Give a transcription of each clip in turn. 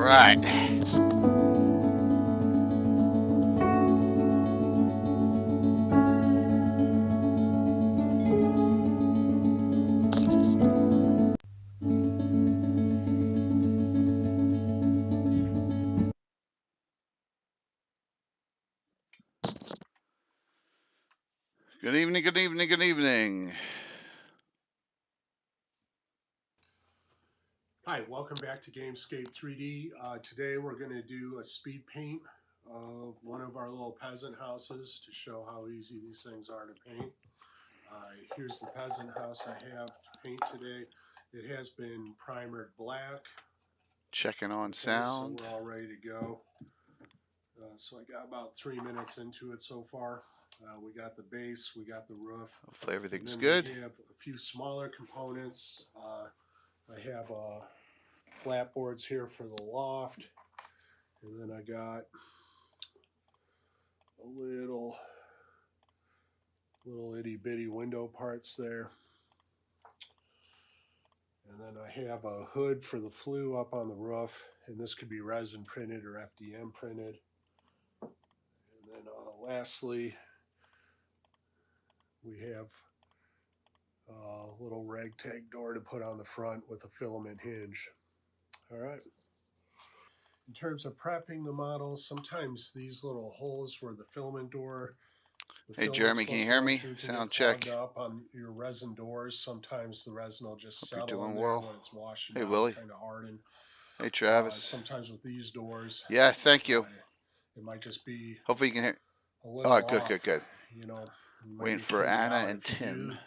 right. Good evening, good evening, good evening. Hi, welcome back to Gamescape 3D. Today we're going to do a speed paint of one of our little peasant houses to show how easy these things are to paint. Here's the peasant house I have to paint today. It has been primered black. Checking on sound. So we're all ready to go. So I got about 3 minutes into it so far. We got the base, we got the roof. Hopefully everything's good. We have a few smaller components. I have flat boards here for the loft, and then I got a little itty bitty window parts there, and then I have a hood for the flue up on the roof, and this could be resin printed or FDM printed. And then lastly we have a little ragtag door to put on the front with a filament hinge. All right. In terms of prepping the models, sometimes these little holes where the filament door. Hey Jeremy, can you hear me? Sound check. Up on your resin doors. Sometimes the resin will just settle in there well when it's washing hey out, Willie. kind of harden. Hey Travis. Sometimes with these doors. Yeah, thank you. It might just be. Hopefully you can hear. A little good, off, good. You know. Waiting for Anna and Tim.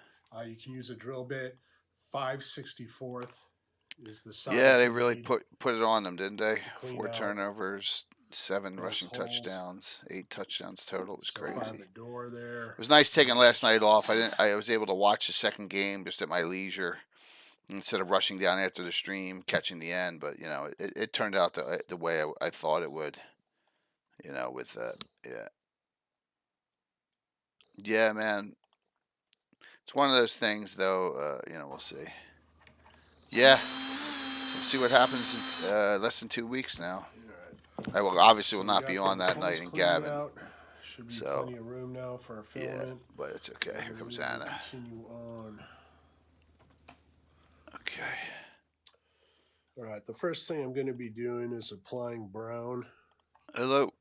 You can use a drill bit. 5/64 is the size. Yeah, they really put it on them, didn't they? 4 out. turnovers, 7 rushing touchdowns, 8 touchdowns total. It was crazy. The door there. It was nice taking last night off. I was able to watch the second game just at my leisure instead of rushing down after the stream, catching the end. But you know, it turned out the way I thought it would. You know, with yeah, man. It's one of those things, though. You know, we'll see. Yeah, we'll see what happens in less than 2 weeks now. I will obviously will not be on that night in Gabbin. Should be plenty of room now for our filament. Yeah, but it's okay. Here comes Anna. Continue on. Okay. All right. The first thing I'm going to be doing is applying brown. Hello.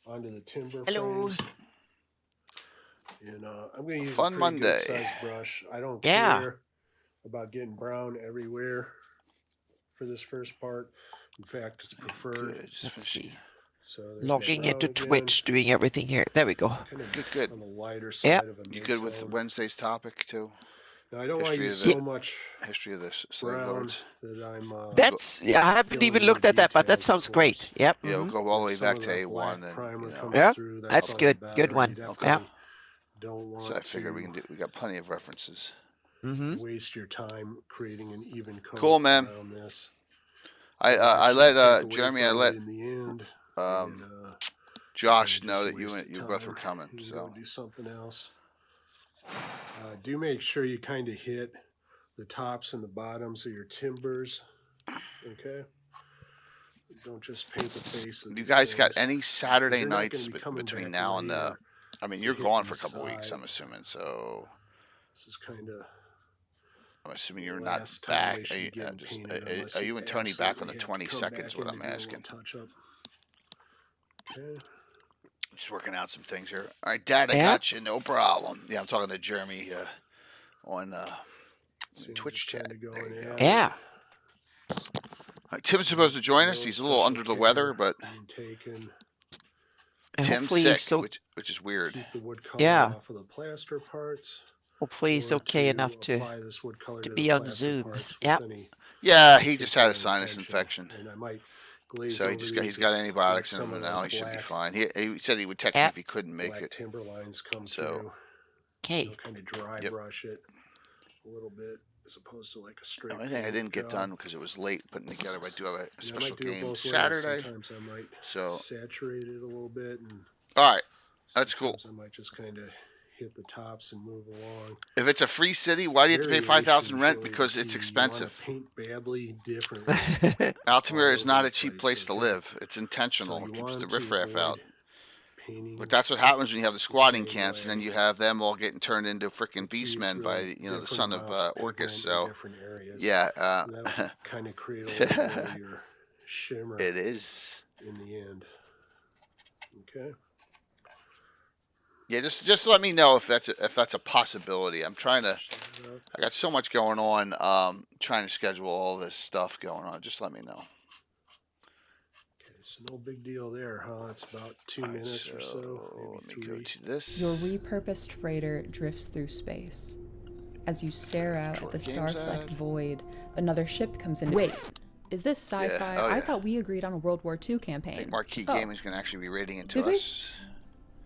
Onto the timber Hello. frames. And I'm going to use Fun a Monday. good size brush. I don't care about getting brown everywhere for this first part. In fact, it's preferred. Let's see. So logging into Twitch, doing everything here. There we go. Good. On the lighter side of a you good with Wednesday's topic too? No, I don't want to use so much history of this slave lords. That I'm. That's I haven't even looked at that, but that sounds great. Yep. Yeah, we'll go all the way back to A1 and yeah, that's good. Good one. Yeah. Don't want so I figured we got plenty of references. Waste your time creating an even coat. Cool, man. This. I let Jeremy. I let Josh know that you both were coming. So do something else. Do make sure you kind of hit the tops and the bottoms of your timbers. Okay. Don't just paint the face. You guys got any Saturday nights between now and the? I mean, you're gone for a couple weeks, I'm assuming. So this is kind of. I'm assuming you're not back. Are you and Tony back on the 22nd? Is what I'm asking. Okay. Just working out some things here. All right, Dad, I got you. No problem. Yeah, I'm talking to Jeremy on Twitch chat. There you go. Yeah. Tim's supposed to join us. He's a little under the weather, but Tim's sick, which is weird. Keep the wood color off of the plaster parts. Hopefully he's okay enough to be on Zoom. Yep. Yeah, he just had a sinus infection. So he's got antibiotics in him now. He should be fine. He said he would text me if he couldn't make it. Timber lines come so okay. Kind of dry brush it a little bit as opposed to like a straight. The only thing I didn't get done because it was late putting together. I do have a special game Saturday. Sometimes I might so saturate it a little bit. And all right, that's cool. I might just kind of hit the tops and move along. If it's a free city, why do you have to pay 5,000 rent? Because it's expensive. Paint badly differently. Altamira is not a cheap place to live. It's intentional. So It keeps the riffraff out. Painting But that's what happens when you have the squatting camps, and then you have them all getting turned into freaking beastmen by the son of Orcus. So yeah, kind of create a little bit of your shimmer. It is in the end. Okay. Yeah, just let me know if that's a possibility. I'm trying to. I got so much going on. Trying to schedule all this stuff going on. Just let me know. Okay, so no big deal there, huh? It's about 2 minutes or so. Let me go to this. Your repurposed freighter drifts through space. As you stare out at the star-flecked void, another ship comes in. Wait, is this sci-fi? Yeah. Oh, yeah. I thought we agreed on a World War II campaign. I think Marquee Gaming is going to actually be raiding into Did we? us.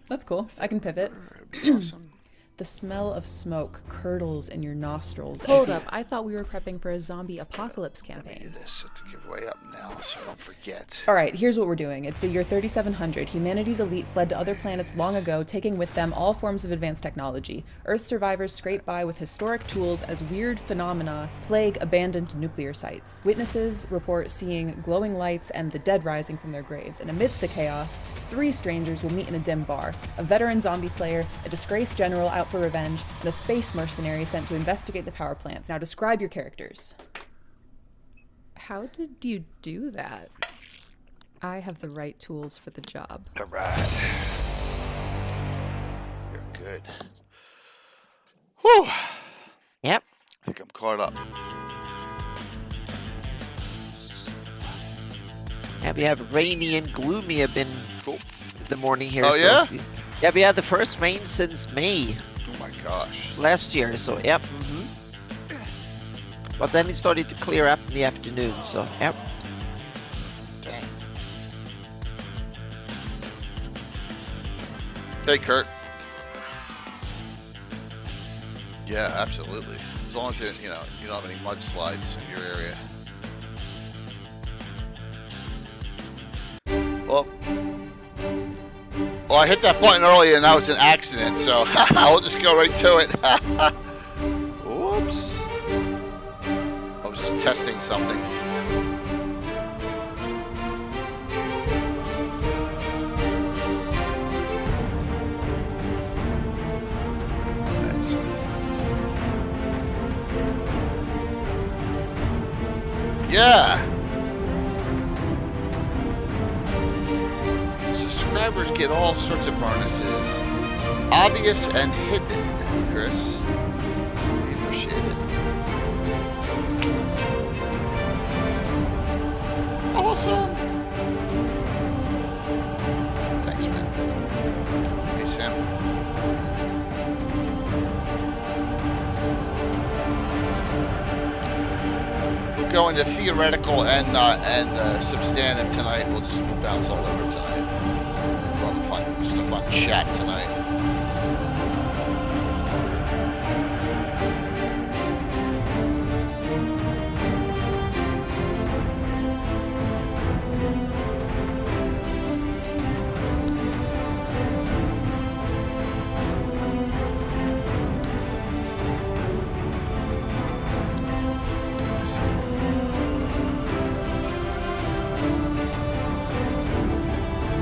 That's cool. I can pivot. That'd be awesome. The smell of smoke curdles in your nostrils. Hold up. I thought we were prepping for a zombie apocalypse Let me do campaign. this to give way up now, so I don't forget. All right, here's what we're doing. It's the year 3700. Humanity's elite fled to other planets long ago, taking with them all forms of advanced technology. Earth survivors scrape by with historic tools as weird phenomena plague abandoned nuclear sites. Witnesses report seeing glowing lights and the dead rising from their graves. And amidst the chaos, 3 strangers will meet in a dim bar. A veteran zombie slayer, a disgraced general out for revenge, and a space mercenary sent to investigate the power plants. Now describe your characters. How did you do that? I have the right tools for the job. All right. You're good. Whew. Yep. I think I'm caught up. Yeah, we have rainy and gloomy have been the morning here. Oh, yeah? Yeah, we had the first rain since May Oh my gosh. last year, so yep. But then it started to clear up in the afternoon, so yep. Dang. Hey, Kurt. Yeah, absolutely. As long as you don't have any mudslides in your area. Well, I hit that button earlier and that was an accident, so I'll just go right to it. Whoops. I was just testing something. Yeah. Subscribers get all sorts of bonuses, obvious and hidden. Chris, we appreciate it. Awesome. Thanks, man. Hey, Sam. We'll go into theoretical and substantive tonight. We'll bounce all over tonight. We'll have just a fun chat tonight.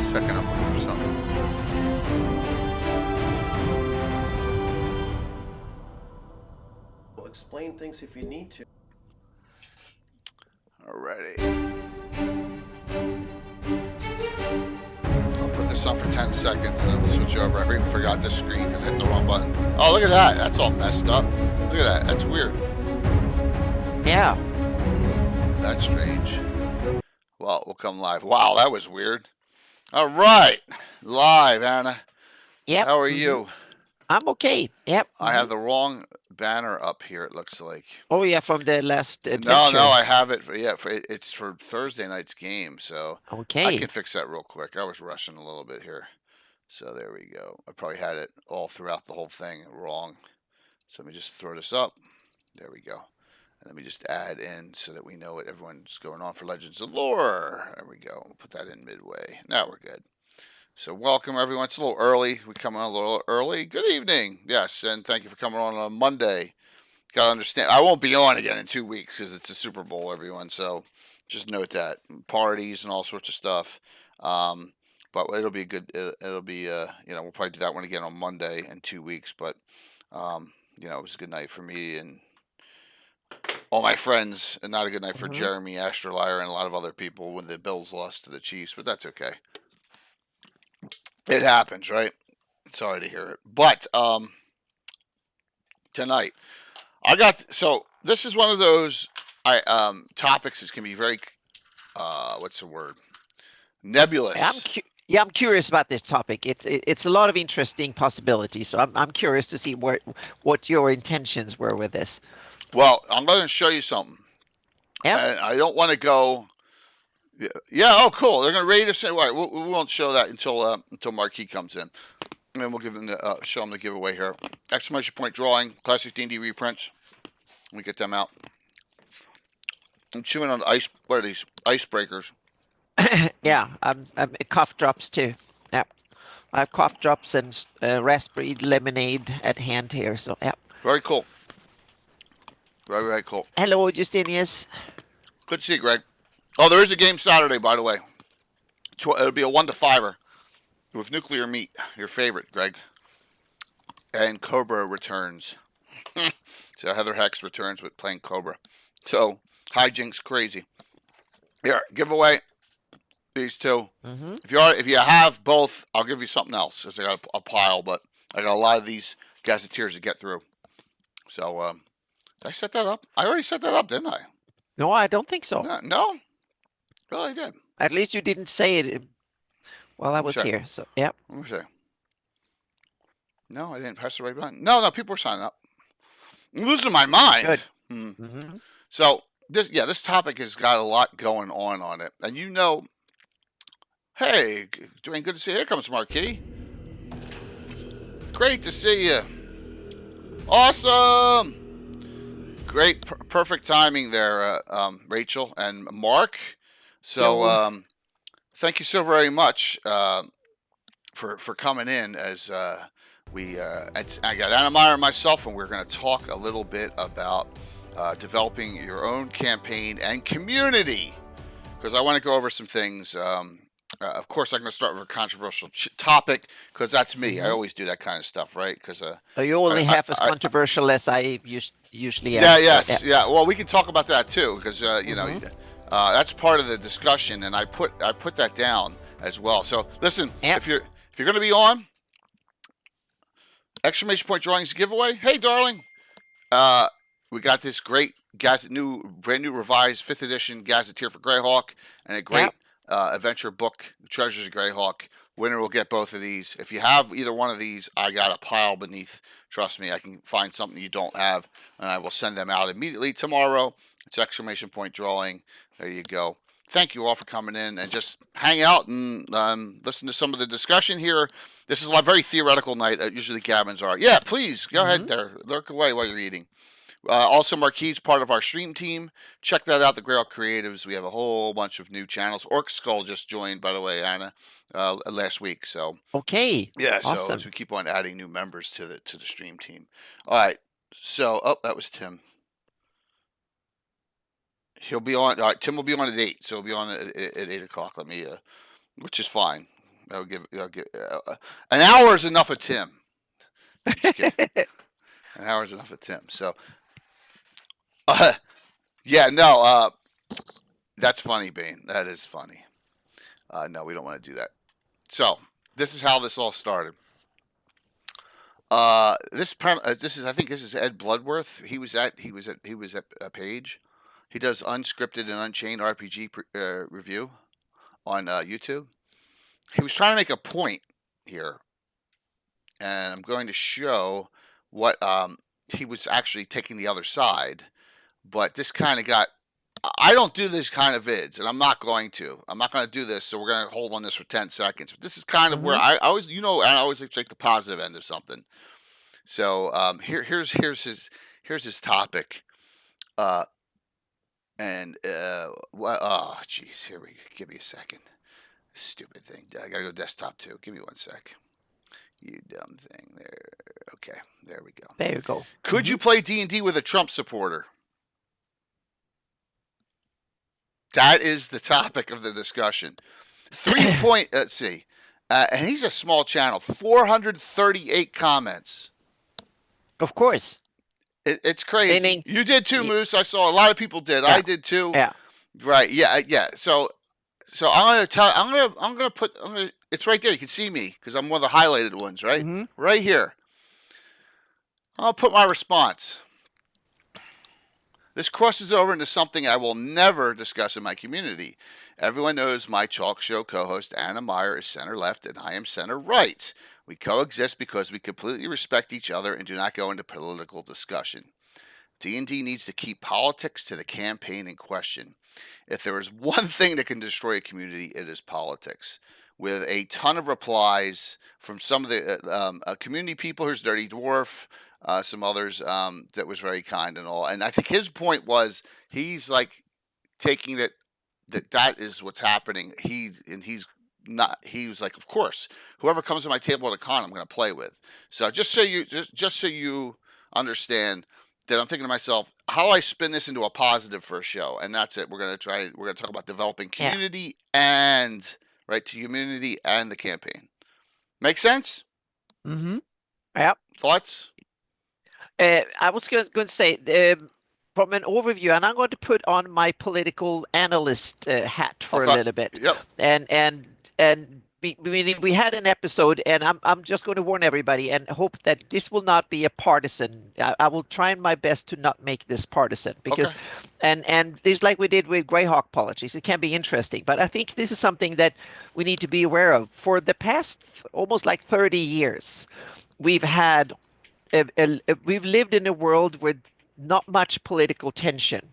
Second, I'm looking for something. Well, explain things if you need to. Alrighty. I'll put this on for 10 seconds and then we'll switch over. I even forgot this screen because I hit the wrong button. Oh, look at that. That's all messed up. Look at that. That's weird. Yeah. That's strange. Well, we'll come live. Wow, that was weird. All right. Live, Anna. Yep. How are you? I'm okay. Yep. I have the wrong banner up here, it looks like. Oh yeah, from the last adventure. No, I have it. It's for Thursday night's game, so Okay. I can fix that real quick. I was rushing a little bit here. So there we go. I probably had it all throughout the whole thing wrong. So let me just throw this up. There we go. And let me just add in so that we know what everyone's going on for Legends of Lore. There we go. We'll put that in midway. Now we're good. So welcome everyone. It's a little early. We come on a little early. Good evening. Yes, and thank you for coming on Monday. Gotta understand. I won't be on again in 2 weeks because it's a Super Bowl, everyone. So just note that parties and all sorts of stuff. But it'll be good. It'll be we'll probably do that one again on Monday in 2 weeks. But it was a good night for me and all my friends, and not a good night for Jeremy Astrolier and a lot of other people when the Bills lost to the Chiefs. But that's okay. It happens, right? Sorry to hear it. But tonight this is one of those topics that can be very what's the word? Nebulous. I'm curious about this topic. It's a lot of interesting possibilities. So I'm curious to see what your intentions were with this. Well, I'm going to show you something. Yeah. And I don't want to go. Yeah. Oh, cool. They're going to ready to say. Right. We won't show that until Marquis comes in, and then we'll give them show them the giveaway here. Exclamation point drawing, classic D&D reprints. We get them out. I'm chewing on ice. What are these? Icebreakers. Yeah. Cough drops too. Yeah. I have cough drops and raspberry lemonade at hand here. So yeah. Very cool. Very, very cool. Hello, Justinius. Good to see you, Greg. Oh, there is a game Saturday, by the way. It'll be a 1-5er with Nuclear Meat, your favorite, Greg. And Cobra returns. So Heather Hex returns with playing Cobra. So hijinks crazy. Here, giveaway these two. If you have both, I'll give you something else. Cause I got a pile, but I got a lot of these gazetteers to get through. So did I set that up? I already set that up, didn't I? No, I don't think so. No? Really, I did. At least you didn't say it while I was here. So, yeah. Let me see. No, I didn't press the right button. No, people are signing up. I'm losing my mind. Good. So, this topic has got a lot going on it. And hey, doing good to see you. Here comes Marquis. Great to see you. Awesome. Great, perfect timing there, Rachel and Mark. So, thank you so very much for coming in. As I got Anna Meyer and myself, and we're going to talk a little bit about developing your own campaign and community. Because I want to go over some things. Of course, I'm going to start with a controversial topic because that's me. I always do that kind of stuff, right? Because you only half as controversial as I usually am. Yeah. Well, we can talk about that too because that's part of the discussion, and I put that down as well. So listen, if you're going to be on, exclamation point drawings giveaway. Hey, darling, we got this great brand new revised 5th edition Gazetteer for GREYHAWK, and a great adventure book, Treasures of GREYHAWK. Winner will get both of these. If you have either one of these, I got a pile beneath. Trust me, I can find something you don't have, and I will send them out immediately tomorrow. It's exclamation point drawing. There you go. Thank you all for coming in and just hang out and listen to some of the discussion here. This is a very theoretical night. Usually Gabbins are. Yeah, please, go ahead there. Lurk away while you're eating. Also, Marquis, part of our stream team. Check that out, the GREYHAWK Creatives. We have a whole bunch of new channels. Orc Skull just joined, by the way, Anna, last week. So okay, yeah. Awesome. So as we keep on adding new members to the stream team. All right. So that was Tim. He'll be on. All right, Tim will be on at 8. So he'll be on at 8 o'clock. Let me, which is fine. I'll give an hour is enough of Tim. Just kidding. An hour is enough of Tim. So. That's funny, Bane. That is funny. No, we don't want to do that. So this is how this all started. This is Ed Bloodworth. He was at a page. He does unscripted and unchained RPG review on YouTube. He was trying to make a point here, and I'm going to show what he was actually taking the other side. But this kind of got. I don't do this kind of vids, and I'm not going to. I'm not going to do this, so we're going to hold on this for 10 seconds. But this is kind of where I always, I always like to take the positive end of something. So here's his topic. Oh, geez, here we go. Give me a second. Stupid thing. I gotta go desktop too. Give me 1 sec. You dumb thing. There. Okay, there we go. There you go. Could you play D&D with a Trump supporter? That is the topic of the discussion. 3 point. Let's see. And he's a small channel. 438 comments. Of course. It's crazy. Meaning- You did too, Moose. I saw a lot of people did. Yeah. I did too. Yeah. Right. Yeah. Yeah. So I'm gonna tell. I'm gonna put. It's right there. You can see me because I'm one of the highlighted ones. Right. Mhm. Right here. I'll put my response. This crosses over into something I will never discuss in my community. Everyone knows my talk show co-host Anna Meyer is center left and I am center right. We coexist because we completely respect each other and do not go into political discussion. D&D needs to keep politics to the campaign in question. If there is one thing that can destroy a community, it is politics. With a ton of replies from some of the community people, here's Dirty Dwarf, some others that was very kind and all. And I think his point was he's like taking that is what's happening. He's not. He was like, of course, whoever comes to my table at a con, I'm going to play with. So just so you understand that I'm thinking to myself, how do I spin this into a positive for a show? And that's it. We're going to talk about developing community and community and the campaign. Make sense? Mm-hmm. Yeah. Thoughts? I was going to say, from an overview, and I'm going to put on my political analyst hat for a little bit. Yep. And we had an episode, and I'm just going to warn everybody and hope that this will not be a partisan. I will try my best to not make this partisan because, and this like we did with GREYHAWK politics, it can be interesting. But I think this is something that we need to be aware of. For the past almost like 30 years, we've had. We've lived in a world with not much political tension.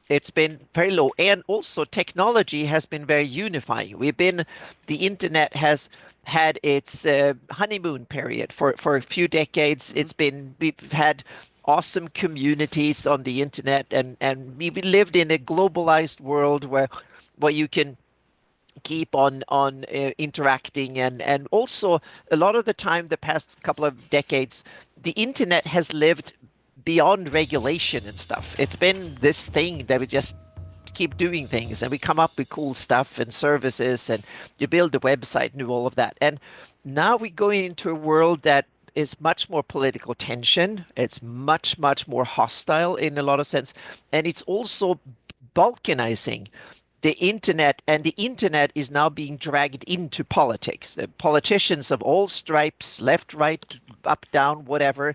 It's been very low, and also technology has been very unifying. The internet has had its honeymoon period for a few decades. We've had awesome communities on the internet, and we lived in a globalized world where you can keep on interacting, and also a lot of the time, the past couple of decades, the internet has lived beyond regulation and stuff. It's been this thing that we just keep doing things and we come up with cool stuff and services and you build a website and do all of that. And now we're going into a world that is much more political tension. It's much, much more hostile in a lot of sense. And it's also balkanizing the internet, and the internet is now being dragged into politics. The politicians of all stripes, left, right, up, down, whatever,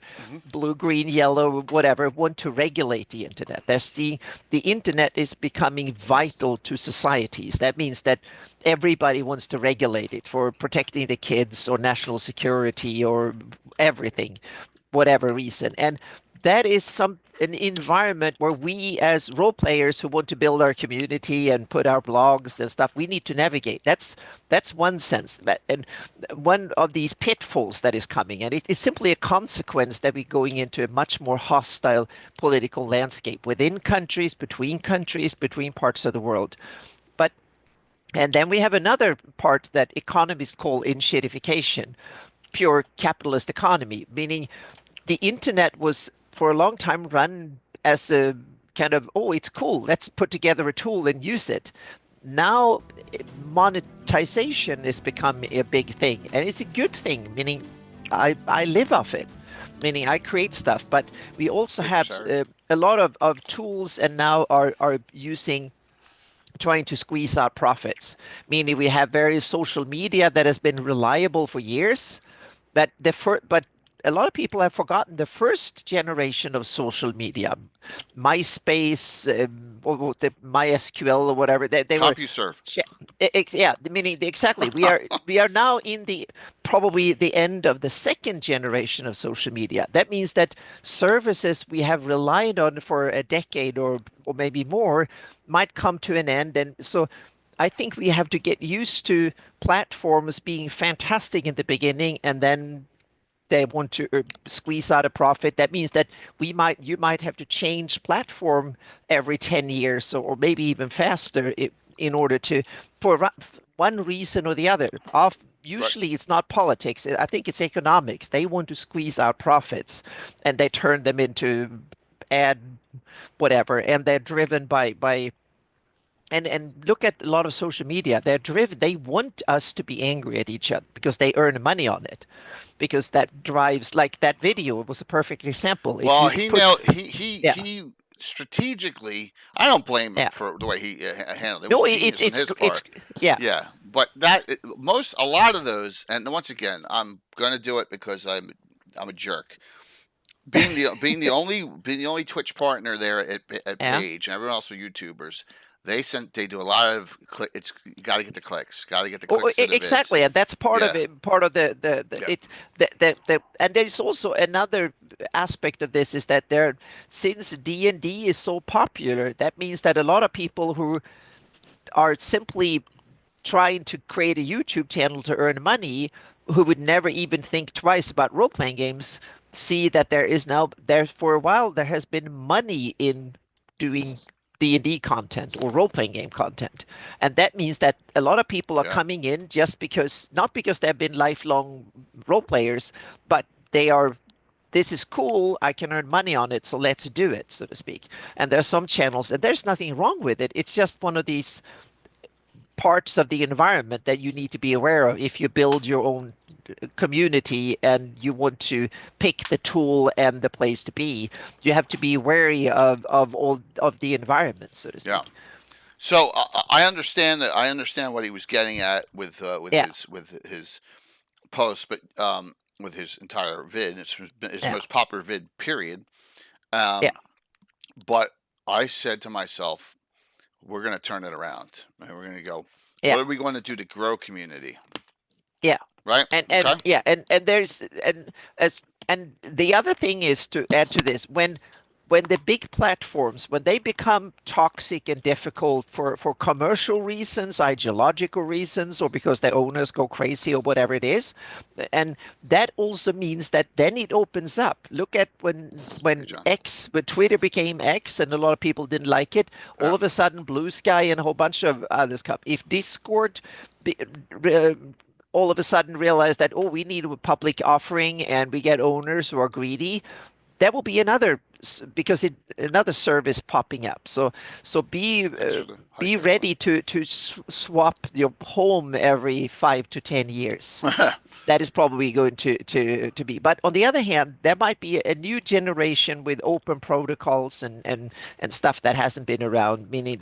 blue, green, yellow, whatever, want to regulate the internet. The internet is becoming vital to societies. That means that everybody wants to regulate it for protecting the kids or national security or everything, whatever reason. And that is an environment where we as role players who want to build our community and put our blogs and stuff, we need to navigate. That's one sense. And one of these pitfalls that is coming, and it is simply a consequence that we're going into a much more hostile political landscape within countries, between parts of the world. And then we have another part that economists call inshitification, pure capitalist economy, meaning the internet was for a long time run as a kind of, oh, it's cool, let's put together a tool and use it. Now monetization is becoming a big thing, and it's a good thing, meaning I live off it, meaning I create stuff, but we also have a lot of tools and now are trying to squeeze out profits, meaning we have various social media that has been reliable for years, but a lot of people have forgotten the first generation of social media, MySpace, or the MySQL or whatever. They were CompuServe. Yeah, meaning exactly. We are now in probably the end of the second generation of social media. That means that services we have relied on for a decade or maybe more might come to an end, and so I think we have to get used to platforms being fantastic in the beginning, and then they want to squeeze out a profit. That means that you might have to change platform every 10 years or maybe even faster in order to one reason or the other. Usually it's not politics. I think it's economics. They want to squeeze out profits, and they turn them into ad whatever, and they're driven by and look at a lot of social media. They're driven. They want us to be angry at each other because they earn money on it. Because that drives, like that video was a perfect example. If Well, you put, yeah, he strategically. I don't blame him yeah. for the way he handled it. It No, was genius on his it's part. yeah, Yeah, but a lot of those, and once again, I'm gonna do it because I'm a jerk. Being the only Twitch partner there at yeah. Page, and everyone else are YouTubers. They do a lot of click. It's you got to get the clicks. Got to get the clicks to the Exactly, vids. and that's part of Yeah, it. Part of the yeah, it's and there's also another aspect of this is that since D&D is so popular, that means that a lot of people who are simply trying to create a YouTube channel to earn money, who would never even think twice about role-playing games, see that there for a while there has been money in doing D&D content or role-playing game content. And that means that a lot of people are yeah. coming in just because, not because they've been lifelong role players, but they are, this is cool, I can earn money on it, so let's do it, so to speak. And there's some channels, and there's nothing wrong with it. It's just one of these parts of the environment that you need to be aware of if you build your own community and you want to pick the tool and the place to be. You have to be wary of all of the environment, so to speak. Yeah. So I understand that. I understand what he was getting at with Yeah, his post, but with his entire vid, it's his yeah, most popular vid. Period. yeah, Um, but I said to myself, we're going to turn it around, and we're going to go. yeah, What are we going to do to grow community? yeah. Right? And Okay. yeah, and there's as and the other thing is, to add to this, when the big platforms, when they become toxic and difficult for commercial reasons, ideological reasons, or because their owners go crazy or whatever it is, and that also means that then it opens up. Look at Hey, when John. when Twitter became X, and a lot of people didn't like it. All Yeah. of a sudden, Blue Sky and a whole bunch of others come. If Discord all of a sudden realize that, oh, we need a public offering and we get owners who are greedy, that will be another service popping up. So Thanks for the be hype, ready to swap your home every 5 to 10 years. everyone. That is probably going to be. But on the other hand, there might be a new generation with open protocols and stuff that hasn't been around. Meaning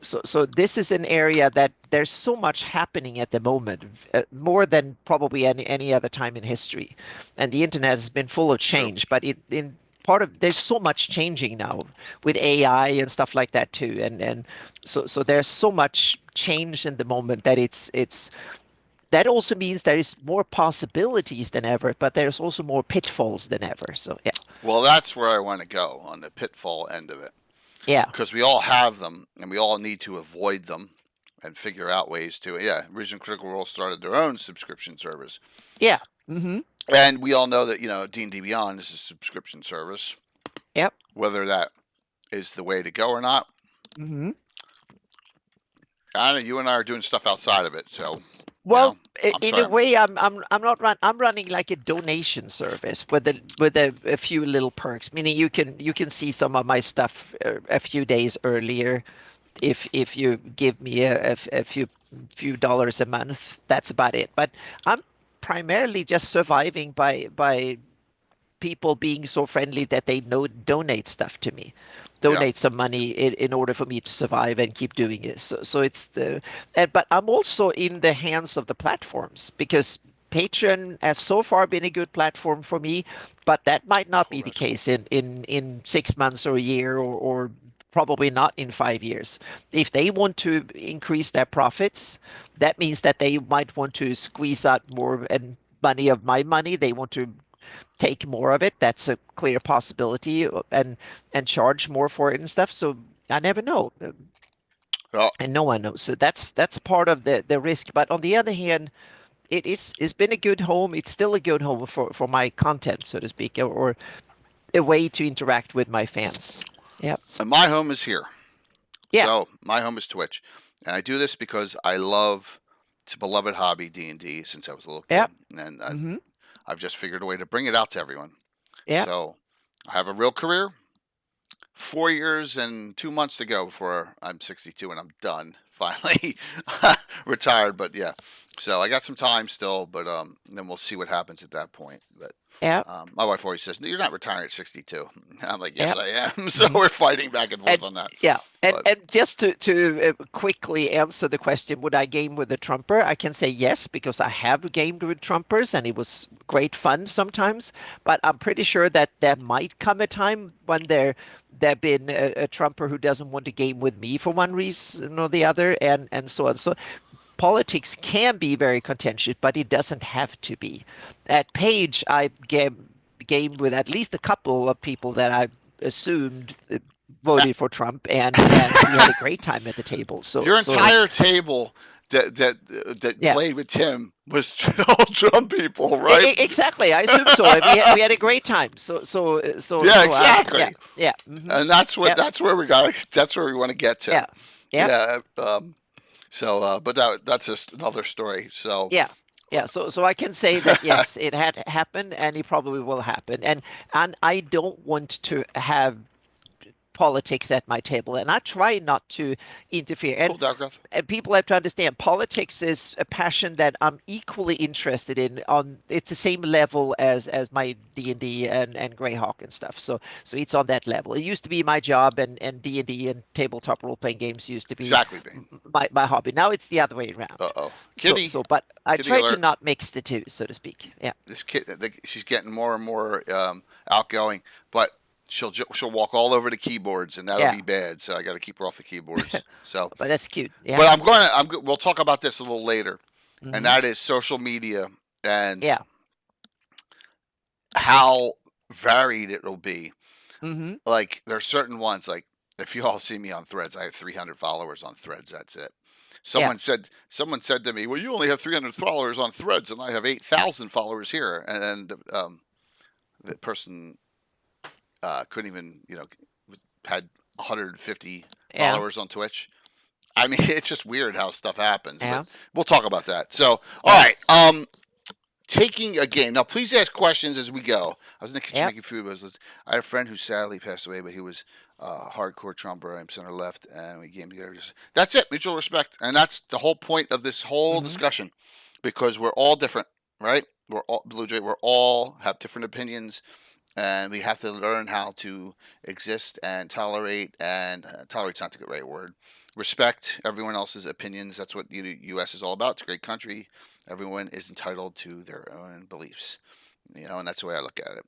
so this is an area that there's so much happening at the moment, more than probably any other time in history. And the internet has been full of It's true. change, but in part of there's so much changing now with AI and stuff like that too. And so there's so much change in the moment that it's that also means there is more possibilities than ever, but there's also more pitfalls than ever. So yeah, Well, that's where I want to go on the pitfall end of it, yeah, because we all have them, and we all need to avoid them and figure out ways to. Yeah, Region Critical Role started their own subscription service, yeah, mm-hmm, and we all know that D&D Beyond is a subscription service. yep, Whether that is the way to go or not, mm-hmm. I know you and I are doing stuff outside of it, so Well, I'm in a trying. way, I'm running like a donation service with a few little perks. Meaning you can see some of my stuff a few days earlier, if you give me a few dollars a month. That's about it. But I'm primarily just surviving by people being so friendly that they donate stuff to me, Yeah, donate some money in order for me to survive and keep doing it. So it's but I'm also in the hands of the platforms, because Patreon has so far been a good platform for me, but that might not cool be the guys. case in 6 months or a year, or probably not in 5 years. If they want to increase their profits, that means that they might want to squeeze out more and money of my money. They want to take more of it. That's a clear possibility, and charge more for it and stuff. So I never know, Well, and no one knows. So that's part of the risk. But on the other hand, it's been a good home. It's still a good home for my content, so to speak, or a way to interact with my fans. Yeah, and my home is here. yeah, So my home is Twitch, and I do this because I love It's a beloved hobby, D&D, since I was a little kid, Yep. and Mm-hmm. I've just figured a way to bring it out to everyone. Yep. So I have a real career. 4 years and 2 months to go before I'm 62 and I'm done. Finally retired, but yeah. So I got some time still, but then we'll see what happens at that point. But Yep. my wife always says, "No, you're not retiring at 62." I'm like, "Yes, Yep. I am." So we're fighting back and forth And on that. yeah, But and just to quickly answer the question, would I game with a trumper? I can say yes because I have gamed with trumpers and it was great fun sometimes. But I'm pretty sure that there might come a time when there been a trumper who doesn't want to game with me for one reason or the other, and so on. So politics can be very contentious, but it doesn't have to be. At Page, I gamed with at least a couple of people that I assumed voted for Trump, and we had a great time at the table. So your entire table that yeah. played with Tim was all Trump people, right? Exactly, I assume so. We had a great time. Yeah, exactly. Yeah. And that's what Yeah. that's where we want to get to. Yeah. Yeah. Yeah. But that's just another story. So Yeah. Yeah, so I can say that yes, it had happened, and it probably will happen, and I don't want to have politics at my table, and I try not to interfere. cool, Darkoth. And people have to understand politics is a passion that I'm equally interested in. On it's the same level as my D&D and GREYHAWK and stuff. So it's on that level. It used to be my job, and D&D and tabletop role playing games used to be Exactly, Bane. my hobby. Now it's the other way around. Uh-oh. So, Kitty. but I Kitty try to alert. not mix the two, so to speak. Yeah. This kid, she's getting more and more outgoing, but she'll walk all over the keyboards, and that'll Yeah. be bad. So I got to keep her off the keyboards. So, But that's cute. Yeah. but we'll talk about this a little later, Mhm. and that is social media and Yeah. how varied it will be. Mm-hmm. Like there are certain ones, like if you all see me on Threads, I have 300 followers on Threads. That's it. Someone said to me, "Well, you only have 300 followers on Threads, and I have 8,000 followers here." And the person couldn't even, had 150 Yeah. followers on Twitch. I mean, it's just weird how stuff happens. Yeah. But we'll talk about that. So, all right. Taking a game. Now, please ask questions as we go. I was in the kitchen Yep. making food. I had a friend who sadly passed away, but he was hardcore trumper. I'm center left, and we game together. That's it. Mutual respect. And that's the whole point of this whole Mhm. discussion, because we're all different, right? We're all Blue Jay. We're all have different opinions, and we have to learn how to exist and tolerate. And tolerate's not the right word. Respect everyone else's opinions. That's what the U.S. is all about. It's a great country. Everyone is entitled to their own beliefs, and that's the way I look at it.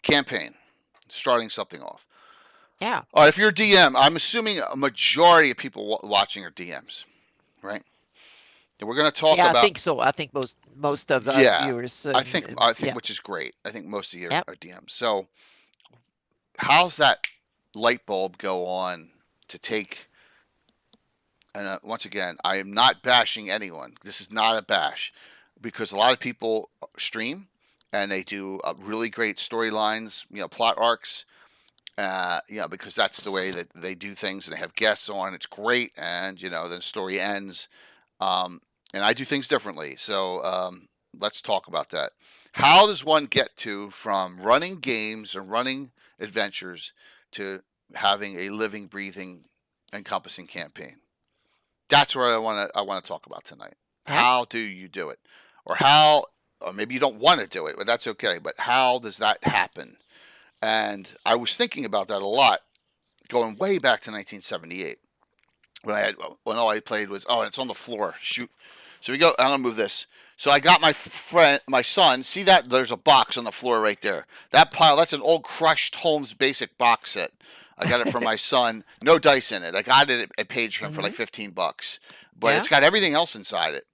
Campaign, starting something off. Yeah. All right, if you're a DM, I'm assuming a majority of people watching are DMs, right? And we're going to talk Yeah, about. I think so. I think most of the Yeah, viewers. I think, yeah. which is great. I think most of you Yep. are DMs. So, how's that light bulb go on to take? And once again, I am not bashing anyone. This is not a bash, because a lot of people stream and they do really great storylines, plot arcs. Because that's the way that they do things, and they have guests on. It's great, and then the story ends. And I do things differently. So let's talk about that. How does one get from running games and running adventures to having a living, breathing, encompassing campaign? That's where I want to talk about tonight. Yeah. How do you do it, or maybe you don't want to do it, but that's okay. But how does that happen? And I was thinking about that a lot, going way back to 1978, when all I played was, it's on the floor, shoot. So we go. I'm gonna move this. So I got my son. See that? There's a box on the floor right there. That pile. That's an old crushed Holmes Basic box set. I got it from my son. No dice in it. I got it at Page for like $15, but Yeah. it's got everything else inside it.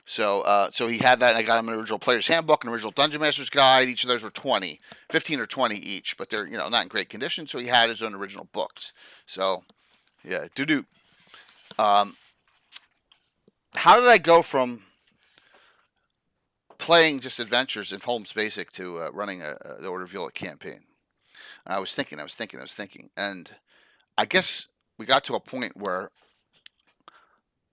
So he had that, and I got him an original Player's Handbook, an original Dungeon Master's Guide. Each of those were 15 or 20 each, but they're not in great condition. So he had his own original books. So yeah, how did I go from playing just adventures in Holmes Basic to running the Order of Violet campaign? And I was thinking, and I guess we got to a point where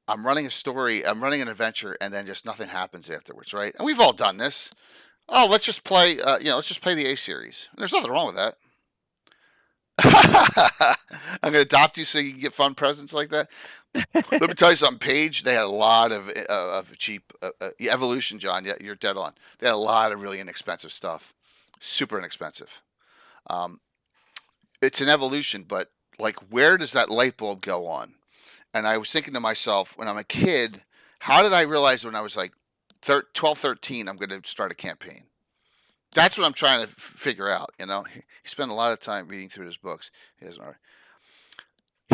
I'm running a story, I'm running an adventure, and then just nothing happens afterwards, right? And we've all done this. Oh, let's just play, let's just play the A series. There's nothing wrong with that. I'm gonna adopt you so you can get fun presents like that. Let me tell you something, Paige. They had a lot of cheap evolution, John. Yeah, you're dead on. They had a lot of really inexpensive stuff, super inexpensive. Um, it's an evolution, but like, where does that light bulb go on? And I was thinking to myself, when I'm a kid, how did I realize when I was like 12, 13, I'm going to start a campaign? That's what I'm trying to figure out. He spent a lot of time reading through his books.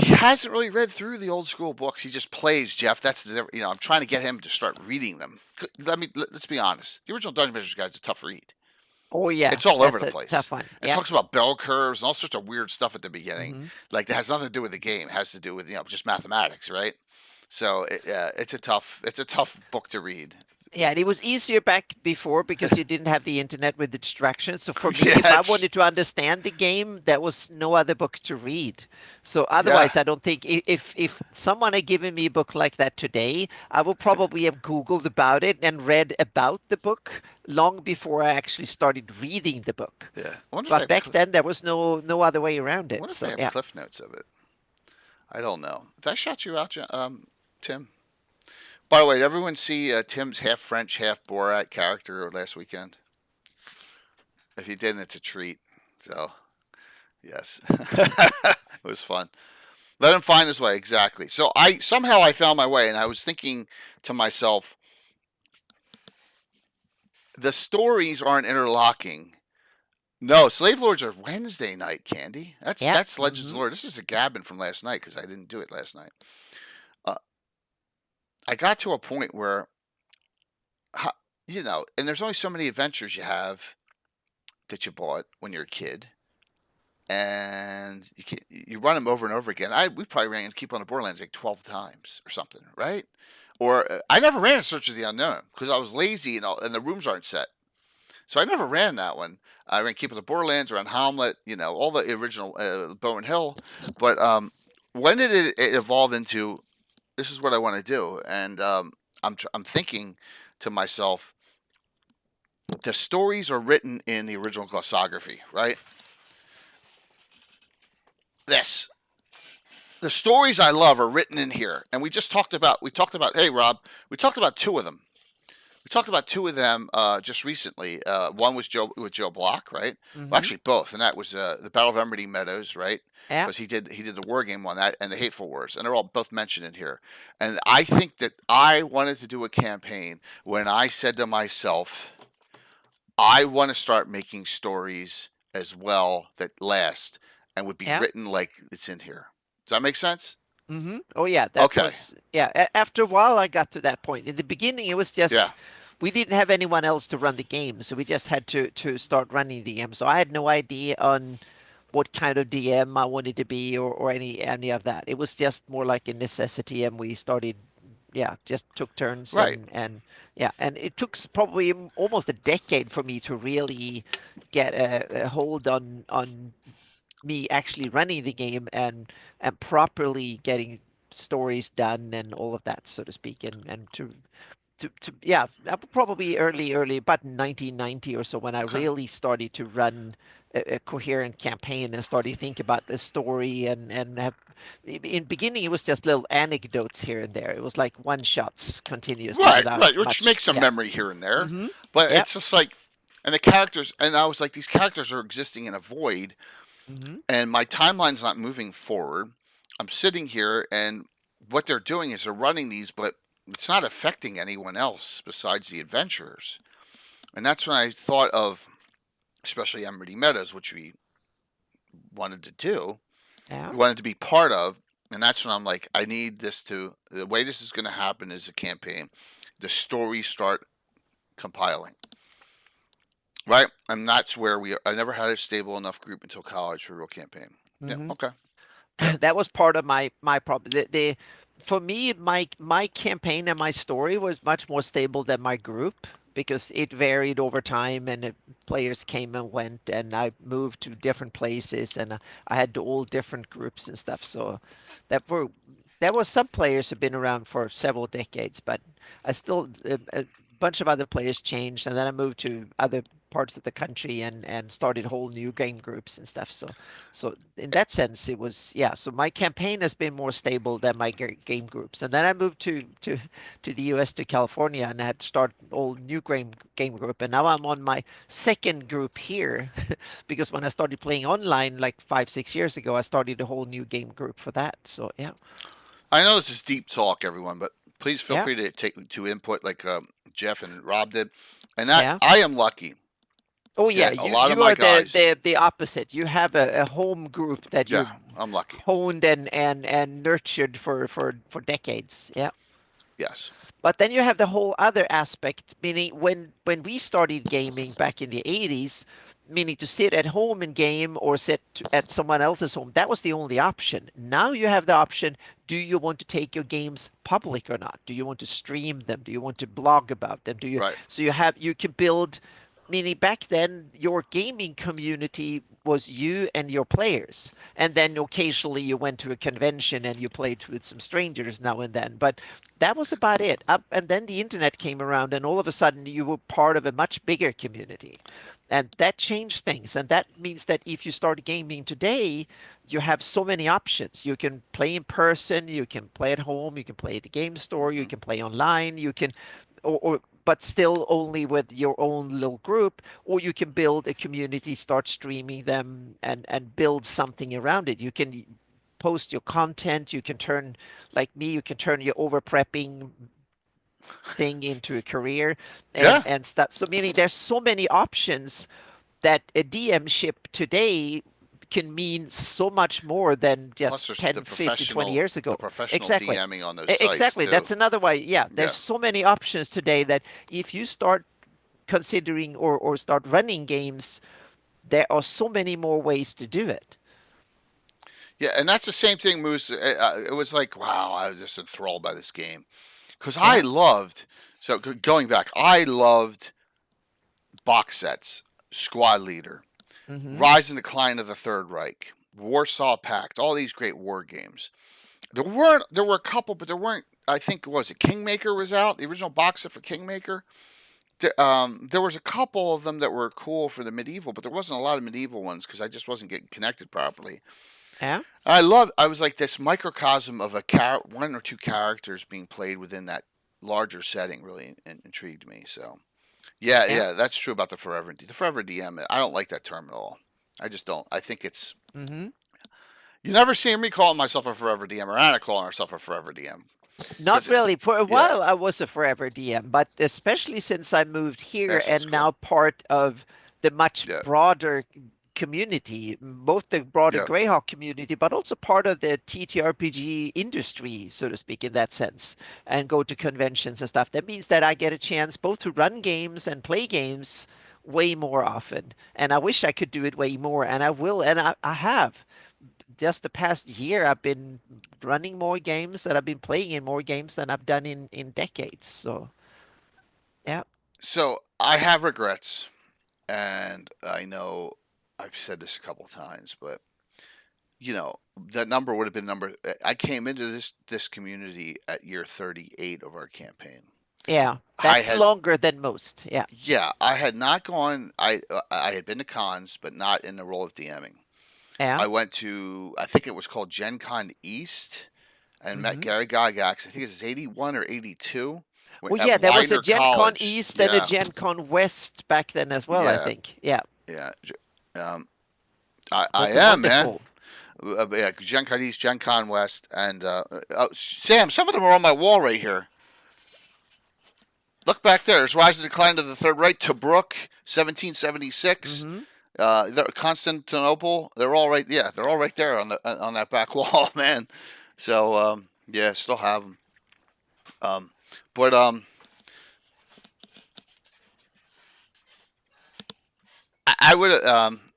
He hasn't really read through the old school books. He just plays, Jeff. I'm trying to get him to start reading them. Let's be honest. The original Dungeon Masters guide is a tough read. Oh yeah, It's all over that's the a place. tough one. It Yeah. talks about bell curves and all sorts of weird stuff at the beginning, Mhm. like that has nothing to do with the game. It has to do with just mathematics, right? So it's a tough book to read. Yeah, and it was easier back before because you didn't have the internet with the distractions. So for me, Yeah, if I wanted to understand the game, there was no other book to read. So otherwise, I don't think if someone had given me a book like that today, I would probably have Googled about it and read about the book long before I actually started reading the book. Yeah. I wonder if But back then, there was no other way around I it. wonder if So they have yeah. cliff notes of it. I don't know. Did I shout you out, Tim? By the way, did everyone see Tim's half French, half Borat character last weekend? If you didn't, it's a treat. So, yes, it was fun. Let him find his way, exactly. So somehow I found my way, and I was thinking to myself, the stories aren't interlocking. No, Slave Lords are Wednesday night, Candy. Yeah. That's Legends of Mhm. Lore. This is a Gabbin from last night because I didn't do it last night. Uh, I got to a point where, and there's only so many adventures you have that you bought when you're a kid, and you run them over and over again. We probably ran Keep on the Borderlands like 12 times or something, right? Or I never ran Search of the Unknown because I was lazy and the rooms aren't set. So I never ran that one. I ran Keep of the Borderlands, ran Hamlet, all the original Bowen Hill. But when did it evolve into this is what I want to do? And I'm thinking to myself, the stories are written in the original glossography, right? This. The stories I love are written in here. And we talked about, hey, Rob, we talked about two of them. We talked about two of them just recently. One was with Joe Block, right? Well, Mhm. actually both, and that was the Battle of Emerald Meadows, right? Yeah. Because he did the war game on that and the Hateful Wars, and they're all both mentioned in here. And I think that I wanted to do a campaign when I said to myself, I want to start making stories as well that last and would be Yeah. written like it's in here. Does that make sense? Mm-hmm. Oh yeah, that Okay. was yeah. After a while, I got to that point. In the beginning, it was just Yeah. we didn't have anyone else to run the game, so we just had to start running the game. So I had no idea on what kind of DM I wanted to be or any of that. It was just more like a necessity, and we started, yeah, just took turns Right. and yeah, and it took probably almost a decade for me to really get a hold on me actually running the game and properly getting stories done and all of that, so to speak, and to yeah, probably early about 1990 or so when I Okay. really started to run a coherent campaign and started thinking about the story and have in beginning it was just little anecdotes here and there. It was like one shots continuously without Right, which much. makes some Yeah. memory here and there, Mm-hmm. but Yep. it's just like, and the characters, and I was like, these characters are existing in a void, Mm-hmm. and my timeline's not moving forward. I'm sitting here, and what they're doing is they're running these, but it's not affecting anyone else besides the adventurers, and that's when I thought of, especially Emerald Meadows, which we wanted to do, Yeah. we wanted to be part of, and that's when I'm like, I need this to. The way this is going to happen is a campaign. The stories start compiling. Right, and that's where I never had a stable enough group until college for a real campaign. Yeah, Mm-hmm. okay. That was part of my problem. The for me, my campaign and my story was much more stable than my group because it varied over time and players came and went and I moved to different places and I had all different groups and stuff. So that were there was some players who've been around for several decades, but I still a bunch of other players changed, and then I moved to other parts of the country and started whole new game groups and stuff. So in that sense, it was yeah. So my campaign has been more stable than my game groups, and then I moved to the US to California and I had to start all new game group, and now I'm on my second group here because when I started playing online like 5 6 years ago, I started a whole new game group for that. So yeah. I know this is deep talk, everyone, but please feel Yeah. free to input like Jeff and Rob did. And Yeah. I am lucky Oh yeah, that a you lot of you my are guys. the opposite. You have a home group that Yeah, you've I'm lucky. honed and nurtured for decades. Yeah. Yes. But then you have the whole other aspect, meaning when we started gaming back in the 80s, meaning to sit at home and game or at someone else's home, that was the only option. Now you have the option, do you want to take your games public or not? Do you want to stream them? Do you want to blog about them? Right. So you can build, meaning back then your gaming community was you and your players, and then occasionally you went to a convention and you played with some strangers now and then, but that was about it. And then the internet came around, and all of a sudden you were part of a much bigger community, and that changed things. And that means that if you start gaming today, you have so many options. You can play in person, you can play at home, you can play at the game store, you can play online, you can or but still only with your own little group, or you can build a community, start streaming them, and build something around it. You can post your content. You can turn, like me, you can turn your over prepping thing into a career Yeah. and stuff. So meaning there's so many options that a DM ship today can mean so much more than Plus, just there's 10, 15, 20 years ago. the professional Exactly. DMing on those sites Exactly. too. That's another way. Yeah. There's Yeah. so many options today that if you start considering or start running games, there are so many more ways to do it. Yeah, and that's the same thing, Moose. It was like, wow, I was just enthralled by this game because I Yeah. loved. So going back, I loved box sets, Squad Leader, Mm-hmm. Rise and Decline of the Third Reich, Warsaw Pact, all these great war games. There were a couple, but there weren't. I think was it Kingmaker was out, the original box set for Kingmaker. There was a couple of them that were cool for the medieval, but there wasn't a lot of medieval ones because I just wasn't getting connected properly. Yeah. I was like this microcosm of one or two characters being played within that larger setting really intrigued me. So Yeah. yeah, that's true about the Forever DM. I don't like that term at all. I just don't. I think it's Mm-hmm. you never see me calling myself a Forever DM or Anna calling herself a Forever DM. Not really. For a Yeah. while, I was a forever DM, but especially since I moved here That sounds and now cool. part of the much Yeah. broader community, both the broader Yeah. GREYHAWK community, but also part of the TTRPG industry, so to speak, in that sense, and go to conventions and stuff. That means that I get a chance both to run games and play games way more often. And I wish I could do it way more, and I will, and I have. Just the past year, I've been running more games and I've been playing in more games than I've done in decades. So, yeah. So I have regrets, and I know I've said this a couple times, but that number would have been number. I came into this community at year 38 of our campaign. Yeah, I that's had longer than most. Yeah. Yeah, I had not gone. I had been to cons, but not in the role of DMing. Yeah. I went to I think it was called Gen Con East and met Hmm. Gary Gygax. I think it's 81 or 82 Well, at yeah, there was a Widener Gen Con College. East and a Gen Con West back then as well, I Yeah, think. Yeah. yeah. Um, I Both am, man. wonderful. Yeah, Gen Con East, Gen Con West, and Sam. Some of them are on my wall right here. Look back there. There's Rise and Decline of the Third Reich, Tobruk, 1776. Hmm. Constantinople. They're all right. Yeah, they're all right there on that back wall, man. So yeah, still have them. But I would.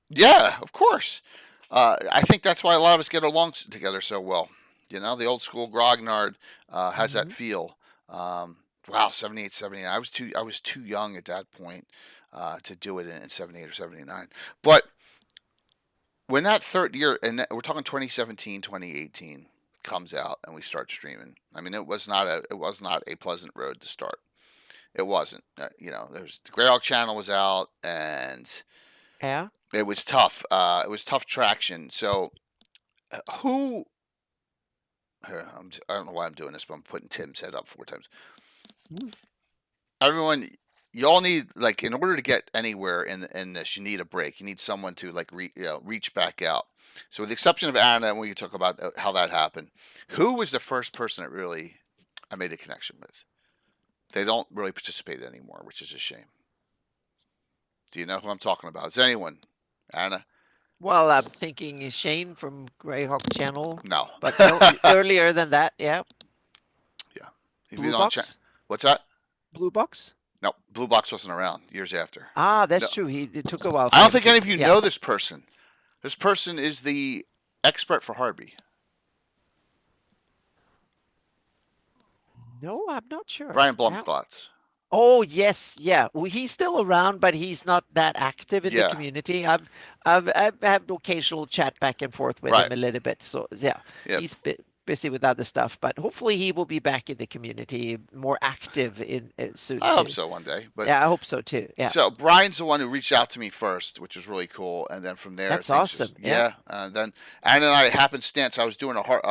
Yeah, of course. I think that's why a lot of us get along together so well. The old school grognard has that Hmm. feel. Wow, 78, 79. I was too young at that point to do it in 78 or 79. But when that third year, and we're talking 2017, 2018, comes out and we start streaming. I mean, it was not a pleasant road to start. It wasn't. There's the GREYHAWK channel was out, and Yeah. it was tough. It was tough traction. So who? I don't know why I'm doing this, but I'm putting Tim's head up 4 times. Everyone, you all need, like, in order to get anywhere in this, you need a break. You need someone to like reach back out. So with the exception of Anna, and we can talk about how that happened, who was the first person that really I made a connection with? They don't really participate anymore, which is a shame. Do you know who I'm talking about? Is anyone? Anna? Well, I'm thinking Shane from GREYHAWK channel, No. but no, earlier than that, yeah. Yeah. He Blue was on Box? What's that? Blue Box? No, Blue Box wasn't around years after. Ah, that's No. true. It took a while. For I don't him think to- any of you yeah. know this person. This person is the expert for Harby. No, I'm not sure. Brian Yeah. Blumklotz. Oh yes, yeah. Well, he's still around, but he's not that active in the Yeah. community. I've had occasional chat back and forth with Right. him a little bit. So yeah, Yep. he's busy with other stuff, but hopefully he will be back in the community, more active in soon I too. hope so one day. But Yeah, I hope so too. Yeah. so Brian's the one who reached out to me first, which was really cool, and then from there, That's things just- awesome, yeah. then Anna and I happenstance. I was doing a Gabbin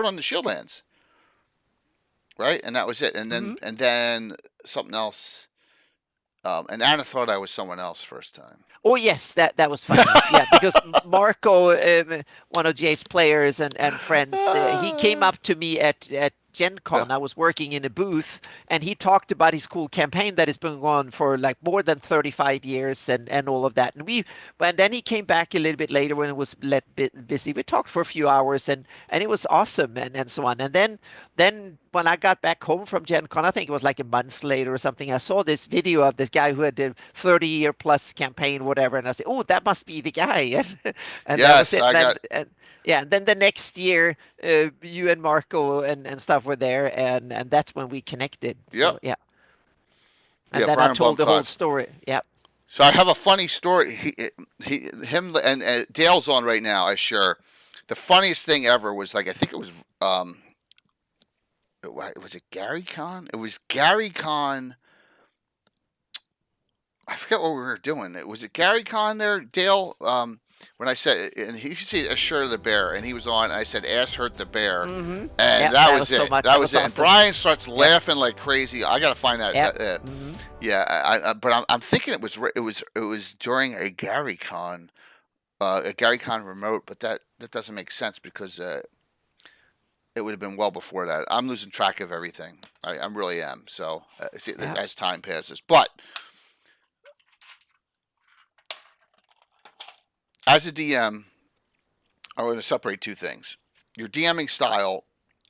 on the Shieldlands, right, and that was it. And then Mm-hmm. and then something else. And Anna thought I was someone else first time. Oh yes, that was funny. Yeah, because Marco, one of Jay's players and friends, he came up to me at Gen Con. I was working in a booth, and he talked about his cool campaign that has been going on for like more than 35 years and all of that. And then he came back a little bit later when it was busy. We talked for a few hours, and it was awesome and so on. And then when I got back home from Gen Con, I think it was like a month later or something, I saw this video of this guy who had a 30-year plus campaign, whatever, and I said, "Oh, that must be the guy." And that was Yes, it. I And then- got- and- yeah, and then the next year, you and Marco and stuff were there, and that's when we connected. So Yep. yeah. And Yeah, then I Brian told the whole Blumklotz. story. Yeah. So I have a funny story. Him and Dale's on right now. I sure. The funniest thing ever was, like, I think it was it Gary Con? It was Gary Con. I forget what we were doing. Was it Gary Con there, Dale? When I said, and he should see Assure the Bear, and he was on. I said, "Ass hurt the bear," and Yep, that was it. so much. That was it. And awesome. Brian starts laughing like crazy. I gotta find that. Yep. Yeah, but I'm thinking it was during a Gary Con remote, but that doesn't make sense because it would have been well before that. I'm losing track of everything. I really am. So as time passes, but as a DM, I'm going to separate two things. Your DMing style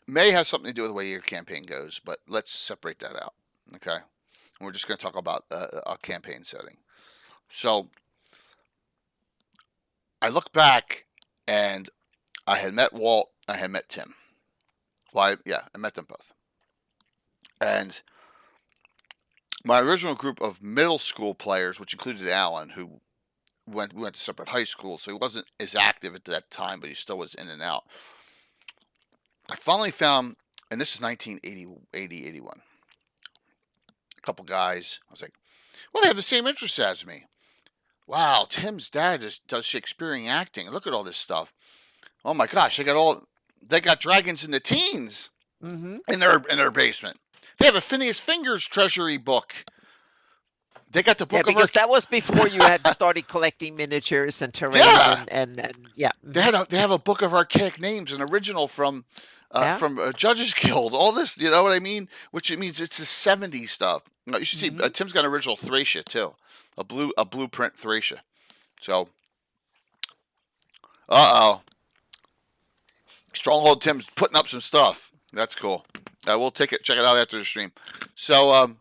may have something to do with the way your campaign goes, but let's separate that out. Okay, and we're just going to talk about a campaign setting. So I look back, and I had met Walt. I had met Tim. Well, I met them both. And my original group of middle school players, which included Alan, who we went to separate high schools, so he wasn't as active at that time, but he still was in and out. I finally found, and this is 1980, 81, a couple guys. I was like, well, they have the same interests as me. Wow, Tim's dad does Shakespearean acting. Look at all this stuff. Oh my gosh, they got dragons in the teens in their basement. They have a Phineas Fingers treasury book. They got the book of because that was before you had started collecting miniatures and terrain. Yeah. And yeah. They have a book of archaic names, an original from Judges Guild. All this, you know what I mean? Which it means it's the '70s stuff. You should see Tim's got an original Thracia too, a blueprint Thracia. So, Stronghold Tim's putting up some stuff. That's cool. We'll check it out after the stream. So,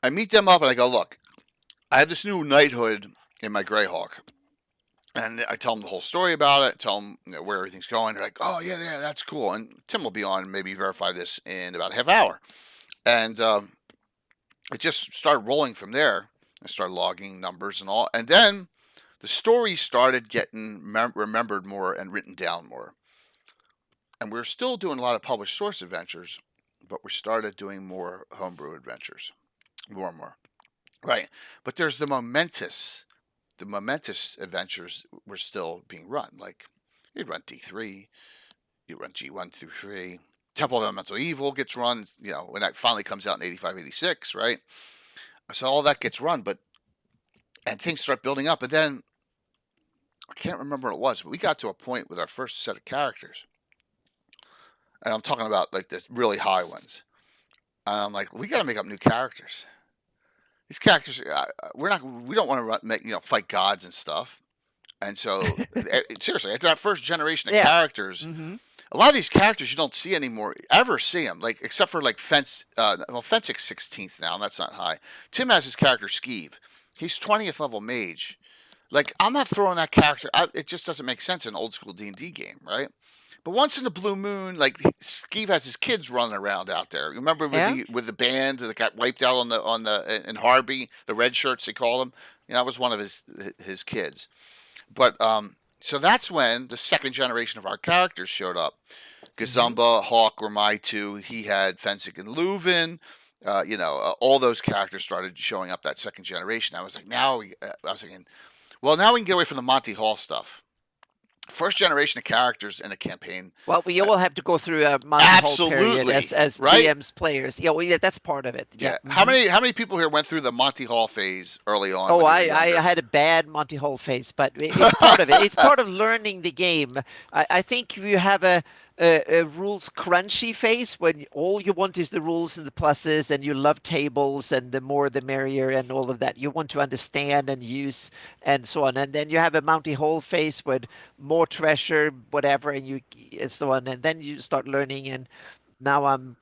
I meet them up and I go, look, I have this new knighthood in my GREYHAWK. And I tell them the whole story about it, tell them where everything's going. They're like, oh, yeah, that's cool. And Tim will be on and maybe verify this in about a half hour. And it just started rolling from there. I started logging numbers and all. And then the story started getting remembered more and written down more. And we're still doing a lot of published source adventures, but we started doing more homebrew adventures, more and more. Right. But there's the momentous adventures were still being run. Like you'd run D3, you run G1 through 3. Temple of Elemental Evil gets run, when that finally comes out in 85, 86, right? So all that gets run, and things start building up. And then I can't remember what it was, but we got to a point with our first set of characters. And I'm talking about like the really high ones. And I'm like, we got to make up new characters. These characters, we don't want to fight gods and stuff. And so, seriously, after that first generation of characters, a lot of these characters you don't see anymore, ever see them, like except for like Fencic's 16th now, and that's not high. Tim has his character Skeeve. He's 20th level mage. Like I'm not throwing that character out. It just doesn't make sense in an old school D&D game, right? But once in the blue moon, like Skeeve has his kids running around out there. Remember with the band that got wiped out in Harby, the red shirts they call them. That was one of his kids. But so that's when the second generation of our characters showed up. Gazumba, Hawk were my two. He had Fencic and Leuven. All those characters started showing up that second generation. I was like, now we can get away from the Monty Hall stuff. First generation of characters in a campaign. Well, we all have to go through a Monty Hall period as right? DMs players. Yeah, that's part of it. Yeah. How many people here went through the Monty Hall phase early on? Oh, I had a bad Monty Hall phase, but it's part of it. It's part of learning the game. I think you have a rules crunchy phase when all you want is the rules and the pluses, and you love tables, and the more the merrier, and all of that. You want to understand and use and so on. And then you have a Monty Hall phase with more treasure, whatever, and so on. And then you start learning. And now I'm,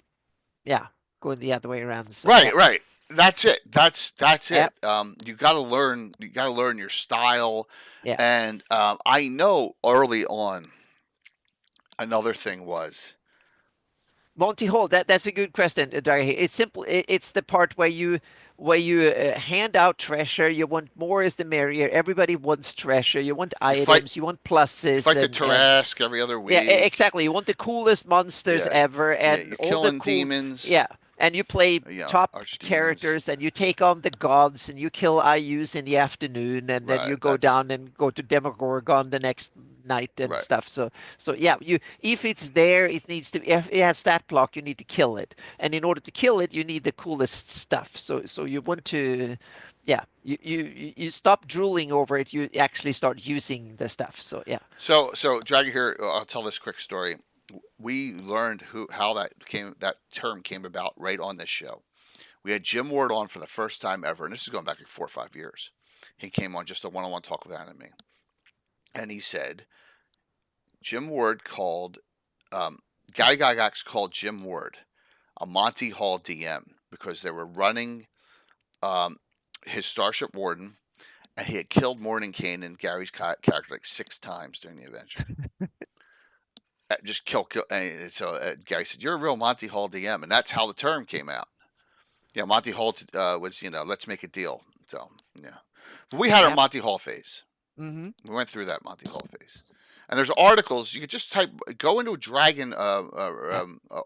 going the other way around. So, right. That's it. That's it. You got to learn. You got to learn your style. Yeah. And I know early on. Another thing was Monty Hall. That's a good question, Darry. It's simple. It's the part where you hand out treasure. You want more is the merrier. Everybody wants treasure. You want items. You want pluses. Fight the Tarrasque every other week. Yeah, exactly. You want the coolest monsters ever, and you're all killing the demons. Yeah. And you play top characters, and you take on the gods, and you kill IUs in the afternoon, and then you go down and go to Demogorgon the next night and stuff. So yeah, if it's there, it needs to. If it has stat block, you need to kill it, and in order to kill it, you need the coolest stuff. So you want to, you stop drooling over it. You actually start using the stuff. So yeah. So Dragger here, I'll tell this quick story. We learned how that term came about right on this show. We had Jim Ward on for the first time ever, and this is going back like 4 or 5 years. He came on just a one-on-one talk with Anime, and he said Jim Ward called Guy Gygax called Jim Ward a Monty Hall DM because they were running his Starship Warden, and he had killed Mordenkainen and Gary's character like 6 times during the adventure. Just kill. And so Gary said, "You're a real Monty Hall DM," and that's how the term came out. Yeah, Monty Hall was, let's make a deal. So yeah, but we had our Monty Hall phase. Mm-hmm. We went through that Monty Hall phase, and there's articles you could just go into a Dragon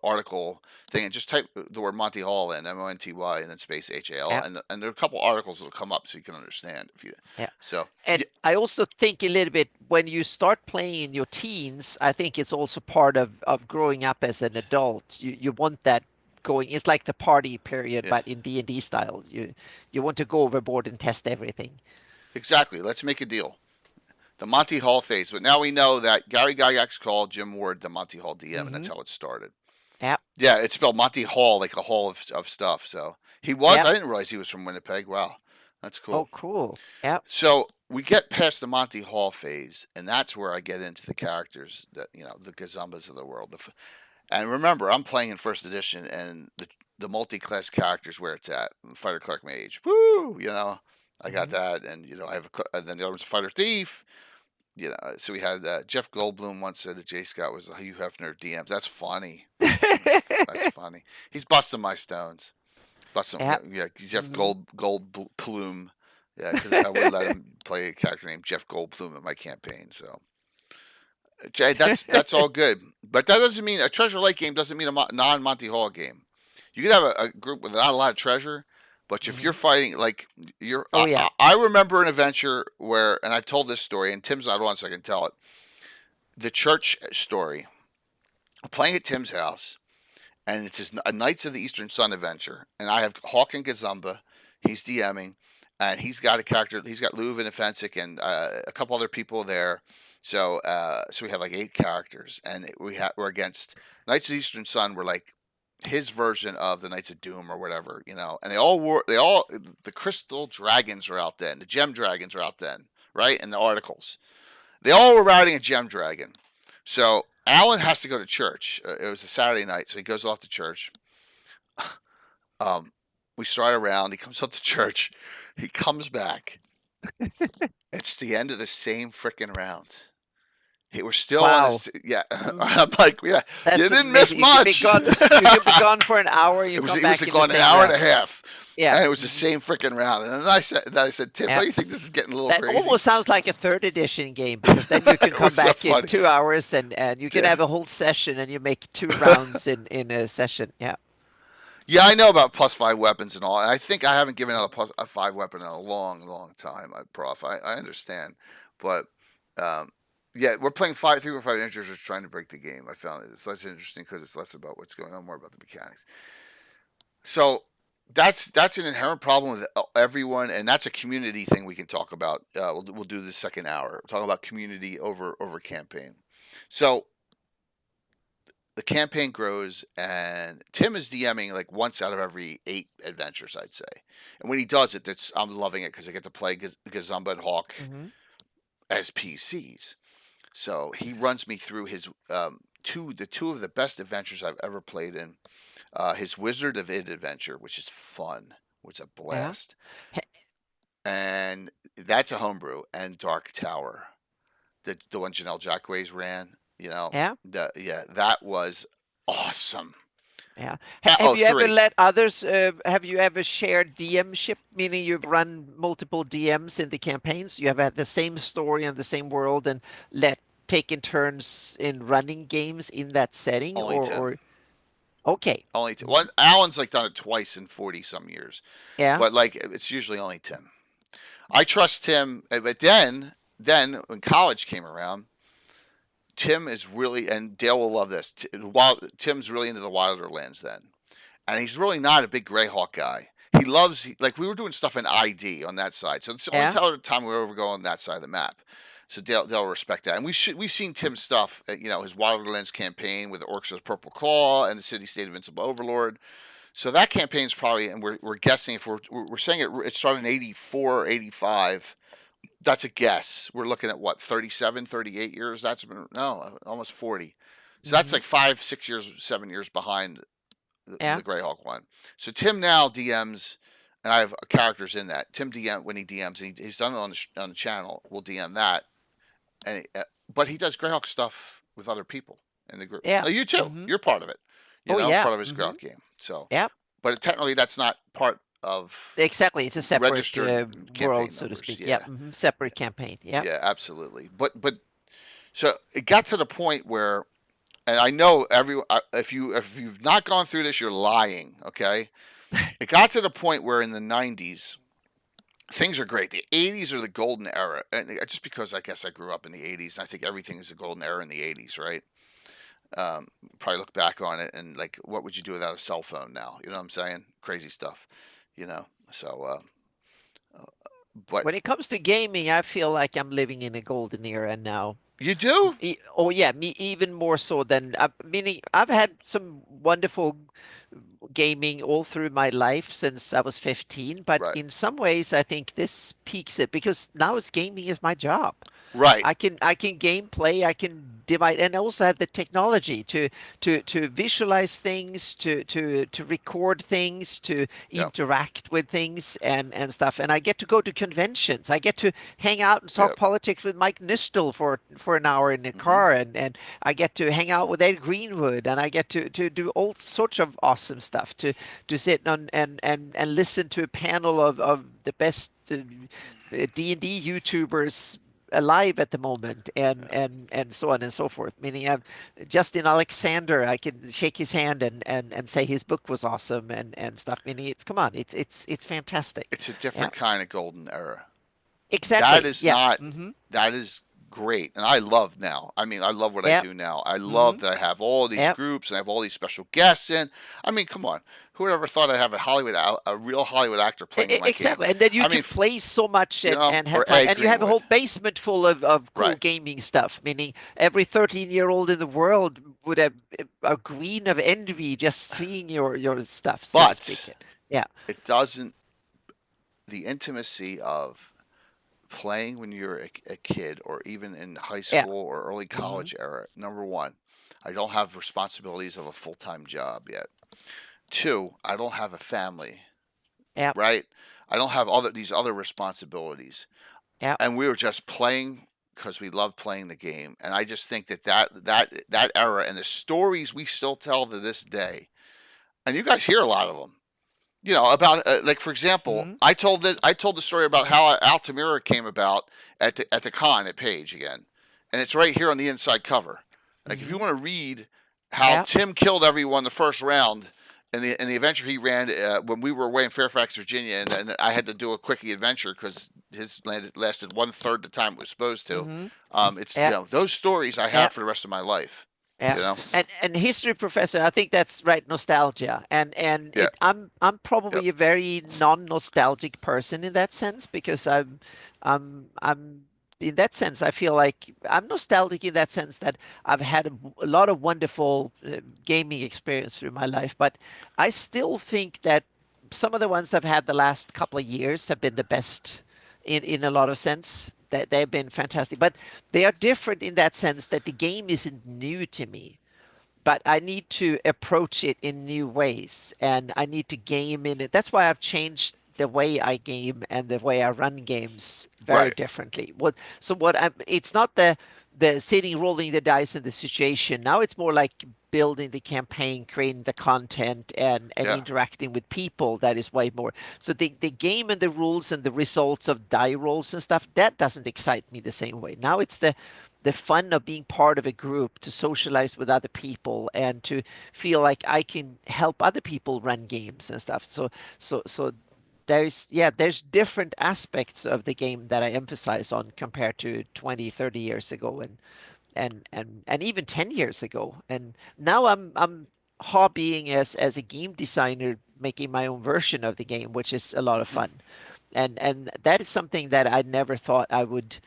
article thing and just type the word Monty Hall in MONTY and then space HAL, and there are a couple articles that'll come up so you can understand if you. Yeah. So I also think a little bit when you start playing in your teens, I think it's also part of growing up as an adult. You want that going. It's like the party period, but in D&D style. You want to go overboard and test everything. Exactly. Let's make a deal. The Monty Hall phase. But now we know that Gary Gygax called Jim Ward the Monty Hall DM, and that's how it started. Yeah. Yeah, it's spelled Monty Hall, like a hall of stuff. So he was. I didn't realize he was from Winnipeg. Wow. That's cool. Oh, cool. Yeah. So we get past the Monty Hall phase, and that's where I get into the characters that, the Gazumbas of the world. And remember, I'm playing in first edition, and the multi-class characters where it's at. Fighter Clerk Mage. Woo! I got that, and I have and then the other one's a Fighter Thief. So we had Jeff Goldblum once said that Jay Scott was a Hugh Hefner DMs. That's funny. That's funny. He's busting my stones. Busting, Jeff Goldblum. Yeah, because I would let him play a character named Jeff Goldblum in my campaign. So Jay, that's all good, but that doesn't mean a Treasure Lake game doesn't mean a non-Monty Hall game. You could have a group with not a lot of treasure, but if you're fighting like Oh yeah. I remember an adventure where, and I've told this story, and Tim's not on, so I can tell it. The church story. I'm playing at Tim's house, and it's a Knights of the Eastern Sun adventure, and I have Hawk and Gazumba. He's DMing, and he's got a character. He's got Leuven and Fensick and a couple other people there. So we have like 8 characters, and we're against Knights of the Eastern Sun. We're like his version of the Knights of Doom or whatever, and the crystal dragons are out then, the gem dragons are out then, right? In the articles, they all were riding a gem dragon. So Alan has to go to church. It was a Saturday night, so he goes off to church. We start around. He comes up to church. He comes back. It's the end of the same freaking round. We're still on Wow. this, yeah. I'm like, yeah, That's you didn't miss amazing. You much. could be gone for an hour. You It was come it back was in gone the an same hour round. and a half, Yeah. and it was the same freaking round. And then I said, Tim, Yeah. don't you think this is getting a little That crazy? almost sounds like a 3rd edition game, because then you can It come was so back in funny. 2 hours and you can Yeah. have a whole session and you make 2 rounds in a session. Yeah. Yeah, I know about +5 weapons and all. And I think I haven't given out a 5 weapon in a long, long time, Prof. I understand, but yeah, we're playing 3 or 5 inches. We're trying to break the game. I found it's less interesting because it's less about what's going on, more about the mechanics. So that's an inherent problem with everyone, and that's a community thing we can talk about. We'll do the second hour. We'll talk about community over campaign. So the campaign grows, and Tim is DMing like once out of every 8 adventures, I'd say. And when he does it, I'm loving it because I get to play Gazumba and Hawk Hmm. as PCs. So he runs me through his two of the best adventures I've ever played in. His Wizard of Id adventure, which is fun, which is a blast, and that's a homebrew. And Dark Tower, the one Janelle Jacquays ran. Yeah. That was awesome. Yeah. Oh, Have you ever 3. let others, have you ever shared DM-ship, meaning you've run multiple DMs in the campaigns? You have had the same story and the same world and taken turns in running games in that setting? Only 10. Or okay. Only 10. One, Alan's like done it twice in 40 some years, Yeah. but like it's usually only Tim. I trust Tim, but then when college came around, Tim is really, and Dale will love this. Tim's really into the Wilder Lands then, and he's really not a big GREYHAWK guy. He loves like we were doing stuff in ID on that side, so it's the only time we were ever going on that side of the map. So Dale will respect that, and we've seen Tim's stuff, his Wilder Lands campaign with the Orcs of Purple Claw and the City State Invincible Overlord. So that campaign's probably, and we're guessing if we're saying it started in 84 or 85. That's a guess. We're looking at what, 37, 38 years? That's almost 40. So that's like 5, 6 years, 7 years behind the GREYHAWK one. So Tim now DMs, and I have characters in that. Tim when he DMs, and he's done it on the channel. We'll DM that, but he does GREYHAWK stuff with other people in the group. Yeah. You too. Mhm. You're part of it. Part of his GREYHAWK game. So Yeah. but technically that's not part of Exactly. It's a separate registered campaign world, so to numbers, speak. yeah. Separate campaign. Yeah. Yeah, absolutely. But so it got to the point where, and I know if you've not gone through this, you're lying. Okay, it got to the point where in the 90s, things are great. The 80s are the golden era, and just because I guess I grew up in the 80s, and I think everything is a golden era in the 80s, right? Probably look back on it and like, what would you do without a cell phone now? You know what I'm saying? Crazy stuff. So. But When it comes to gaming, I feel like I'm living in a golden era now. you do? Oh yeah, me even more so than meaning I've had some wonderful gaming all through my life since I was 15, but Right. in some ways I think this peaks it because now it's gaming is my job. Right. I can game play, I can divide, and also have the technology to visualize things, to record things, to Yep. interact with things and stuff. And I get to go to conventions. I get to hang out and talk Yep. politics with Mike Nistel for an hour in the Mhm. car, and I get to hang out with Ed Greenwood, and I get to do all sorts of awesome stuff, to sit on and listen to a panel of the best D&D YouTubers alive at the moment, and so on and so forth. Meaning, Justin Alexander, I can shake his hand and say his book was awesome and stuff. Meaning, come on, it's fantastic. It's a Yeah, different kind of golden era. That exactly. is Yeah. not. Mm-hmm. That is great, and I love now. I mean, I love what I Yeah. do now. I Mm-hmm. love that I have all these Yeah. groups and I have all these special guests in. I mean, come on, who would ever thought I'd have a real Hollywood actor playing in my game? Exactly, and then you I can mean, play so much and or have fun, Ed and you have a whole Greenwood, basement full of cool right? gaming stuff. Meaning, every 13-year-old in the world would have a green of envy just seeing your stuff, so to speak. But Yeah, it doesn't. The intimacy of playing when you're a kid or even in high yeah, school or early hmm college era. Number one, I don't have responsibilities of a full-time job yet. Two, I don't have a family, yeah, right? I don't have these other responsibilities. yeah, And we were just playing because we love playing the game. And I just think that era and the stories we still tell to this day, and you guys hear a lot of them. About like for example, hmm I told the story about how Altamira came about at the con at Page again, and it's right here on the inside cover. Like if you hmm want to read how yeah, Tim killed everyone the first round in the adventure he ran when we were away in Fairfax, Virginia, and then I had to do a quickie adventure because his lasted 1/3 the time it was supposed to. hmm It's yeah, those stories I yeah. have for the rest of my life. Yeah, You know, and history professor, I think that's right, nostalgia, and yeah, I'm yep, probably a very non-nostalgic person in that sense because I'm in that sense I feel like I'm nostalgic in that sense that I've had a lot of wonderful gaming experience through my life, but I still think that some of the ones I've had the last couple of years have been the best in a lot of sense. That they've been fantastic, but they are different in that sense that the game isn't new to me, but I need to approach it in new ways and I need to game in it. That's why I've changed the way I game and the way I run games very right, differently. It's not the sitting rolling the dice in the situation. Now it's more like building the campaign, creating the content and yeah, interacting with people that is way more. So the game and the rules and the results of die rolls and stuff, that doesn't excite me the same way. Now it's the fun of being part of a group, to socialize with other people and to feel like I can help other people run games and stuff. So there's different aspects of the game that I emphasize on compared to 20, 30 years ago and even 10 years ago. And now I'm hobbying as a game designer, making my own version of the game, which is a lot of mm, fun. And that is something that I never thought I would,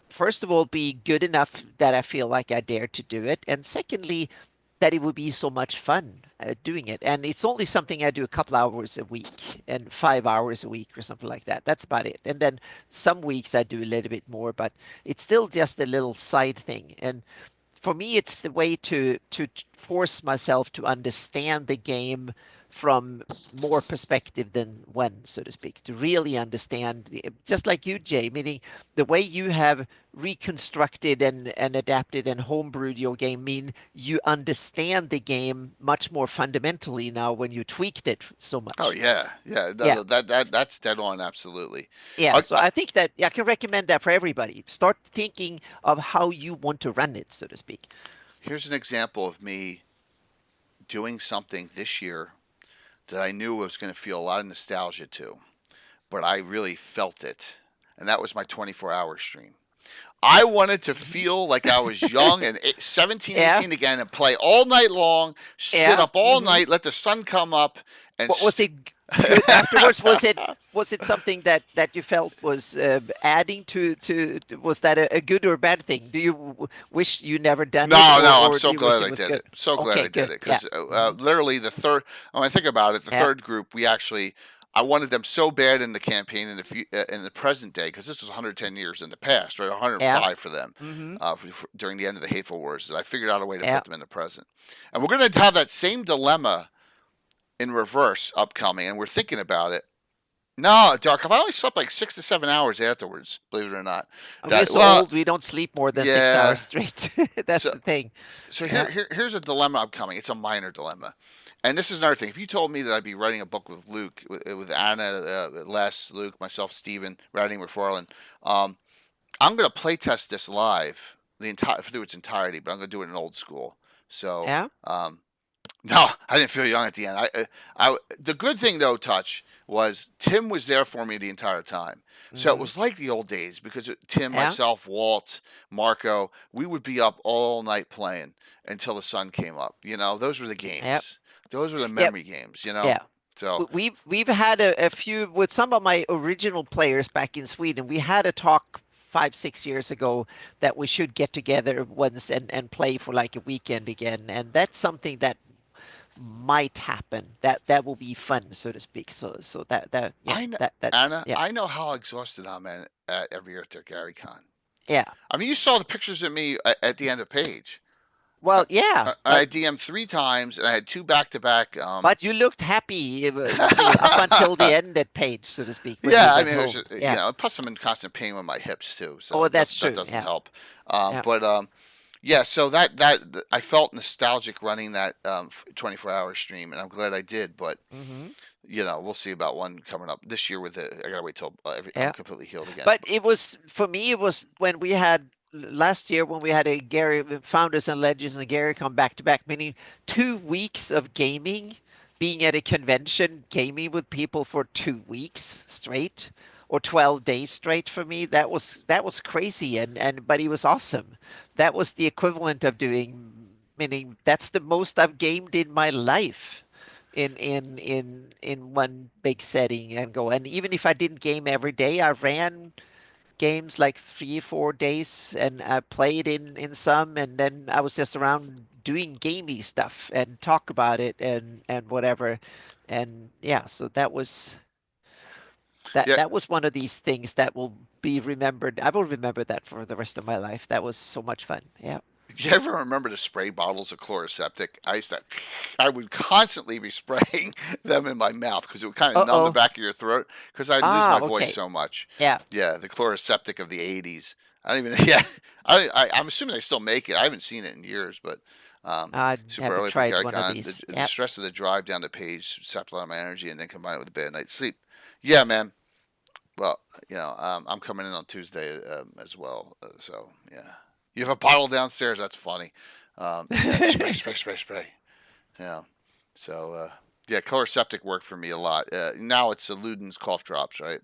first of all, be good enough that I feel like I dare to do it, and secondly, that it would be so much fun doing it. And it's only something I do a couple hours a week and 5 hours a week or something like that. That's about it. And then some weeks I do a little bit more, but it's still just a little side thing. And for me, it's the way to force myself to understand the game from more perspective than one, so to speak, to really understand, just like you, Jay, meaning the way you have reconstructed and adapted and homebrewed your game, mean you understand the game much more fundamentally now when you tweaked it so oh much. yeah, yeah. Yeah. That's dead on, absolutely. Yeah, I, so I, I think that I can recommend that for everybody. Start thinking of how you want to run it, so to speak. Here's an example of me doing something this year that I knew was going to feel a lot of nostalgia to, but I really felt it. And that was my 24-hour stream. I wanted to feel like I was young and 17, Yeah, 18 again and play all night long, sit yeah. up all night, let the sun come up, and What was it good afterwards? Was it something that you felt was adding to was that a good or bad thing? Do you wish you never done it, no, no, I'm or do so you wish glad it I was did good? it. So glad Okay, I did good. it Yeah. because Hmm. literally when I think about it, the Yeah. third group we actually I wanted them so bad in the campaign in the present day, because this was 110 years in the past, right? 105 for them Mm-hmm. during the end of the Hateful Wars. That I figured out a way to Yeah. put them in the present, and we're going to have that same dilemma in reverse upcoming, and we're thinking about it. No, Dark. I've only slept like 6 to 7 hours afterwards. Believe it or not. We're so old, we don't sleep more than 6 hours straight. That's So- the thing. So Yeah. here's a dilemma upcoming. It's a minor dilemma, and this is another thing. If you told me that I'd be writing a book with Luke, with Anna, Les, Luke, myself, Steven, writing McFarlane, I'm going to play test this live through its entirety, but I'm going to do it in old school. So Yeah. no, I didn't feel young at the end. The good thing though, Touch, was Tim was there for me the entire time. So it was like the old days, because Tim, Yeah. myself, Walt, Marco, we would be up all night playing until the sun came up. You know, those were the games. Yep. Those were the memory games. You know. Yeah. So We've had a few with some of my original players back in Sweden. We had a talk 5-6 years ago that we should get together once and play for like a weekend again, and that's something that might happen. That will be fun, so to speak. So that yeah, I know, that Anna, yeah, I know how exhausted I'm every year at their Gary Con. yeah. I mean, you saw the pictures of me at the end of Page. Well, yeah, I DM'd 3 times, and I had 2 back-to-back. but you looked happy up until the end that page, so to speak. when you Yeah, I went mean, it was home. just, Yeah. you know, plus I'm in constant pain with my hips too, so Oh, that's that true, doesn't yeah. help. Yeah. But yeah, so that I felt nostalgic running that 24-hour stream, and I'm glad I did. But hmm you know, we'll see about one coming up this year. I gotta wait till Yeah. I'm completely healed again. But it was for me. It was when we had last year when we had a Gary Founders and Legends and Gary come back to back, meaning 2 weeks of gaming, being at a convention, gaming with people for 2 weeks straight or 12 days straight for me. That was crazy, and but it was awesome. That was the equivalent of doing, meaning that's the most I've gamed in my life. In one big setting and go, and even if I didn't game every day, I ran games like 3 4 days, and I played in some, and then I was just around doing gamey stuff and talk about it and whatever, and yeah, so that was Yeah. that was one of these things that will be remembered. I will remember that for the rest of my life. That was so much fun. Yeah. Do you ever remember the spray bottles of chloroseptic? I would constantly be spraying them in my mouth because it would kind of numb the Uh-oh. back of your throat because I'd lose my Okay. voice so much. Yeah. Yeah, the chloroseptic of the '80s. I don't even. Yeah, I'm assuming they still make it. I haven't seen it in years, but I super haven't early for tried one of CarryCon. these. The Yep. stress of the drive down the page sapped a lot of my energy, and then combine it with a bad night's sleep. Yeah, man. Well, you know, I'm coming in on Tuesday as well. So yeah, you have a bottle downstairs. That's funny. Yeah, spray. Yeah. So yeah, chloroseptic worked for me a lot. Now it's Luden's cough drops, right?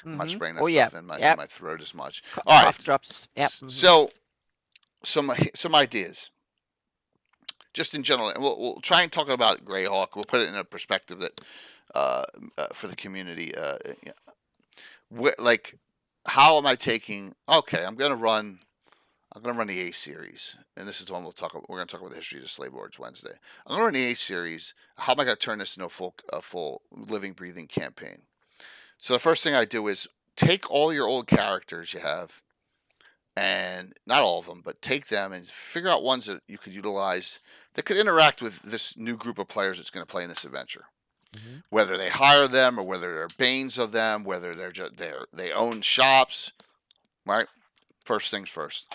I'm not Mhm. spraying that Oh yeah. stuff in Yep. my throat as much. All right. Cough drops. Yep. Mhm. So some ideas, just in general, and we'll try and talk about GREYHAWK. We'll put it in a perspective that for the community. Yeah. Like, how am I taking? Okay, I'm gonna run the A series, and this is the one we'll talk about. We're gonna talk about the history of the slave lords Wednesday. I'm gonna run the A series. How am I gonna turn this into a full living, breathing campaign? So the first thing I do is take all your old characters you have, and not all of them, but take them and figure out ones that you could utilize that could interact with this new group of players that's going to play in this adventure. Mhm. Whether they hire them or whether they're banes of them, whether they own shops, right? First things first.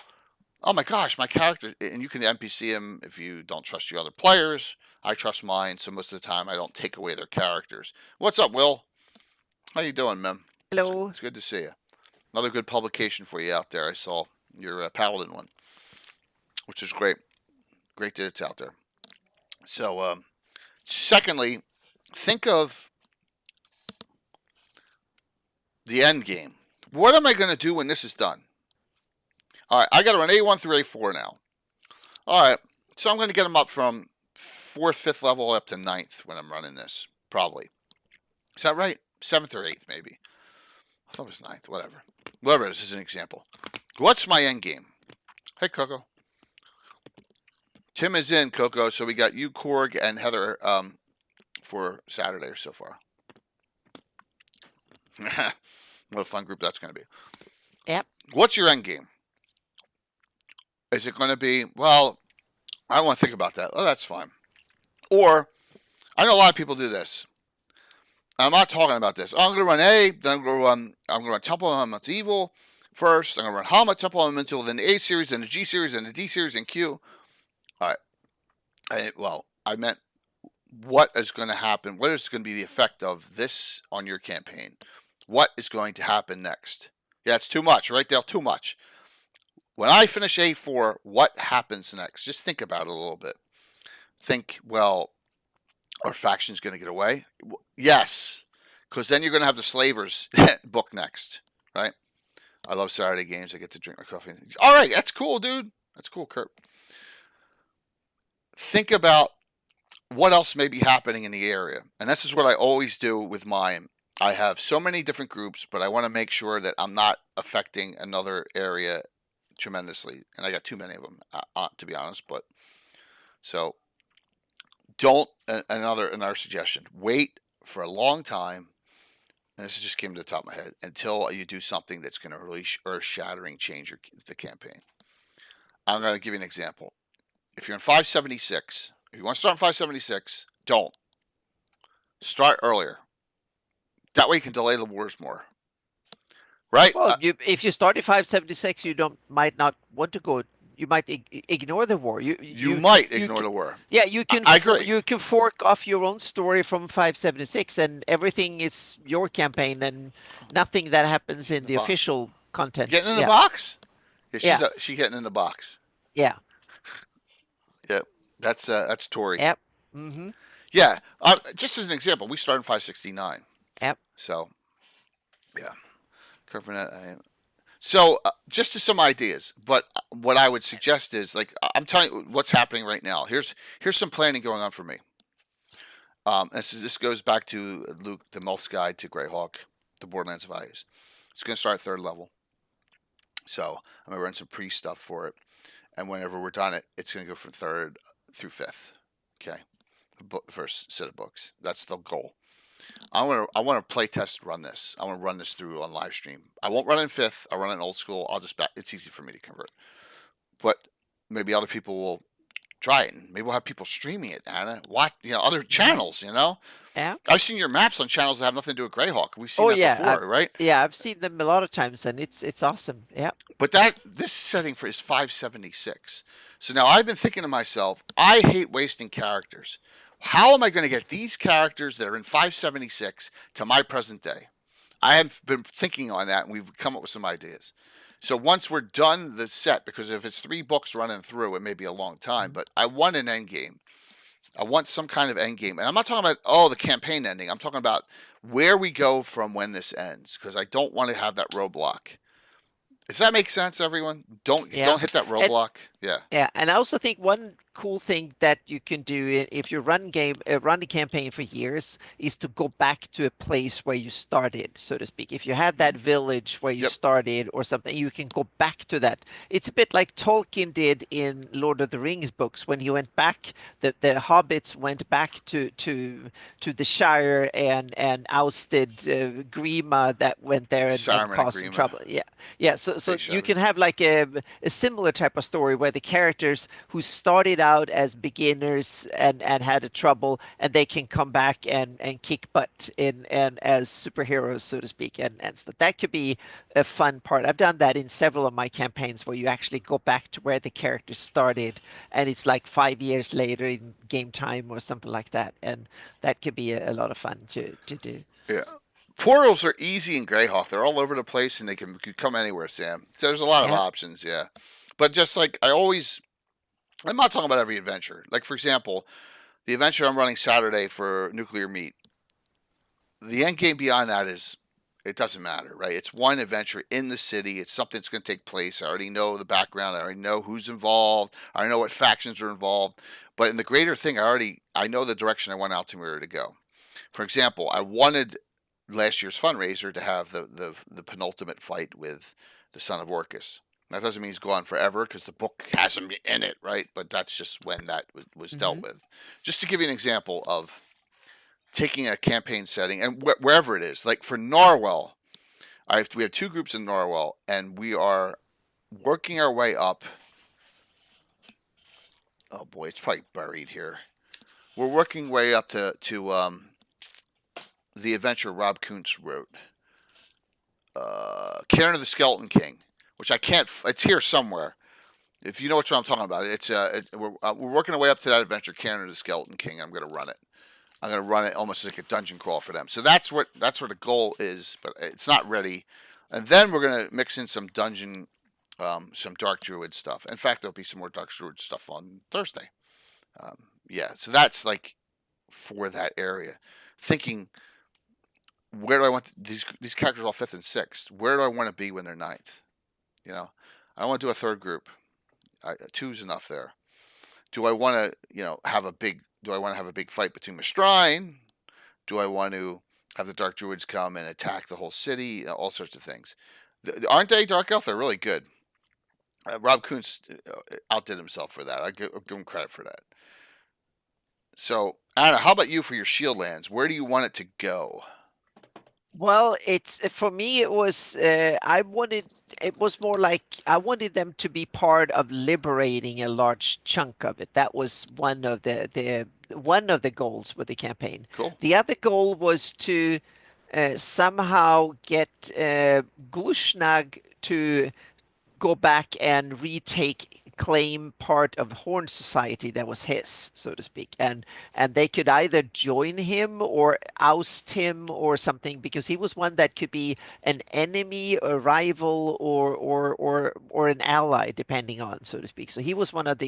Oh my gosh, my character, and you can NPC him if you don't trust your other players. I trust mine, so most of the time I don't take away their characters. What's up, Will? How you doing, man? Hello. It's good to see you. Another good publication for you out there. I saw your Paladin one, which is great. Great that it's out there. So, secondly, think of the end game. What am I going to do when this is done? All right, I got to run A1 through A4 now. All right, so I'm going to get them up from 4th, 5th level up to 9th when I'm running this, probably. Is that right? 7th or 8th, maybe. I thought it was 9th, whatever. Whatever, this is an example. What's my end game? Hey, Coco. Tim is in, Coco, so we got you, Korg, and Heather for Saturday so far. What a fun group that's going to be. Yep. What's your end game? Is it going to be, well, I don't want to think about that. Oh, that's fine. Or, I know a lot of people do this. I'm not talking about this. Oh, I'm going to run A, then I'm going to run Temple Elemental Evil first. I'm going to run Hama, Temple Elemental, then the A series, then the G series, then the D series, and Q. All right. I meant what is going to happen. What is going to be the effect of this on your campaign? What is going to happen next? Yeah, it's too much, right, Dale? Too much. When I finish A4, what happens next? Just think about it a little bit. Think, well, our faction's going to get away? Yes, because then you're going to have the Slavers book next, right? I love Saturday games. I get to drink my coffee. All right, that's cool, dude. That's cool, Kurt. Think about what else may be happening in the area. And this is what I always do with mine. I have so many different groups, but I want to make sure that I'm not affecting another area tremendously. And I got too many of them, to be honest. But so don't, another suggestion, wait for a long time. And this just came to the top of my head, until you do something that's going to really earth-shattering change the campaign. I'm going to give you an example. If you're in 576, if you want to start in 576, don't. Start earlier. That way you can delay the wars more. Right? Well, if you start at 576, you might not want to go. You might ignore the war. You might ignore the war. Yeah, you can. I agree. You can fork off your own story from 576, and everything is your campaign, and nothing that happens in the official content. Getting in the box? Yeah, she's getting in the box. Yeah. Yep. That's Tori. Yep. Mm-hmm. Yeah. Just as an example, we started in 569. Yep. So, yeah. Covering that. So, just to some ideas, but what I would suggest is, like, I'm telling you what's happening right now. Here's some planning going on for me. And so this goes back to Luke, the Moth's Guide to GREYHAWK, the Borderlands Values. It's going to start at 3rd level. So, I'm going to run some pre-stuff for it. And whenever we're done it's going to go from 3rd through 5th. Okay? The first set of books. That's the goal. I want to play test run this. I want to run this through on live stream. I won't run in 5th. I'll run it in old school. It's easy for me to convert. But maybe other people will try it, and maybe we'll have people streaming it, Anna. Watch, other channels, Yeah. I've seen your maps on channels that have nothing to do with GREYHAWK. We've seen that before, right? Yeah, I've seen them a lot of times, and it's awesome. Yeah. But this setting is 576. So now I've been thinking to myself, I hate wasting characters. How am I going to get these characters that are in 576 to my present day? I have been thinking on that, and we've come up with some ideas. So once we're done the set, because if it's 3 books running through, it may be a long time, but I want an end game. I want some kind of end game. And I'm not talking about, the campaign ending. I'm talking about where we go from when this ends, because I don't want to have that roadblock. Does that make sense, everyone? Don't hit that roadblock. Yeah, and I also think one cool thing that you can do if you run the campaign for years is to go back to a place where you started, so to speak. If you had that village where you started or something, you can go back to that. It's a bit like Tolkien did in Lord of the Rings books when he went back. The hobbits went back to the Shire and ousted Grima that went there and caused some trouble. Yeah. So you can have like a similar type of story where the characters who started out as beginners and had a trouble, and they can come back and kick butt and as superheroes, so to speak, and so that could be a fun part. I've done that in several of my campaigns where you actually go back to where the characters started, and it's like 5 years later in game time or something like that, and that could be a lot of fun to do. Yeah. Portals are easy in GREYHAWK. They're all over the place, and they can come anywhere, Sam. So there's a lot of options, But just like I'm not talking about every adventure. Like, for example, the adventure I'm running Saturday for Nuclear Meat, the end game beyond that it doesn't matter, right? It's one adventure in the city. It's something that's going to take place. I already know the background. I already know who's involved. I already know what factions are involved. But in the greater thing, I know the direction I want Altamira to go. For example, I wanted last year's fundraiser to have the penultimate fight with the son of Orcus. That doesn't mean he's gone forever, because the book has him in it, right? But that's just when that was dealt with. Just to give you an example of taking a campaign setting and wherever it is. Like for Norwell, we have 2 groups in Norwell, and we are working our way up. Oh boy, it's probably buried here. We're working way up to the adventure Rob Kuntz wrote, Cairn of the Skeleton King, which I can't. It's here somewhere. If you know what I'm talking about, we're working our way up to that adventure, Cairn of the Skeleton King. I'm going to run it. I'm going to run it almost like a dungeon crawl for them. So that's what the goal is, but it's not ready. And then we're going to mix in some dungeon, some Dark Druid stuff. In fact, there'll be some more Dark Druid stuff on Thursday. Yeah, so that's like for that area. Thinking, where do I want these characters all 5th and 6th? Where do I want to be when they're 9th? You know, I don't want to do a 3rd group. 2's enough there. Do I want to, have a big fight between Mistrine? Do I want to have the Dark Druids come and attack the whole city? All sorts of things. Aren't they, Dark Elf? They're really good. Rob Kuntz outdid himself for that. I give him credit for that. So, Anna, how about you for your Shieldlands? Where do you want it to go? Well, it's for me. It was It was more like I wanted them to be part of liberating a large chunk of it. That was one of the goals with the campaign. Cool. The other goal was to somehow get Glushnag to go back and claim part of Horn Society that was his, so to speak, and they could either join him or oust him or something, because he was one that could be an enemy, a rival, or an ally, depending on, so to speak. So he was one of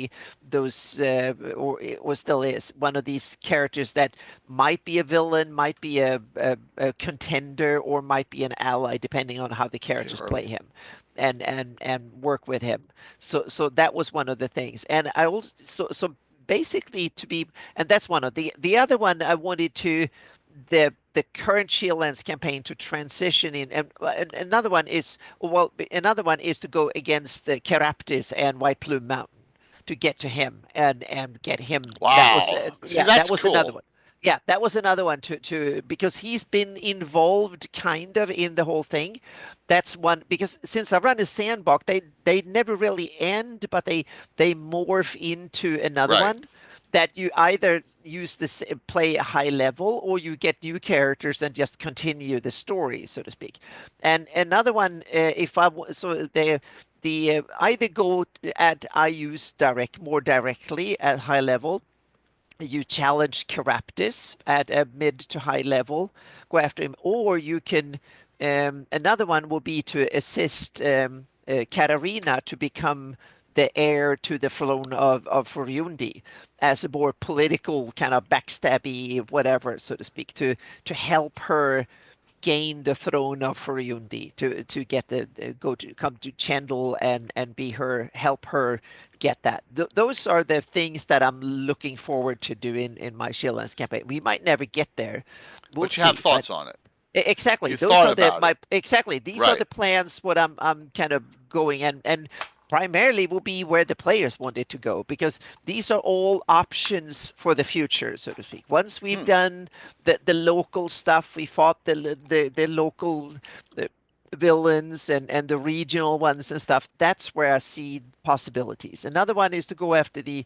or still is one of these characters that might be a villain, might be a contender, or might be an ally, depending on how the characters play him. And work with him. So that was one of the things. And I also so basically and that's one of the other one. I wanted to the current Shieldlands campaign to transition in, and another one is to go against the Caraptis and White Plume Mountain, to get to him and get him. Wow. That was cool. Another one. Yeah, that was another one to because he's been involved kind of in the whole thing. That's one, because since I run a sandbox, they never really end, but they morph into another one that you either use this play a high level, or you get new characters and just continue the story, so to speak. And another one, either go at I use more directly at high level. You challenge Caraptis at a mid to high level, go after him, or you can. Another one will be to assist Katarina to become the heir to the throne of Furyundi, as a more political kind of backstabby whatever, so to speak, to help her gain the throne of Furyundi, to get come to Chendel and help her get that. Those are the things that I'm looking forward to doing in my Shieldlands campaign. We might never get there. But you have thoughts on it. Exactly. These are the plans. What I'm kind of going, and primarily will be where the players want it to go, because these are all options for the future, so to speak. Once we've done the local stuff, we fought the local villains and the regional ones and stuff. That's where I see possibilities. Another one is to go after the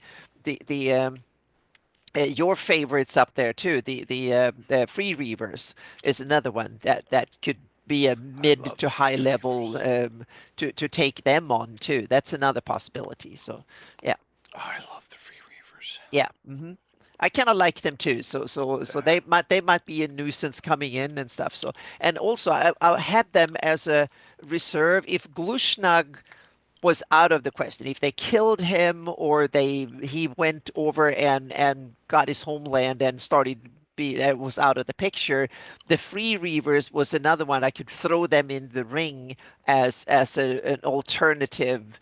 your favorites up there too. The Free Reavers is another one that could be a mid to high level to take them on too. That's another possibility. So yeah. Oh, I love the Free Reavers. Yeah. Mm-hmm. I kind of like them too. So they might be a nuisance coming in and stuff. So, and also I had them as a reserve if Glushnag was out of the question. If they killed him, or he went over and got his homeland and was out of the picture, the Free Reavers was another one. I could throw them in the ring as an alternative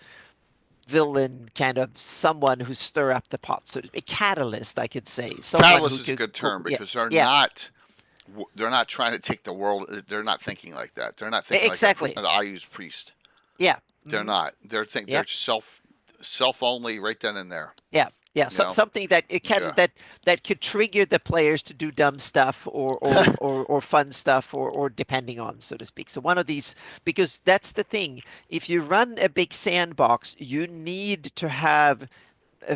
villain, kind of someone who stir up the pot. So a catalyst, I could say. Catalyst is a good term, because they're not trying to take the world. They're not thinking like that. They're not thinking like an Ayu's priest. Yeah. They're not. They're self only right then and there. Yeah. Yeah, You so, know? something that it can Yeah. that could trigger the players to do dumb stuff or fun stuff or depending on, so to speak. So one of these, because that's the thing. If you run a big sandbox, you need to have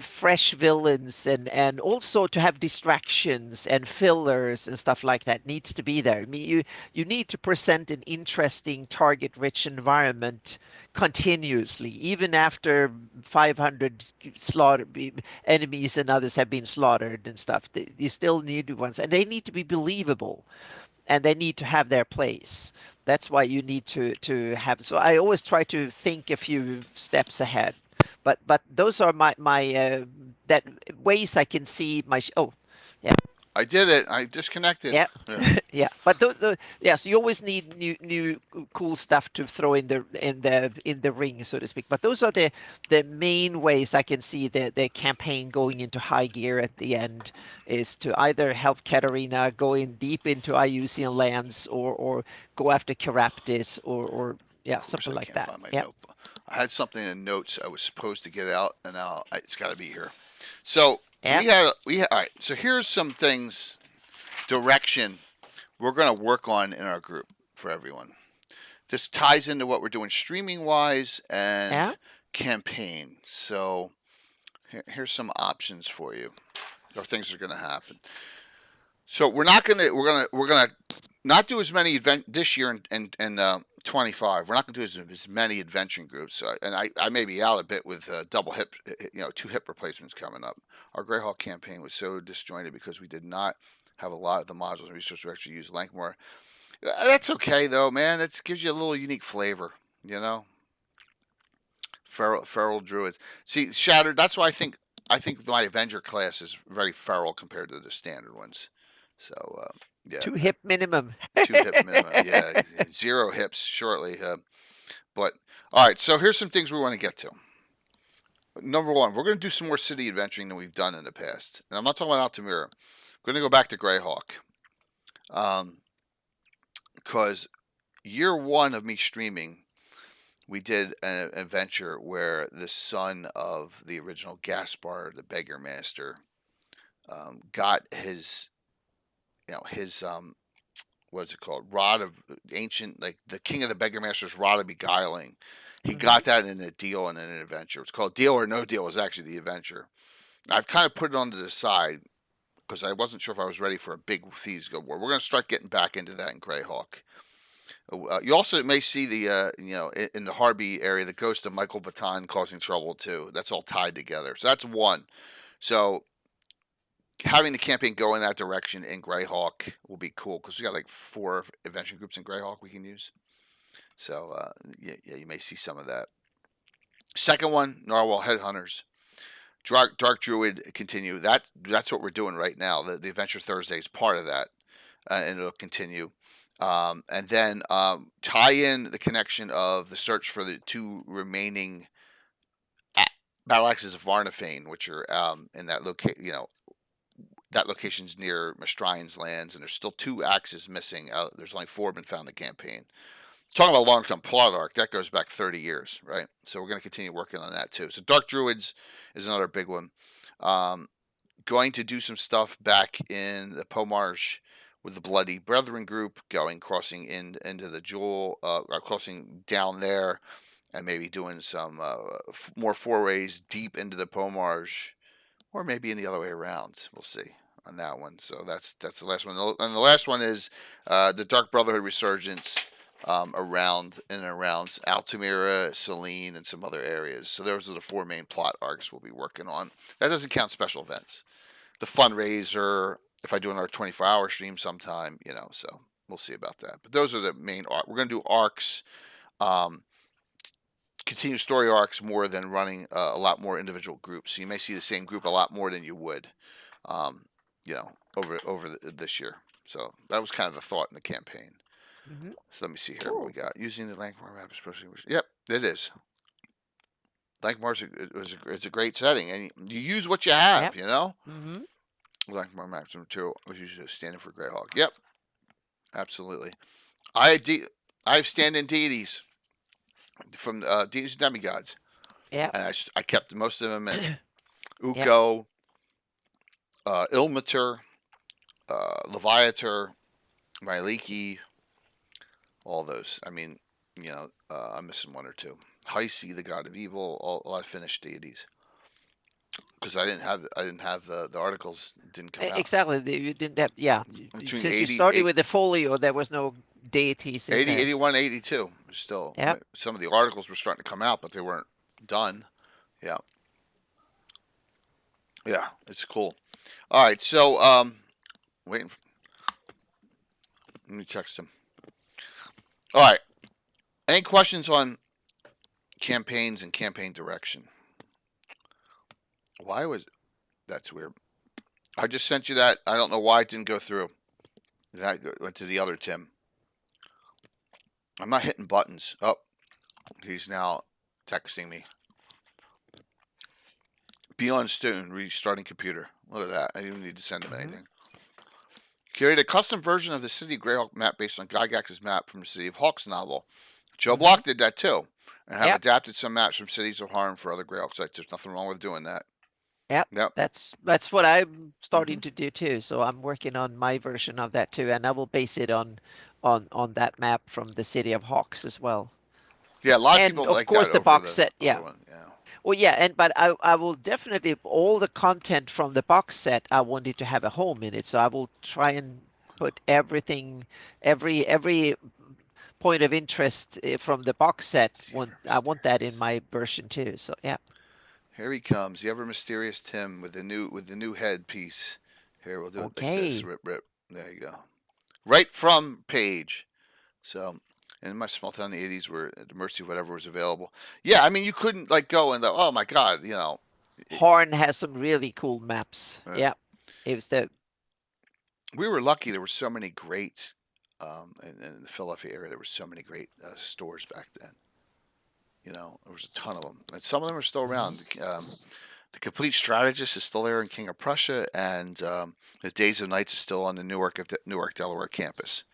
fresh villains and also to have distractions and fillers and stuff like that needs to be there. I mean, you need to present an interesting target-rich environment continuously, even after 500 slaughter enemies and others have been slaughtered and stuff. You still need ones, and they need to be believable, and they need to have their place. That's why you need to have. So I always try to think a few steps ahead. But those are my that ways I can see my. Oh, yeah. I did it. I disconnected. Yeah, Yeah. yeah, but yeah, so you always need new cool stuff to throw in the ring, so to speak. But those are the main ways I can see the campaign going into high gear at the end is to either help Katarina go in deep into Iusian lands or go after Caraptis or yeah, Oops, something I like can't that. find my Yeah, notebook. I had something in notes I was supposed to get out, and now it's got to be here. So yeah, all right. So here's some things, direction we're going to work on in our group for everyone. This ties into what we're doing streaming wise and yeah, campaign. So here's some options for you, or things that are going to happen. So we're gonna not do as many event this year in 25. We're not gonna do as many adventuring groups, and I may be out a bit with double hip, 2 hip replacements coming up. Our GREYHAWK campaign was so disjointed because we did not have a lot of the modules and resources we actually use Lankmore. That's okay though, man. It gives you a little unique flavor, you know. Feral druids. See, Shattered. That's why I think my Avenger class is very feral compared to the standard ones. So yeah, 2 hip minimum. 2 hip minimum. Yeah, 0 hips shortly. But all right, so here's some things we want to get to. Number one, we're going to do some more city adventuring than we've done in the past, and I'm not talking about Altamira. We're going to go back to GREYHAWK, because year one of me streaming, we did an adventure where the son of the original Gaspar, the Beggar Master, got his what's it called, rod of ancient, like the king of the Beggar Master's rod of beguiling. He got that in a deal and in an adventure. It's called Deal or No Deal. Is actually the adventure. I've kind of put it onto the side because I wasn't sure if I was ready for a big Thieves Guild war. We're going to start getting back into that in GREYHAWK. You also may see in the Harby area, the ghost of Michael Baton causing trouble too. That's all tied together. So that's one. So having the campaign go in that direction in GREYHAWK will be cool because we got like 4 adventure groups in GREYHAWK we can use. So yeah, you may see some of that. Second one, Narwhal Headhunters. Dark Druid continue. That's what we're doing right now. The Adventure Thursday is part of that, and it'll continue. And then tie in the connection of the search for the 2 remaining battle axes of Varnafane, which are in that that location's near Mastrian's lands, and there's still 2 axes missing. There's only 4 been found in the campaign. Talking about long-term plot arc, that goes back 30 years, right? So we're going to continue working on that too. So Dark Druids is another big one. Going to do some stuff back in the Pomarsh with the Bloody Brethren group, crossing into the Jewel, crossing down there, and maybe doing some more forays deep into the Pomarsh, or maybe in the other way around. We'll see on that one. So that's the last one. And the last one is the Dark Brotherhood Resurgence around Altamira, Selene, and some other areas. So those are the 4 main plot arcs we'll be working on. That doesn't count special events. The fundraiser, if I do another 24-hour stream sometime, so we'll see about that. But those are the main arcs. We're going to do arcs, continue story arcs more than running a lot more individual groups. So you may see the same group a lot more than you would, over this year. So that was kind of the thought in the campaign. So let me see here what we got. Using the Lankmore map, especially. Yep, it is. Lankmore's it's a great setting, and you use what you have. Yep. Mm-hmm. Lankmore maps material was usually standing for GREYHAWK. Yep, absolutely. I have stand-in deities from deities and demigods. Yeah. And I kept most of them in. Uko, Ilmater, Leviator, Myliki, all those. I mean, I'm missing one or two. Heisi, the god of evil, all I finished deities because I didn't have the articles didn't come out Exactly. You didn't have, yeah. between Since you 80, started with the folio, there was no deities in 80, there. 81, 82. Still, Yep. some of the articles were starting to come out, but they weren't done. Yeah, yeah, it's cool. All right, so waiting. Let me text him. All right. Any questions on campaigns and campaign direction? Why was that's weird? I just sent you that. I don't know why it didn't go through. That went to the other Tim. I'm not hitting buttons. Oh, he's now texting me. Beyond student restarting computer. Look at that. I didn't even need to send him anything. Created a custom version of the City of Greyhawk map based on Gygax's map from the City of Hawks novel. Joe Block did that too, and have adapted some maps from Cities of Harm for other Greyhawk sites. There's nothing wrong with doing that. Yep. That's what I'm starting to do too. So I'm working on my version of that too, and I will base it on that map from the City of Hawks as well. Yeah, a lot of And people of like course that the over box the set. other Yeah. one. Yeah. Well, yeah, but I will definitely all the content from the box set. I wanted to have a home in it, so I will try and put everything, every point of interest from the box set. I want that in my version too. So yeah. Here he comes, the ever mysterious Tim with the new headpiece. Here we'll do it like this. Okay. Rip, rip. There you go. Right from page. So, in my small town in the '80s, were at the mercy of whatever was available. Yeah, I mean, you couldn't like go and oh my god, Horn has some really cool maps. Yeah. Yeah. It was the we were lucky. There were so many great, in the Philadelphia area, there were so many great stores back then. There was a ton of them, and some of them are still around. The Complete Strategist is still there in King of Prussia, and the Days of Nights is still on the Newark, Delaware campus,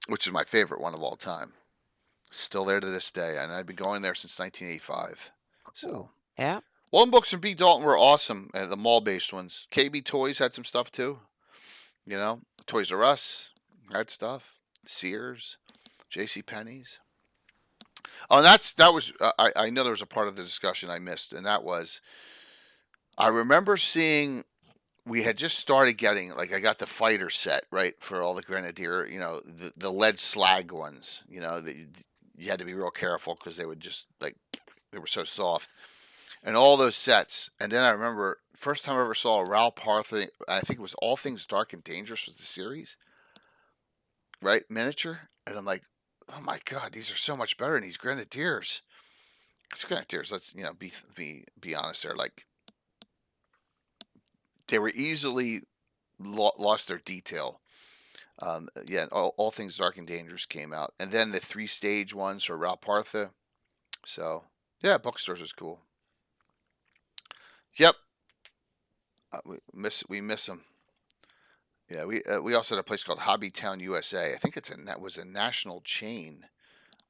which is my favorite one of all time. Still there to this day, and I've been going there since 1985. So, yeah. Walden Books and B. Dalton were awesome. The mall-based ones. KB Toys had some stuff too. Toys R Us had stuff. Sears, J.C. Penney's. Oh, and that was. I know there was a part of the discussion I missed, and that was. I remember seeing. We had just started getting I got the fighter set right for all the Grenadier. The lead slag ones. You had to be real careful because they would just they were so soft, and all those sets. And then I remember first time I ever saw a Raoul Parthey. I think it was All Things Dark and Dangerous was the series, right? Miniature, and I'm like, oh my god, these are so much better than these Grenadiers. It's Grenadiers. Let's be honest. They're they were easily lost their detail. All Things Dark and Dangerous came out, and then the 3-stage ones for Raoul Partha. So yeah, bookstores was cool. Yep, we miss them. Yeah, we also had a place called Hobbytown USA. I think that was a national chain.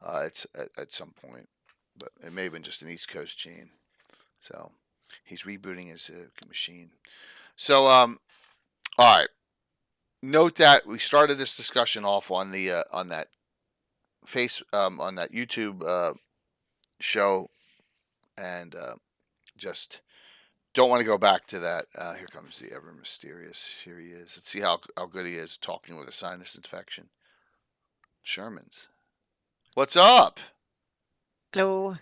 It's at some point, but it may have been just an East Coast chain. So he's rebooting his machine. So all right. Note that we started this discussion off on the on that YouTube show, and just don't want to go back to that. Here comes the ever mysterious. Here he is. Let's see how good he is talking with a sinus infection. Sherman's. What's up? Hello.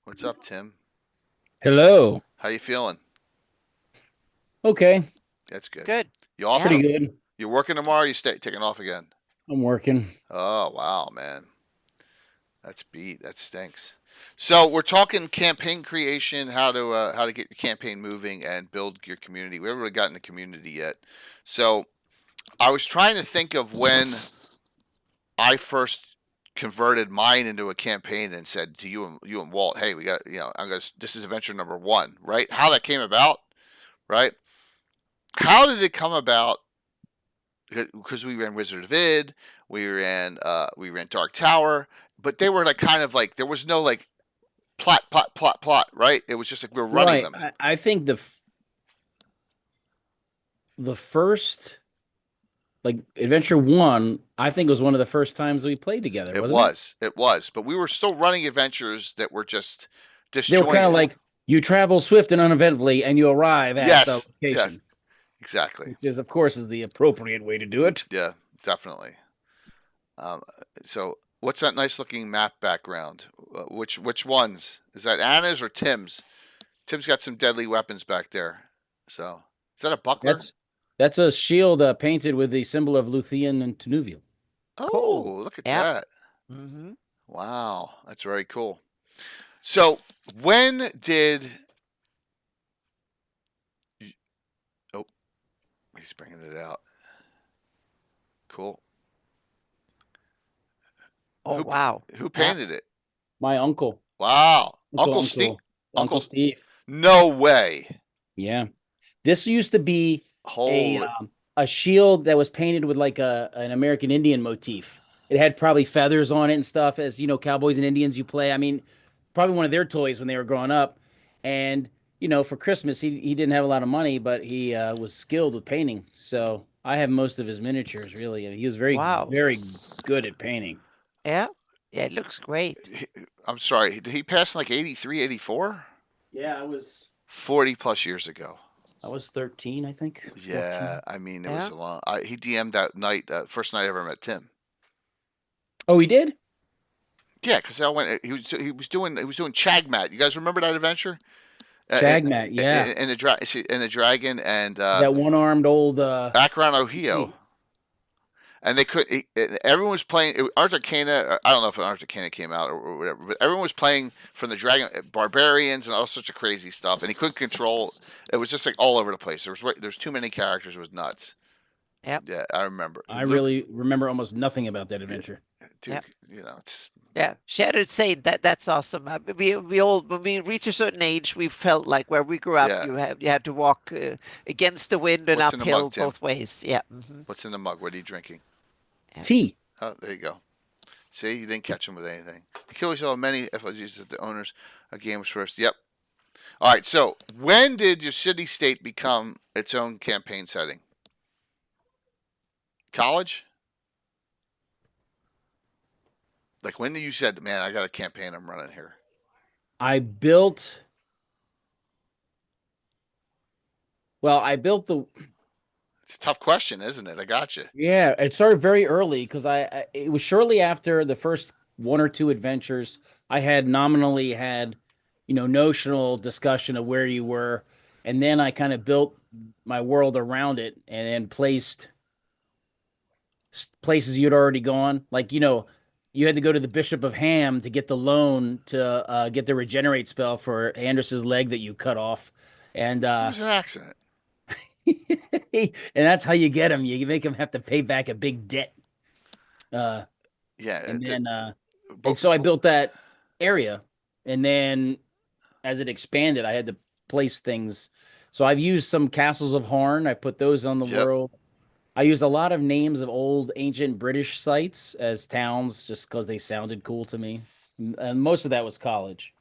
What's up, Tim? Hello. How you feeling? Okay. That's good. Good. You off? Pretty good. You working tomorrow? Or you taking off again? I'm working. Oh wow, man. That's beat. That stinks. So we're talking campaign creation, how to get your campaign moving and build your community. We haven't really gotten the community yet. So I was trying to think of when I first converted mine into a campaign and said to you and Walt, hey, we got this is adventure number 1, right? How that came about, right? How did it come about? Because we ran Wizard of Id, we ran Dark Tower, but they were there was no plot, right? It was just like we were running Right. them. I think the first like Adventure 1, I think was one of the first times we played together, It wasn't it? it was, but we were still running adventures that were just They were kind of disjointed. like you travel swift and uneventfully and you arrive at the Yes, location. exactly. Which is, of course, is the appropriate way to do it. Yeah, definitely. So what's that nice looking map background? Which ones? Is that Anna's or Tim's? Tim's got some deadly weapons back there. So is that a buckler? That's a shield painted with the symbol of Luthien and Tenuvial. Oh, Cool. look at Yep. that. Mm-hmm. Wow, that's very cool. So when did oh, he's bringing it out. Cool. Oh, wow. Who painted it? My uncle. Wow. Uncle Steve. Uncle Steve. No way. Yeah. This used to be Holy. a shield that was painted with like an American Indian motif. It had probably feathers on it and stuff, as you know, cowboys and Indians you play. I mean, probably one of their toys when they were growing up. And for Christmas he didn't have a lot of money, but he was skilled with painting. So I have most of his miniatures. Really, I mean, he was very Wow. very good at painting. Yeah. Yeah, it looks great. I'm sorry. Did he pass in like 83, 84? Yeah, I was 40 plus years ago. 13, I think. I was 14. Yeah, I mean it was Yeah. a long. He DM'd that night, first night I ever met Tim. Oh, he did? Yeah, because I went. He was doing Chagmat. You guys remember that adventure? Chagmat, yeah. And the dragon and That one-armed old background Ohio. And they could. Everyone was playing Arcana. I don't know if Arcana came out or whatever, but everyone was playing from the dragon barbarians and all sorts of crazy stuff. And he couldn't control. It was just like all over the place. There's too many characters. It was nuts. Yep. Yeah, I remember. I really remember almost nothing about that adventure. Dude, Yep. It's. Yeah, Shattered Saint. That's awesome. We all when we reach a certain age, we felt like where we grew up, Yeah. you had to walk against the wind and What's in the uphill mug, Tim? both ways. Yeah. Mm-hmm. What's in the mug? What are you drinking? Tea. Oh, there you go. See, you didn't catch him with anything. The killers have many effigies that the owners of games first. Yep. All right. So, when did your city-state become its own campaign setting? College? Like when you said, "Man, I got a campaign I'm running here." I built the. It's a tough question, isn't it? I got you. Yeah, it started very early because it was shortly after the first one or two adventures. I had nominally had, notional discussion of where you were, and then I kind of built my world around it, and then placed places you'd already gone. Like you had to go to the Bishop of Ham to get the loan to get the regenerate spell for Andrus's leg that you cut off, and It was an accident. and that's how you get him. You make him have to pay back a big debt. Yeah. And then and so I built that area, and then as it expanded, I had to place things. So I've used some castles of Harn. I put those on the Yep. world. I used a lot of names of old ancient British sites as towns just because they sounded cool to me. And most of that was college.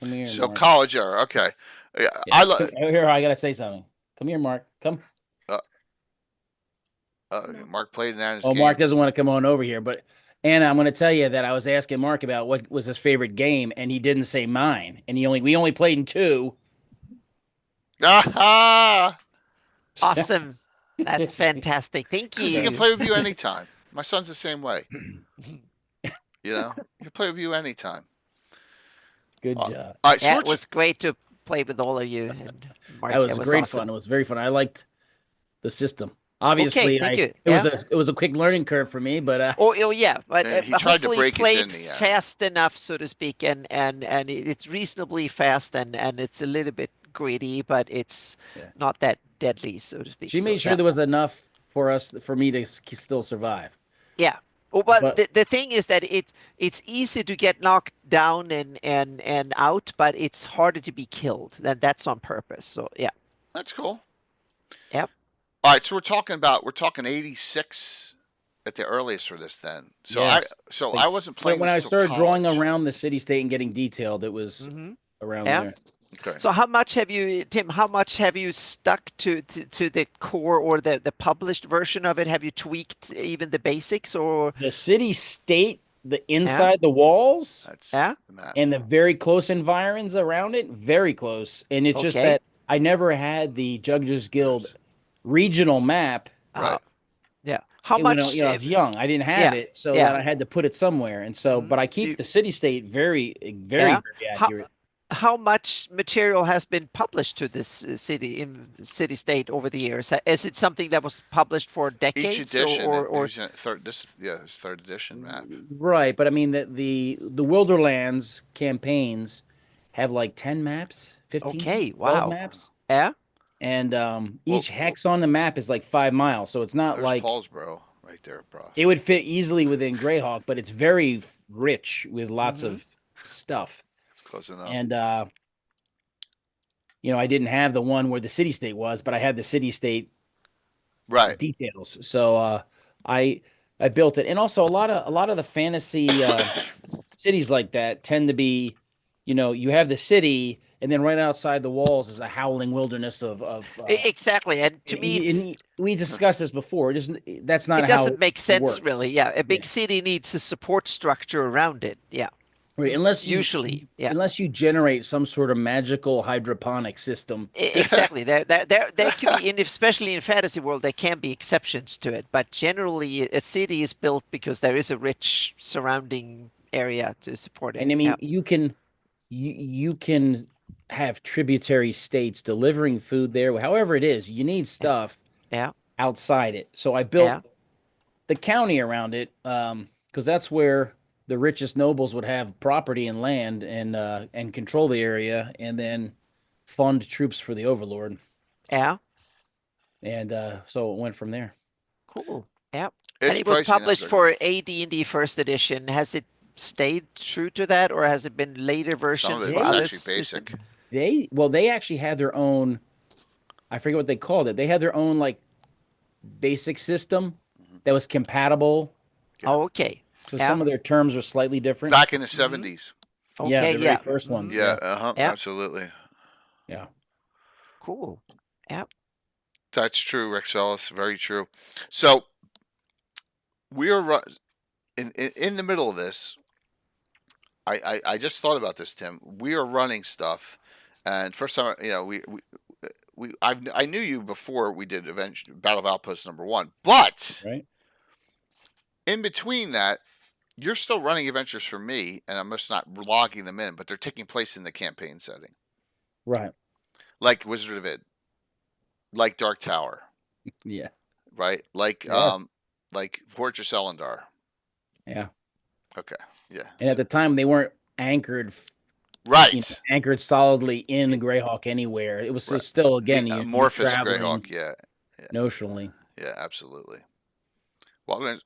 Come here. So Mark. college era. Okay. Yeah, Yeah. Here, I gotta say something. Come here, Mark. Come. Mark played in that. Oh, Mark doesn't want to come on over here, but Anna, I'm going to tell you that I was asking Mark about what was his favorite game, and he didn't say mine. And we only played in 2. Ah! Awesome. That's fantastic. Thank Because he you. can play with you anytime. My son's the same way. He can play with you anytime. Good job. All right, Yeah, it was great to play with all of you. And Mark, That was it great awesome. fun. It was very fun. I liked the system. Obviously, thank you. it was a quick learning curve for me, but Oh yeah, but he tried to hopefully break it, played didn't he? Yeah. fast enough, so to speak, and it's reasonably fast, and it's a little bit gritty, but it's not that deadly, so to speak. she So made sure that- there was enough for me to still survive. Yeah. Oh, but But- the thing is that it's easy to get knocked down and out, but it's harder to be killed. That's on purpose. So yeah. That's cool. Yep. All right, so we're talking 86 at the earliest for this then. So Yes. I wasn't playing when this I till started drawing college. around the city state and getting detailed, it was around Yeah. there. Okay. So how much have you, Tim, how much have you stuck to the core or the published version of it? Have you tweaked even the basics or The city state, the inside the walls, That's Yeah. the map. and the very close environs around it, very close. And it's just Okay. that I never had the Judges Guild regional map. Right. Yeah. How When much? I was young, I didn't have yeah, it, so yeah. that I had to put it somewhere. And so, but I So keep you- the city state very, very, Yeah. very How- accurate. How much material has been published to this city state over the years? Is it something that was published for decades? Each edition, or it's third edition map. Right, but I mean the Wilderlands campaigns have like 10 maps, 15, Okay, 12 wow. maps. Yeah. And each hex on the map is like 5 miles, so it's not There's like Paulsboro right there, bro. it would fit easily within Greyhawk, but it's very rich with lots of stuff. It's close enough. And I didn't have the one where the city state was, but I had the city state right. details. So I built it, and also a lot of the fantasy cities like that tend to be, you have the city, and then right outside the walls is a howling wilderness of Exactly. And to me, and we discussed this before. That's not it how doesn't make sense, works. really. Yeah. A big city needs a support structure around it. Yeah. Right, Usually, yeah. unless you generate some sort of magical hydroponic system. Exactly. There can be, especially in fantasy world, there can be exceptions to it. But generally, a city is built because there is a rich surrounding area to support it. And I mean, Yeah. you can have tributary states delivering food there. However it is, you need stuff Yeah. outside it. So I built Yeah. the county around it, because that's where the richest nobles would have property and land and control the area, and then fund troops for the overlord. Yeah. And so it went from there. Cool. Yeah. It's And it was pricey now, published they're for AD&D first edition. Has it stayed true to that, or has it been later versions it for was other actually basic. systems? They actually had their own, I forget what they called it. They had their own like basic system that was compatible. Oh, okay. So Yeah. some of their terms are slightly different. Back in the 70s. Okay. Yeah, the very Yeah. first ones. Yeah. Yeah. Absolutely. Yeah. Cool. Yeah. That's true, Rexelis. Very true. So we are in the middle of this. I just thought about this, Tim. We are running stuff, and first time, I knew you before we did Battle of Outpost #1, but Right. in between that, you're still running adventures for me, and I'm just not logging them in, but they're taking place in the campaign setting, Right. like Wizard of Id, like Dark Tower, Yeah. right? Like Yeah. like Fortress Elendar. Yeah. Okay, yeah. And at the time, they weren't anchored, Right. anchored solidly in the Greyhawk anywhere. It was still, again, The you're amorphous traveling Greyhawk. Yeah, notionally. yeah, absolutely. Wildlands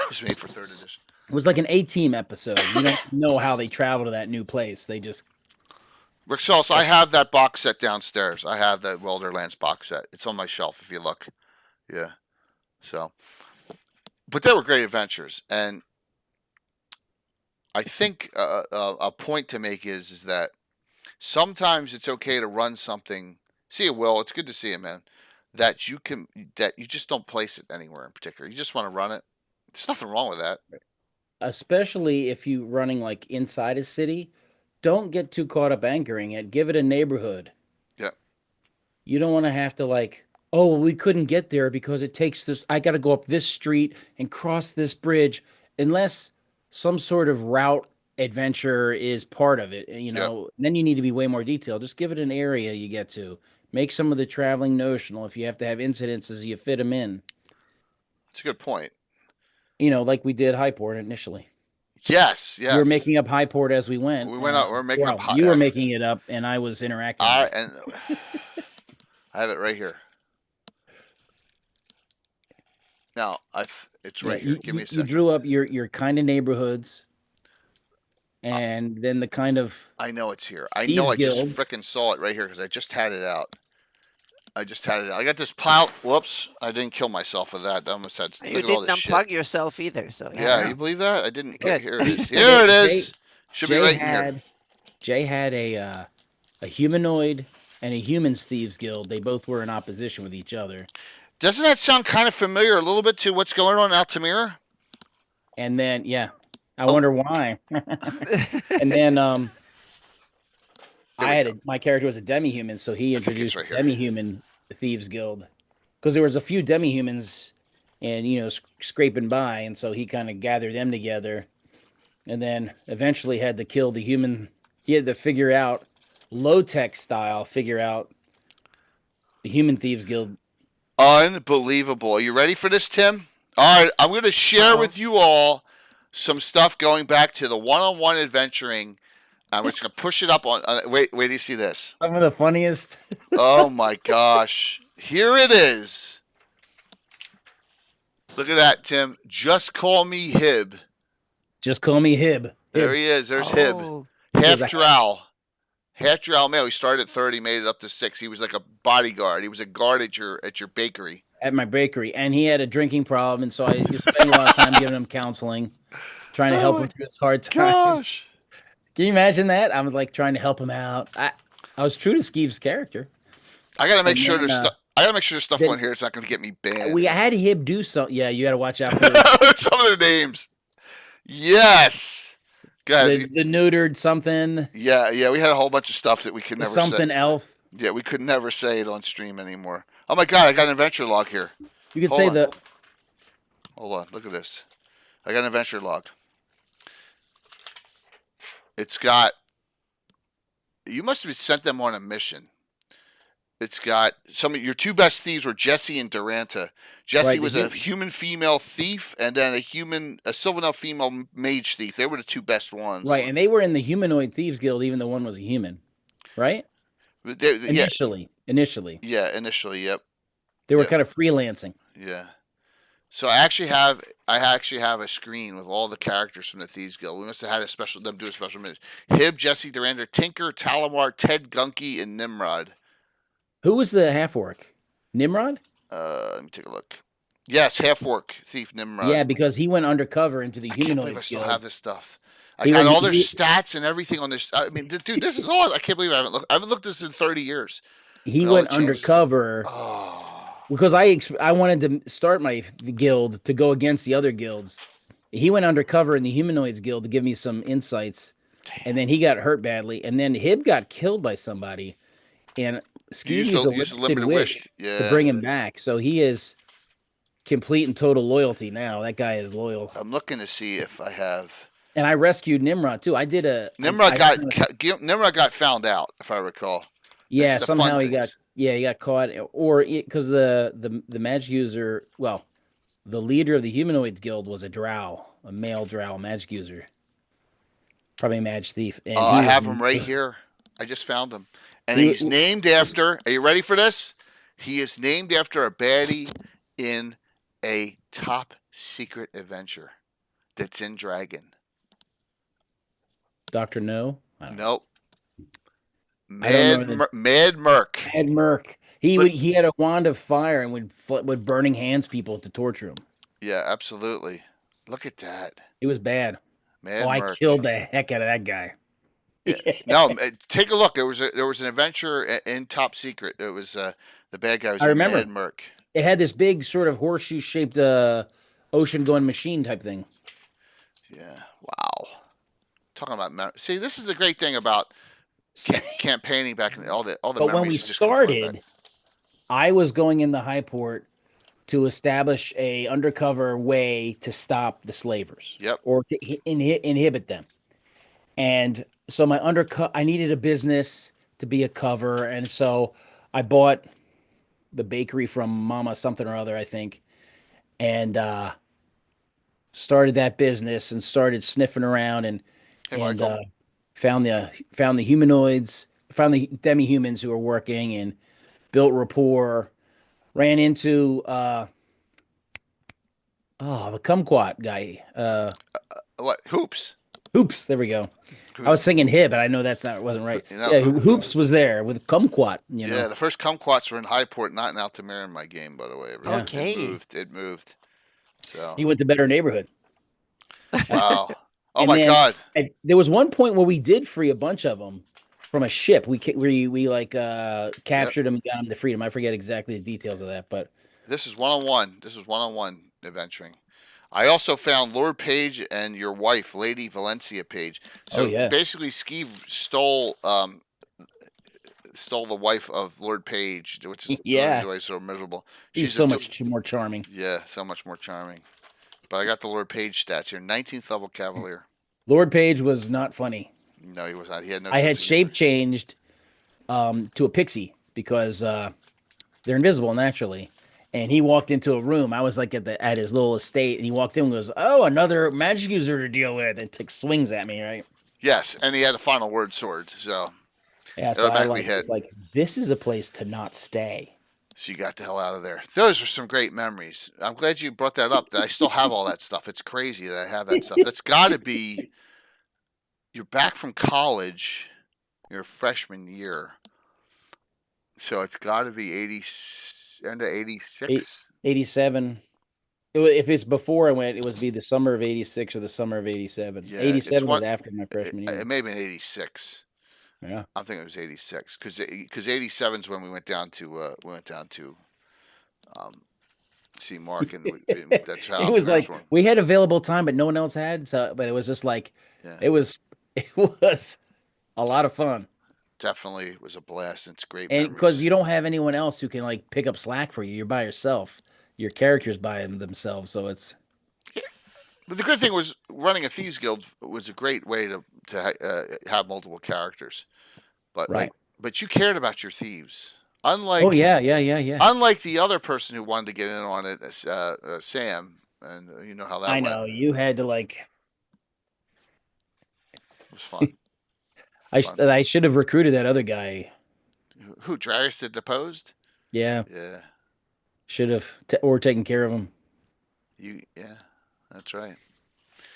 was made for third edition. It was like an A-Team episode. You don't know how they travel to that new place. They just Rick Schultz, I have that box set downstairs. I have the Wilderlands box set. It's on my shelf if you look. Yeah. So, but they were great adventures, and I think a point to make is that sometimes it's okay to run something. See you, Will. It's good to see you, man. That you just don't place it anywhere in particular. You just want to run it. There's nothing wrong with that. especially if you're running like inside a city, don't get too caught up anchoring it. Give it a neighborhood. Yeah. You don't want to have to like, oh, well, we couldn't get there because it takes this. I got to go up this street and cross this bridge, unless some sort of route adventure is part of it. Then you need to be way more detailed. Just give it an area you get to. Make some of the traveling notional. If you have to have incidences, you fit them in. It's a good point. Like we did Highport initially. Yes. We were making up Highport as we went. We went out. We're making up. You were making it up, and I was interacting. I have it right here. Now it's right here. Give me a You second. drew up your kind of neighborhoods, and then the kind of I know it's here. I know I just guilds. frickin' saw it right here because I just had it out. I just had it. I got this pile. Whoops! I didn't kill myself with that. I almost had. You Look at all didn't this unplug shit. yourself either, so Yeah, yeah. you believe that? I didn't. Good. Here it is. Here it is. Should be Jay right in here. Jay had a humanoid and a humans thieves guild. They both were in opposition with each other. Doesn't that sound kind of familiar a little bit to what's going on in Altamira? And then I Oh. wonder why. And then There we go. my character was a demi-human, so he I think it's introduced right here. demi-human thieves guild because there was a few demi-humans and scraping by, and so he kind of gathered them together, and then eventually had to kill the human. He had to figure out low-tech style, figure out the human thieves guild. Unbelievable. Are you ready for this, Tim? All right, I'm going to share with you all some stuff going back to the one-on-one adventuring. I'm just going to push it up on. Wait, do you see this? Some of the funniest. Oh my gosh. Here it is. Look at that, Tim. Just call me Hib. Just call me Hib. There he is. There's Hib. Oh, Half a- drow. Half drow male. He started at 30, made it up to 6. He was like a bodyguard. He was a guard at your bakery. At my bakery, and he had a drinking problem, and so I just spent a lot of time giving him counseling, trying to help him through his hard time. Gosh. Can you imagine that? I'm like trying to help him out. I was true to Skeeve's character. I gotta make And sure then, there's stuff. I gotta make sure there's stuff then- on here. It's not gonna get me banned. We had him do something. Yeah, you got to watch out for Some of the names. Yes. Go ahead. the neutered something, Yeah. We had a whole bunch of stuff that we could never something say. elf. Yeah, we could never say it on stream anymore. Oh my god, I got an adventure log here. You could Hold say on. Hold on, look at this. I got an adventure log. It's got. You must have sent them on a mission. It's got some of your two best thieves were Jesse and Duranta. Jesse Right, was a human female thief, and then a Sylvanel female mage thief. They were the two best ones. right, and they were in the humanoid thieves guild, even though one was a human, right? Initially, Yeah, initially, yep. they were Yeah. kind of freelancing. Yeah. So I actually have a screen with all the characters from the Thieves Guild. We must have had them do a special mission. Hib, Jesse, Duranda, Tinker, Talamar, Ted Gunky, and Nimrod. Who was the half orc? Nimrod? Let me take a look. Yes, half orc thief Nimrod. Yeah, because he went undercover into the I can't humanoid believe I still guild. have this stuff. I He got went- all their he- stats and everything on this. I mean, dude, this is all. I can't believe I haven't looked at this in 30 years. He all went the changes. undercover Oh. because I wanted to start my guild to go against the other guilds. He went undercover in the humanoids guild to give me some insights, and then he got hurt badly, and then Hib got killed by somebody, and Ski Used used a a limited wish. Yeah. to bring him back. So he is complete and total loyalty now. That guy is loyal. I'm looking to see if I have. And I rescued Nimrod too. I did a Nimrod I- Nimrod got found out, if I recall. Yeah, is the fun somehow he things. got caught, or because the magic user, well, the leader of the humanoids guild was a drow, a male drow magic user, probably a mage thief. And I he have was- him right here. I just found him, and He- he's named after. Are you ready for this? He is named after a baddie in a top secret adventure that's in Dragon. Dr. No. I don't know. Nope. I don't know Mad Merc. Ed Merc. He But- he had a wand of fire and would burning hands people to torture him. Yeah, absolutely. Look at that. It was bad. Mad I Merc. killed the heck out of that guy. No, take a look. There was an adventure in Top Secret. It was the bad guy was I remember. Mad Merc. It had this big sort of horseshoe shaped ocean going machine type thing. Yeah. Wow. Talking about see, this is the great thing about campaigning back in all the But when we memories just come flooding started, back. I was going in the high port to establish a undercover way to stop the slavers. Yep. Or to inhibit them. And so I needed a business to be a cover, and so I bought the bakery from Mama something or other, I think, and started that business and started sniffing around and Hey, Michael. found the humanoids, found the demi-humans who were working, and built rapport. Ran into the kumquat guy. What hoops? Hoops. There we go. I was thinking hib, but I know wasn't right. You know, Yeah, Hoops was there with kumquat. You know. Yeah, the first kumquats were in Highport, not in Altamira in my game, by the way. Yeah. Okay. It moved. So He went to better neighborhood. wow. Oh And my then- God. And there was one point where we did free a bunch of them from a ship. We captured them and got them to freedom. I forget exactly the details of that, but This is one-on-one. This is one-on-one adventuring. I also found Lord Page and your wife, Lady Valencia Page. So Oh, yeah. basically, Skeeve stole the wife of Lord Page, which is Yeah. why he's so miserable. he's She's so a much more charming. Yeah, so much more charming. But I got the Lord Page stats here. 19th level Cavalier. Lord Page was not funny. No, he was not. He had no. I had sense of humor. shape changed to a pixie because they're invisible naturally. And he walked into a room. I was like at his little estate, and he walked in and goes, "Oh, another magic user to deal with," and swings at me, right? Yes, and he had a final word sword. So Yeah, so I automatically hit. like this is a place to not stay. So you got the hell out of there. Those are some great memories. I'm glad you brought that up. That I still have all that stuff. It's crazy that I have that stuff. That's got to be. You're back from college, your freshman year. So it's got to be end of 86. 87. If it's before I went, it was be the summer of 86 or the summer of 87. Yeah, 87 was it's after my freshman year. It may have been 86. Yeah. I think it was 86 because 87 is when we went down to see Mark, and that's how It was like were. we had available time, but no one else had. So, but it was just like it was a lot of fun. Definitely was a blast. It's great, and because you don't have anyone else who can like pick up slack for you, you're by yourself. Your character's by themselves, so it's. But the good thing was running a thieves guild was a great way to have multiple characters, but right. But you cared about your thieves. Unlike Unlike the other person who wanted to get in on it, Sam, and you know how that went. I know you had to like. It was fun. I should have recruited that other guy. Who Darius the Deposed? Yeah. Yeah. Should have or taken care of him. That's right.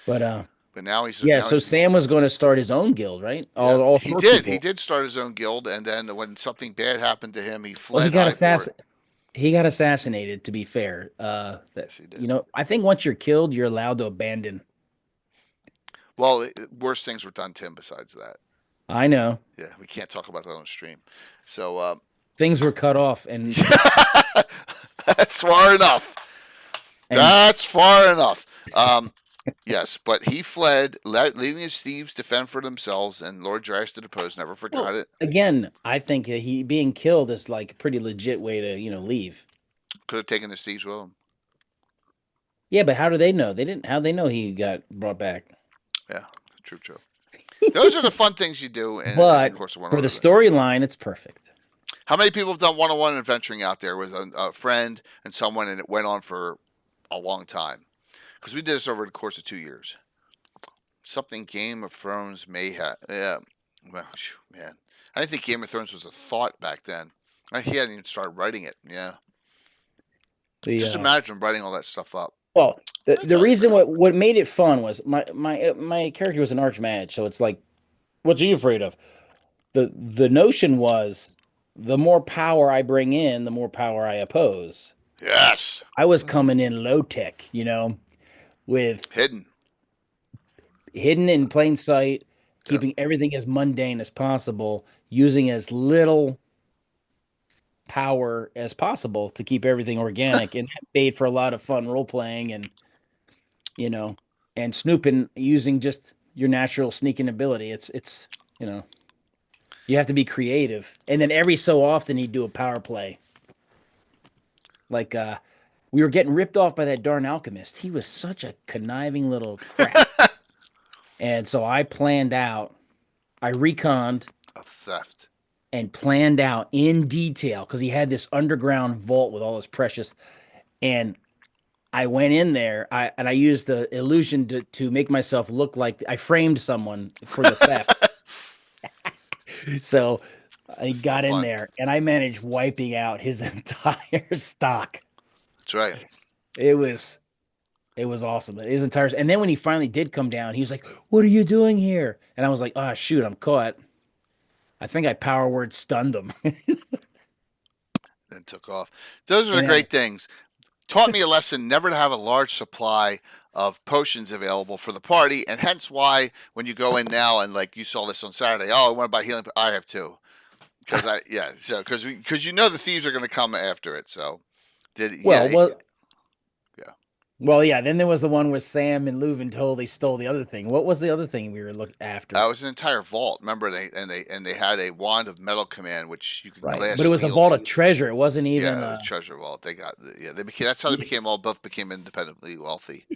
But now he's so Sam was going to start his own guild, right? Yeah, he did. He did start his own guild, and then when something bad happened to him, he fled. Well, he got assassinated. To be fair, yes, he did. You know, I think once you're killed, you're allowed to abandon. Well, worse things were done to him besides that. I know. Yeah, we can't talk about that on stream. So things were cut off, and that's far enough. That's far enough. Yes, but he fled, leaving his thieves to fend for themselves, and Lord Darius the Deposed never forgot it. Again, I think he being killed is like a pretty legit way to leave. Could have taken his thieves with him. Yeah, but how do they know? They didn't. How they know he got brought back? Yeah, true. Those are the fun things you do. But for the storyline, it's perfect. How many people have done one-on-one adventuring out there with a friend and someone, and it went on for a long time? Because we did this over the course of 2 years. Something Game of Thrones may have. Yeah. Well, man. I didn't think Game of Thrones was a thought back then. He hadn't even started writing it. Yeah. Just imagine writing all that stuff up. Well, the reason what made it fun was my character was an archmage, so it's like, what's he afraid of? The notion was the more power I bring in, the more power I oppose. Yes. I was coming in low tech, with hidden in plain sight, keeping everything as mundane as possible, using as little power as possible to keep everything organic, and that made for a lot of fun role playing and and snooping using just your natural sneaking ability. It's you have to be creative, and then every so often he'd do a power play. Like we were getting ripped off by that darn alchemist. He was such a conniving little crap. And so I planned out, I reconned a theft and planned out in detail, because he had this underground vault with all his precious, and I went in there, and I used the illusion to make myself look like I framed someone for the theft. So I got in there, and I managed wiping out his entire stock. That's right. It was It was awesome. His entire and then when he finally did come down, he was like, "What are you doing here?" And I was like, "Oh shoot, I'm caught." I think I power word stunned him. Then took off. Those are the And then, great things. Taught me a lesson never to have a large supply of potions available for the party, and hence why when you go in now and like you saw this on Saturday, oh, I want to buy healing. I have two because because you know the thieves are going to come after it. So well, well, yeah. well, yeah. Then there was the one where Sam and Leuven totally stole the other thing. What was the other thing we were looking after? That was an entire vault. Remember they had a wand of metal command which you could Right, glass but it was the steals. vault of treasure. It wasn't even. Yeah, the treasure vault. They got they became that's how they became both became independently wealthy.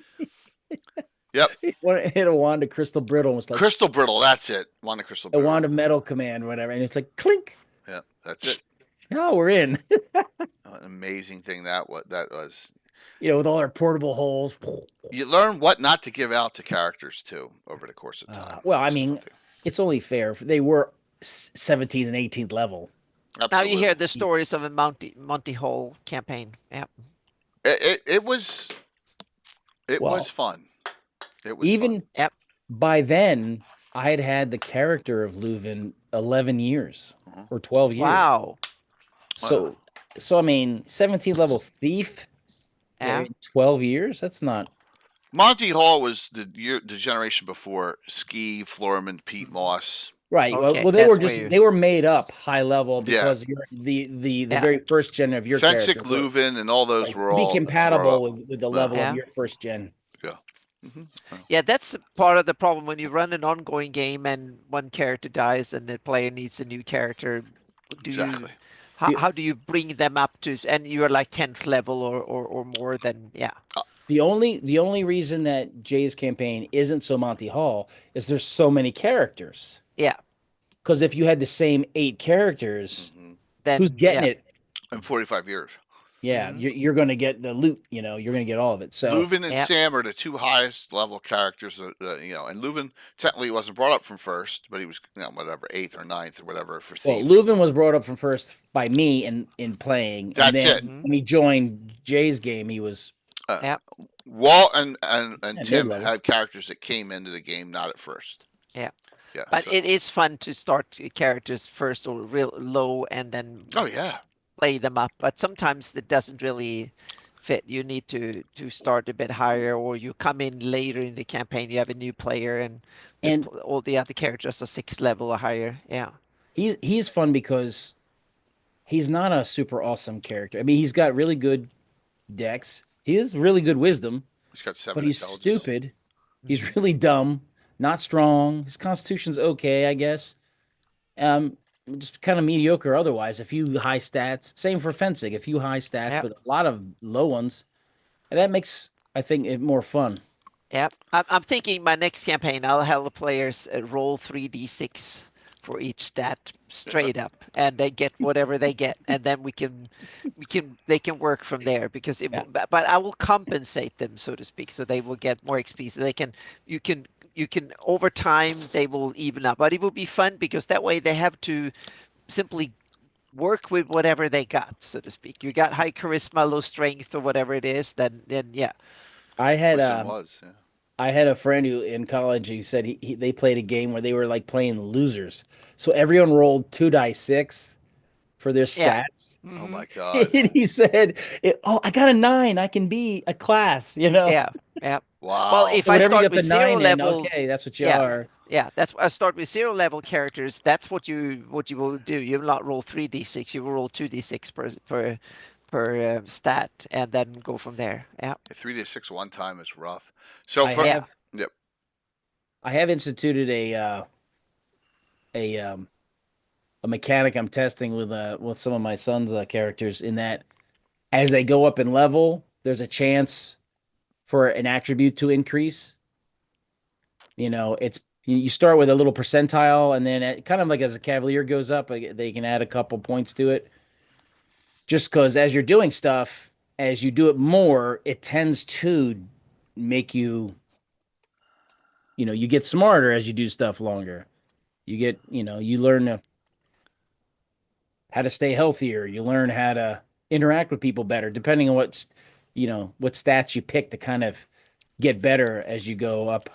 Yep. It hit a wand of crystal brittle and was like Crystal brittle, that's it. Wand of crystal a brittle. wand of metal command, or whatever, and it's like clink. Yeah, that's it. Oh, we're in. An amazing thing that was. With all our portable holes. You learn what not to give out to characters too over the course of time. Well, I mean, it's only fair. They were 17th and 18th level. Absolutely. Now you hear the stories of a Monty Hall campaign. Yeah. It was fun. It was even fun. Yep. By then. I had the character of Leuven 11 years or 12 years. Wow. So I mean, 17th level thief. Yeah. 12 years. That's not. Monty Hall was the generation before Ski, Florman, Pete Moss. Right. Okay, well, they were made up high level because you're the very first gen of your Fensick, character. Leuven, and all those were be all compatible with the level of your first gen. Yeah. Yeah, that's part of the problem when you run an ongoing game and one character dies and the player needs a new character. Exactly. How do you bring them up to, and you're like 10th level or more than, yeah. The only reason that Jay's campaign isn't so Monty Hall is there's so many characters. Yeah. Because if you had the same 8 characters, then who's getting it? In 45 years. Yeah, you're going to get the loot. You're going to get all of it. So Leuven and Sam are the two highest level characters. And Leuven technically wasn't brought up from first, but he was whatever 8th or 9th or whatever for Thief. Well, Leuven was brought up from first by me in playing. That's and then it. When he joined Jay's game, he was. Walt and Tim mid-level. had characters that came into the game not at first. Yeah. Yeah. But it is fun to start characters first or real low and then play them up. But sometimes it doesn't really fit. You need to start a bit higher, or you come in later in the campaign. You have a new player, and all the other characters are 6th level or higher. Yeah. He's fun because he's not a super awesome character. I mean, he's got really good dex. He has really good wisdom. He's got 7 but he's intelligence. stupid. He's really dumb. Not strong. His constitution's okay, I guess. Just kind of mediocre otherwise. A few high stats. Same for fencing. A few high stats, but a lot of low ones. And that makes, I think, it more fun. Yeah. I'm thinking my next campaign, I'll have the players roll 3d6 for each stat straight up, and they get whatever they get, and then they can work from there because but I will compensate them, so to speak, so they will get more XP. So you can over time they will even up, but it will be fun because that way they have to simply work with whatever they got, so to speak. You got high charisma, low strength, or whatever it is, then yeah. I had a friend who in college, he said they played a game where they were like playing losers. So everyone rolled 2d6 for their stats. Yeah. Oh my God. And he said, I got a 9. I can be a class, Yeah. Yeah. Wow. Well, if I start with 0 level, okay, that's what you are. Yeah, I start with 0 level characters. That's what you will do. You will not roll 3d6. You will roll 2d6 per stat, and then go from there. Yeah. 3d6 one time is rough. So I have instituted a mechanic I'm testing with some of my son's characters, in that as they go up in level, there's a chance for an attribute to increase. You start with a little percentile, and then kind of like as a cavalier goes up, they can add a couple points to it. Just because as you're doing stuff, as you do it more, it tends to make you, you get smarter as you do stuff longer. You get, you learn how to stay healthier. You learn how to interact with people better, depending on what stats you pick to kind of get better as you go up.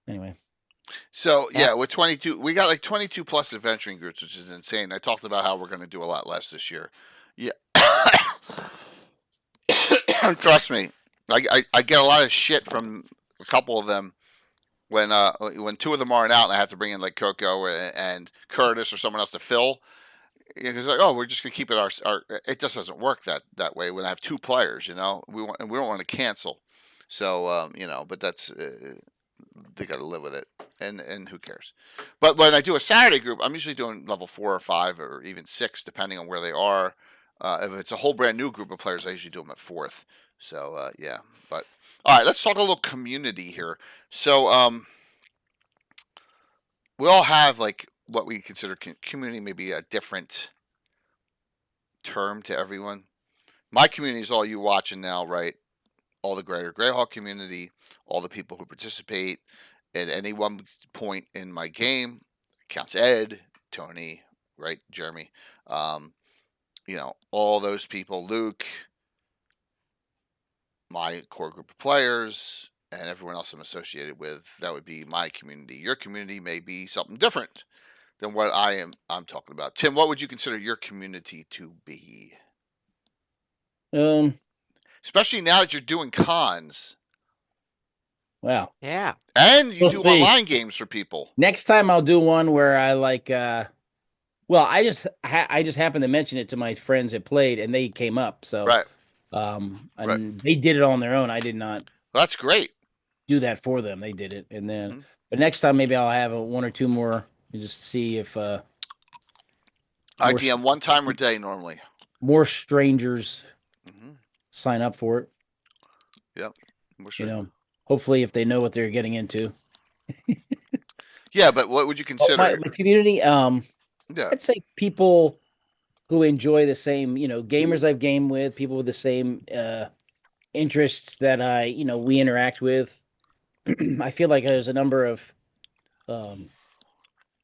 Anyway. So Yeah. yeah, with 22, we got like 22 plus adventuring groups, which is insane. I talked about how we're going to do a lot less this year. Yeah, trust me, I get a lot of shit from a couple of them when two of them aren't out, and I have to bring in like Coco and Curtis or someone else to fill. Because like, oh, we're just gonna keep it our. It just doesn't work that way when I have two players. We don't want to cancel. So but that's they got to live with it, and who cares? But when I do a Saturday group, I'm usually doing level 4 or 5 or even 6, depending on where they are. If it's a whole brand new group of players, I usually do them at 4th. So yeah, but all right, let's talk a little community here. So we all have like what we consider community, maybe a different term to everyone. My community is all you watching now, right? All the greater GREYHAWK community, all the people who participate at any one point in my game. Counts Ed, Tony, right? Jeremy, um, all those people, Luke, my core group of players, and everyone else I'm associated with. That would be my community. Your community may be something different than what I'm talking about. Tim, what would you consider your community to be? Um. Especially now that you're doing cons Wow. Yeah. and you We'll do see. online games for people. Next time I'll do one where I like. Well, I just happened to mention it to my friends that played, and they came up. So, Right. and they did it on their own. I did not Well, that's great. do that for them. They did it, and then, Mhm. but next time maybe I'll have one or two more and just see if I more, DM one time a day normally. more strangers Mm-hmm. sign up for it. Yep. We're sure. You know, hopefully if they know what they're getting into. Yeah, but what would you consider? My community, Yeah. I'd say people who enjoy the same, gamers I've gamed with, people with the same interests that we interact with. I feel like there's a number of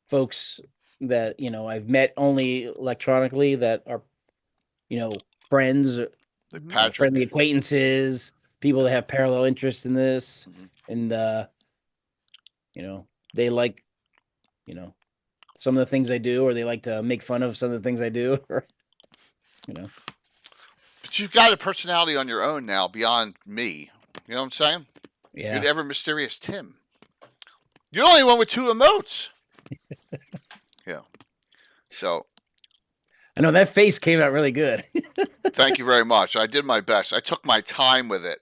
folks that I've met only electronically that are friends, Like Patrick. friendly acquaintances, people that have parallel interests in this, Mhm. and they like some of the things I do, or they like to make fun of some of the things I do, or But you've got a personality on your own now beyond me. You know what I'm saying? yeah. You're the ever mysterious Tim. You're the only one with 2 emotes. Yeah. So I know that face came out really good. thank you very much. I did my best. I took my time with it.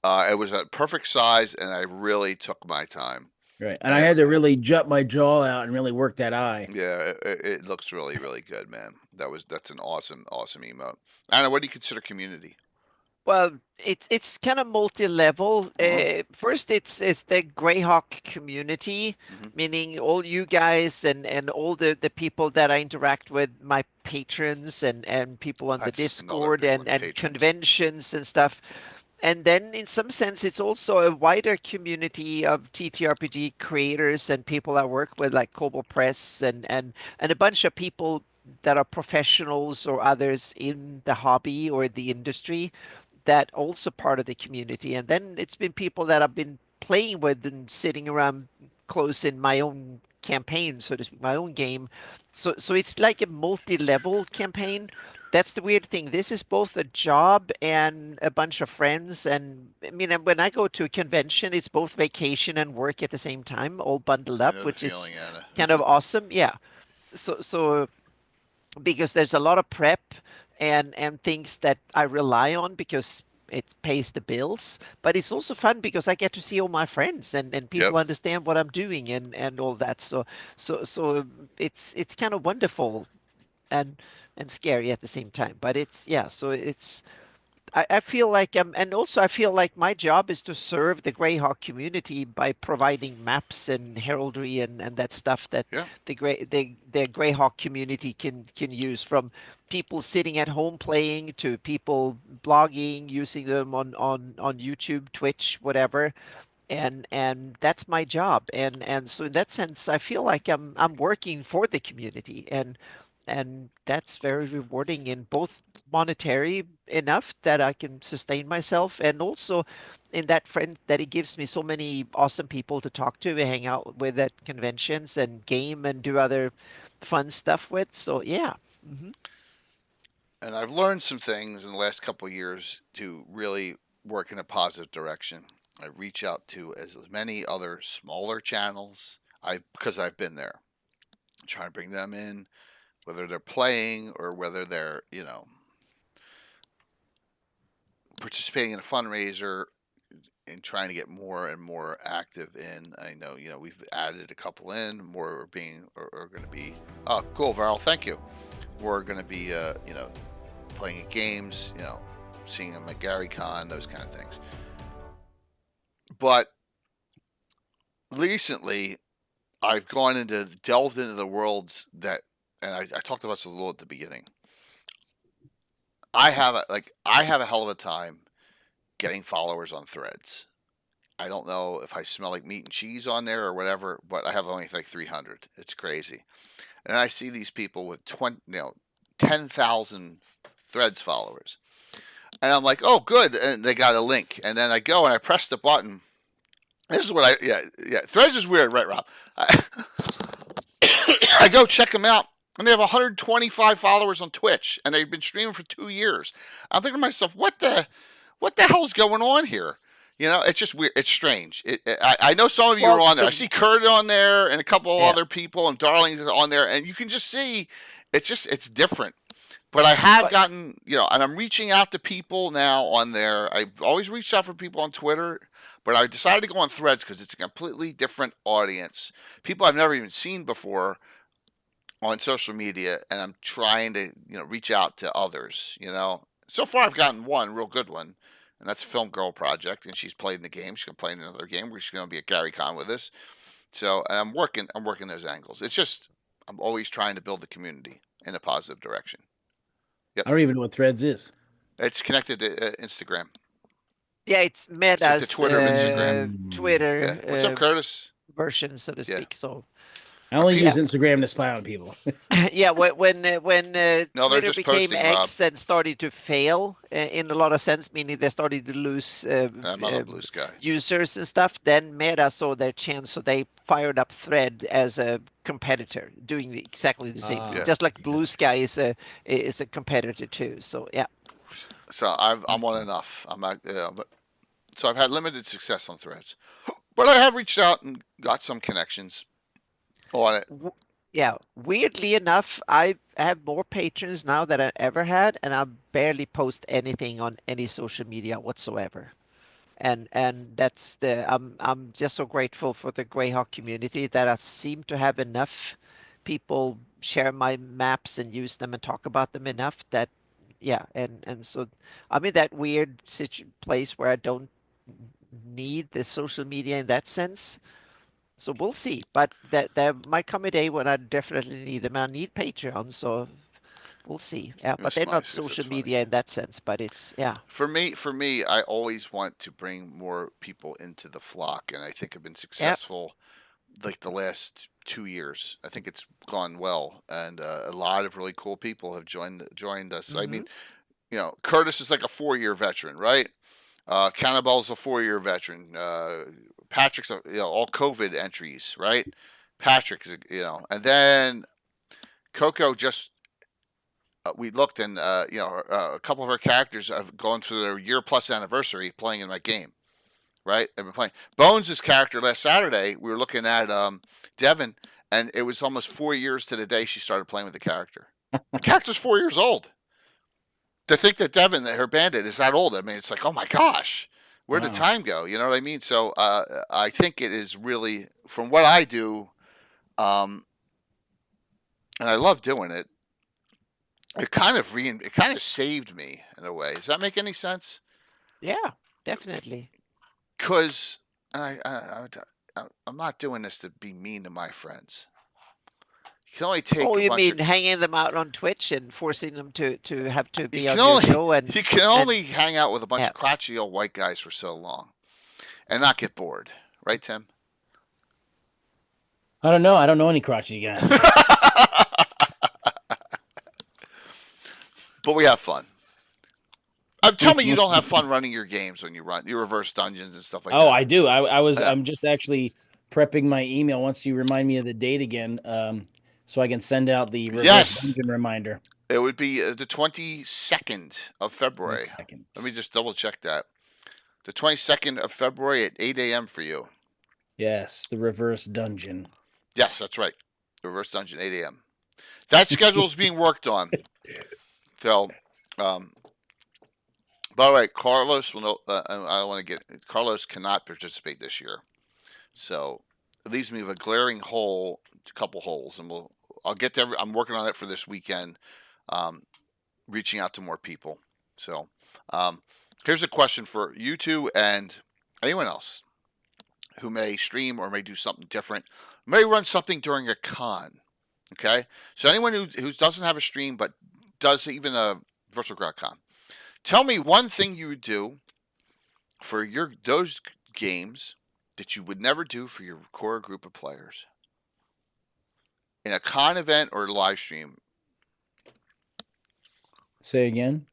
It was a perfect size, and I really took my time. Right, and I had to really jut my jaw out and really work that eye. Yeah, it looks really, really good, man. That's an awesome emote. Anna, what do you consider community? Well, it's kind of multi-level. First, it's the GREYHAWK community, Mhm. meaning all you guys and all the people that I interact with, my patrons and people on the That's another Discord big one, and patrons. conventions and stuff. And then, in some sense, it's also a wider community of TTRPG creators and people I work with, like Kobo Press and a bunch of people that are professionals or others in the hobby or the industry that also part of the community. And then it's been people that I've been playing with and sitting around close in my own campaign, so to speak, my own game. So it's like a multi-level campaign. That's the weird thing. This is both a job and a bunch of friends. And I mean, when I go to a convention, it's both vacation and work at the same time, all bundled I up, know the which is feeling, Anna. kind of awesome. Yeah. So because there's a lot of prep and things that I rely on because it pays the bills, but it's also fun because I get to see all my friends and people Yep. understand what I'm doing and all that. So it's kind of wonderful and scary at the same time. But it's yeah, so I feel like and also I feel like my job is to serve the GREYHAWK community by providing maps and heraldry and that stuff that Yeah. the GREYHAWK community can use, from people sitting at home playing to people blogging, using them on YouTube, Twitch, whatever. And that's my job. And so in that sense, I feel like I'm working for the community. And and that's very rewarding in both monetary enough that I can sustain myself, and also in that friend that it gives me so many awesome people to talk to, hang out with at conventions and game and do other fun stuff with. So yeah. Hmm. And I've learned some things in the last couple of years to really work in a positive direction. I reach out to as many other smaller channels. Because I've been there, trying to bring them in, whether they're playing or whether they're participating in a fundraiser and trying to get more and more active in. I know we've added a couple in, more are going to be. Oh, cool, Varl, thank you. We're going to be playing at games, seeing them at GaryCon, those kind of things. But recently, I've delved into the worlds that, and I talked about this a little at the beginning. I have a hell of a time getting followers on Threads. I don't know if I smell like meat and cheese on there or whatever, but I have only like 300. It's crazy, and I see these people with 10,000 Threads followers, and I'm like, oh, good, and they got a link, and then I go and I press the button. This is what yeah. Threads is weird, right, Rob? I go check them out, and they have 125 followers on Twitch, and they've been streaming for 2 years. I'm thinking to myself, what the hell's going on here? It's just weird. It's strange. I know some of you are on there. I see Kurt on there, and a couple of other people, and Darling's on there, and you can just see it's different. But I have gotten, and I'm reaching out to people now on there. I've always reached out for people on Twitter, but I decided to go on Threads because it's a completely different audience. People I've never even seen before on social media, and I'm trying to, reach out to others, So far I've gotten one real good one, and that's Film Girl Project, and she's played in the game. She's going to play in another game. She's going to be at GaryCon with us. So I'm working those angles. It's just, I'm always trying to build the community in a positive direction. Yep. I don't even know what Threads is. It's connected to Instagram. Yeah, it's Meta's like the Twitter of Instagram. Twitter. Yeah. What's up, Curtis? Version, so to speak. So I only use Instagram to spy on people. Yeah, when Twitter just became posting, X and started to fail in a lot of sense, meaning they started to lose I'm not a blue sky. users and stuff, then Meta saw their chance, so they fired up Thread as a competitor, doing exactly the same thing. Just like Blue Sky is a competitor too. So yeah. So I'm on enough. I'm not, but so I've had limited success on Threads, but I have reached out and got some connections on it. Yeah, weirdly enough, I have more patrons now than I ever had, and I barely post anything on any social media whatsoever. And that's I'm just so grateful for the GREYHAWK community that I seem to have enough people share my maps and use them and talk about them enough that and so I'm in that weird place where I don't need the social media in that sense. So we'll see, but there might come a day when I definitely need them. I need Patreon, so we'll see. Yeah, but they're not social media in that sense. But it's For me, I always want to bring more people into the flock, and I think I've been successful. Like the last 2 years, I think it's gone well, and a lot of really cool people have joined us. I mean, Curtis is like a 4-year veteran, right? Cannibale's a 4-year veteran. Patrick's all COVID entries, right? Patrick's and then Coco just we looked and a couple of our characters have gone through their year-plus anniversary playing in my game, right? They've been playing. Bones' character last Saturday, we were looking at Devin, and it was almost 4 years to the day she started playing with the character. The character's 4 years old. To think that Devin, her bandit, is that old, I mean, it's like, oh my gosh, where'd the time go? You know what I mean? So I think it is really, from what I do, and I love doing it, it kind of saved me in a way. Does that make any sense? Yeah, definitely. Because I'm not doing this to be mean to my friends. You can only take. Oh, you mean hanging them out on Twitch and forcing them to have to be on your show? And you can only hang out with a bunch of crotchety old white guys for so long, and not get bored, right, Tim? I don't know. I don't know any crotchety guys. but we have fun. Tell me you don't have fun running your games when you run your reverse dungeons and stuff like that. Oh, I do. Yeah. I'm just actually prepping my email once you remind me of the date again, so I can send out the reverse Yes. dungeon reminder. It would be the 22nd of February. Second. Let me just double check that. The 22nd of February at 8 a.m. for you. Yes, the reverse dungeon. Yes, that's right. The reverse dungeon, 8 a.m. That schedule is being worked on. So, by the way, Carlos will know. I want to get Carlos cannot participate this year, so it leaves me with a glaring hole, a couple holes, and I'll get to. I'm working on it for this weekend, reaching out to more people. So, here's a question for you two and anyone else who may stream or may do something different, may run something during a con. Okay, so anyone who doesn't have a stream but does even a virtual crowd con, tell me one thing you would do for those games that you would never do for your core group of players in a con event or live stream. Say again.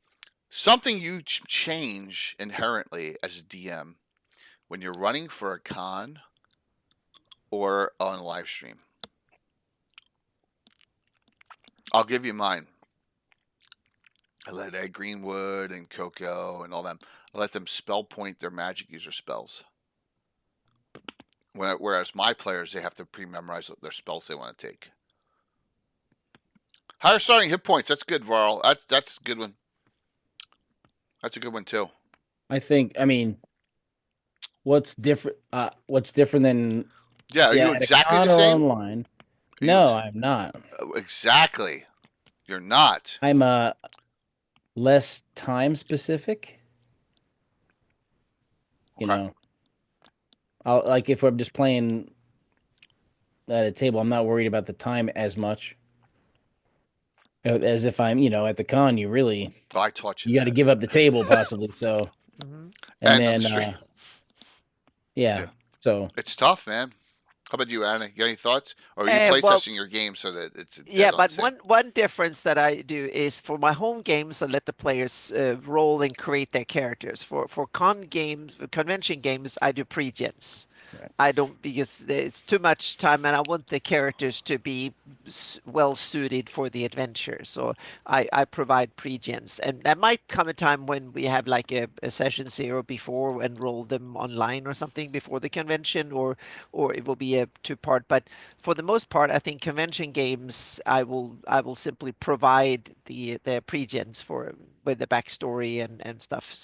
Something you change inherently as a DM when you're running for a con or on a live stream. I'll give you mine. I let Ed Greenwood and Coco and all them. I let them spell point their magic user spells. Whereas my players, they have to pre-memorize their spells they want to take. Higher starting hit points. That's good, Varl. That's a good one. That's a good one too. I mean, what's different? What's different than Are you at a exactly con the or same? online? Are No, you I'm not. exactly. You're not. I'm less time specific. You Okay. know, like if I'm just playing at a table, I'm not worried about the time as much. As if I'm, at the con, you really Oh, I taught you got to that. give up the table possibly. So, Mhm. and on then the stream. yeah. So It's tough, man. How about you, Anna? You got any thoughts? Or are you Well, playtesting your game so that it's dead yeah, on the but same? one difference that I do is for my home games, I let the players roll and create their characters. For convention games, I do pre-gens. Right. I don't, because there's too much time and I want the characters to be well suited for the adventure. So I provide pre-gens. And there might come a time when we have like a session 0 before and roll them online or something before the convention, or it will be a two-part. But for the most part, I think convention games, I will simply provide the pre-gens for with the backstory and stuff.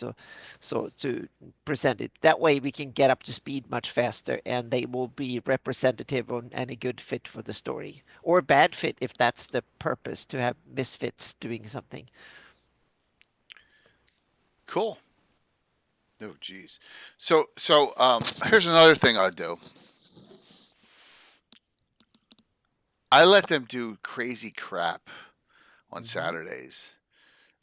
So to present it that way, we can get up to speed much faster, and they will be representative and a good fit for the story, or bad fit if that's the purpose, to have misfits doing something. Cool. Oh, geez. So here's another thing I do. I let them do crazy crap on Saturdays.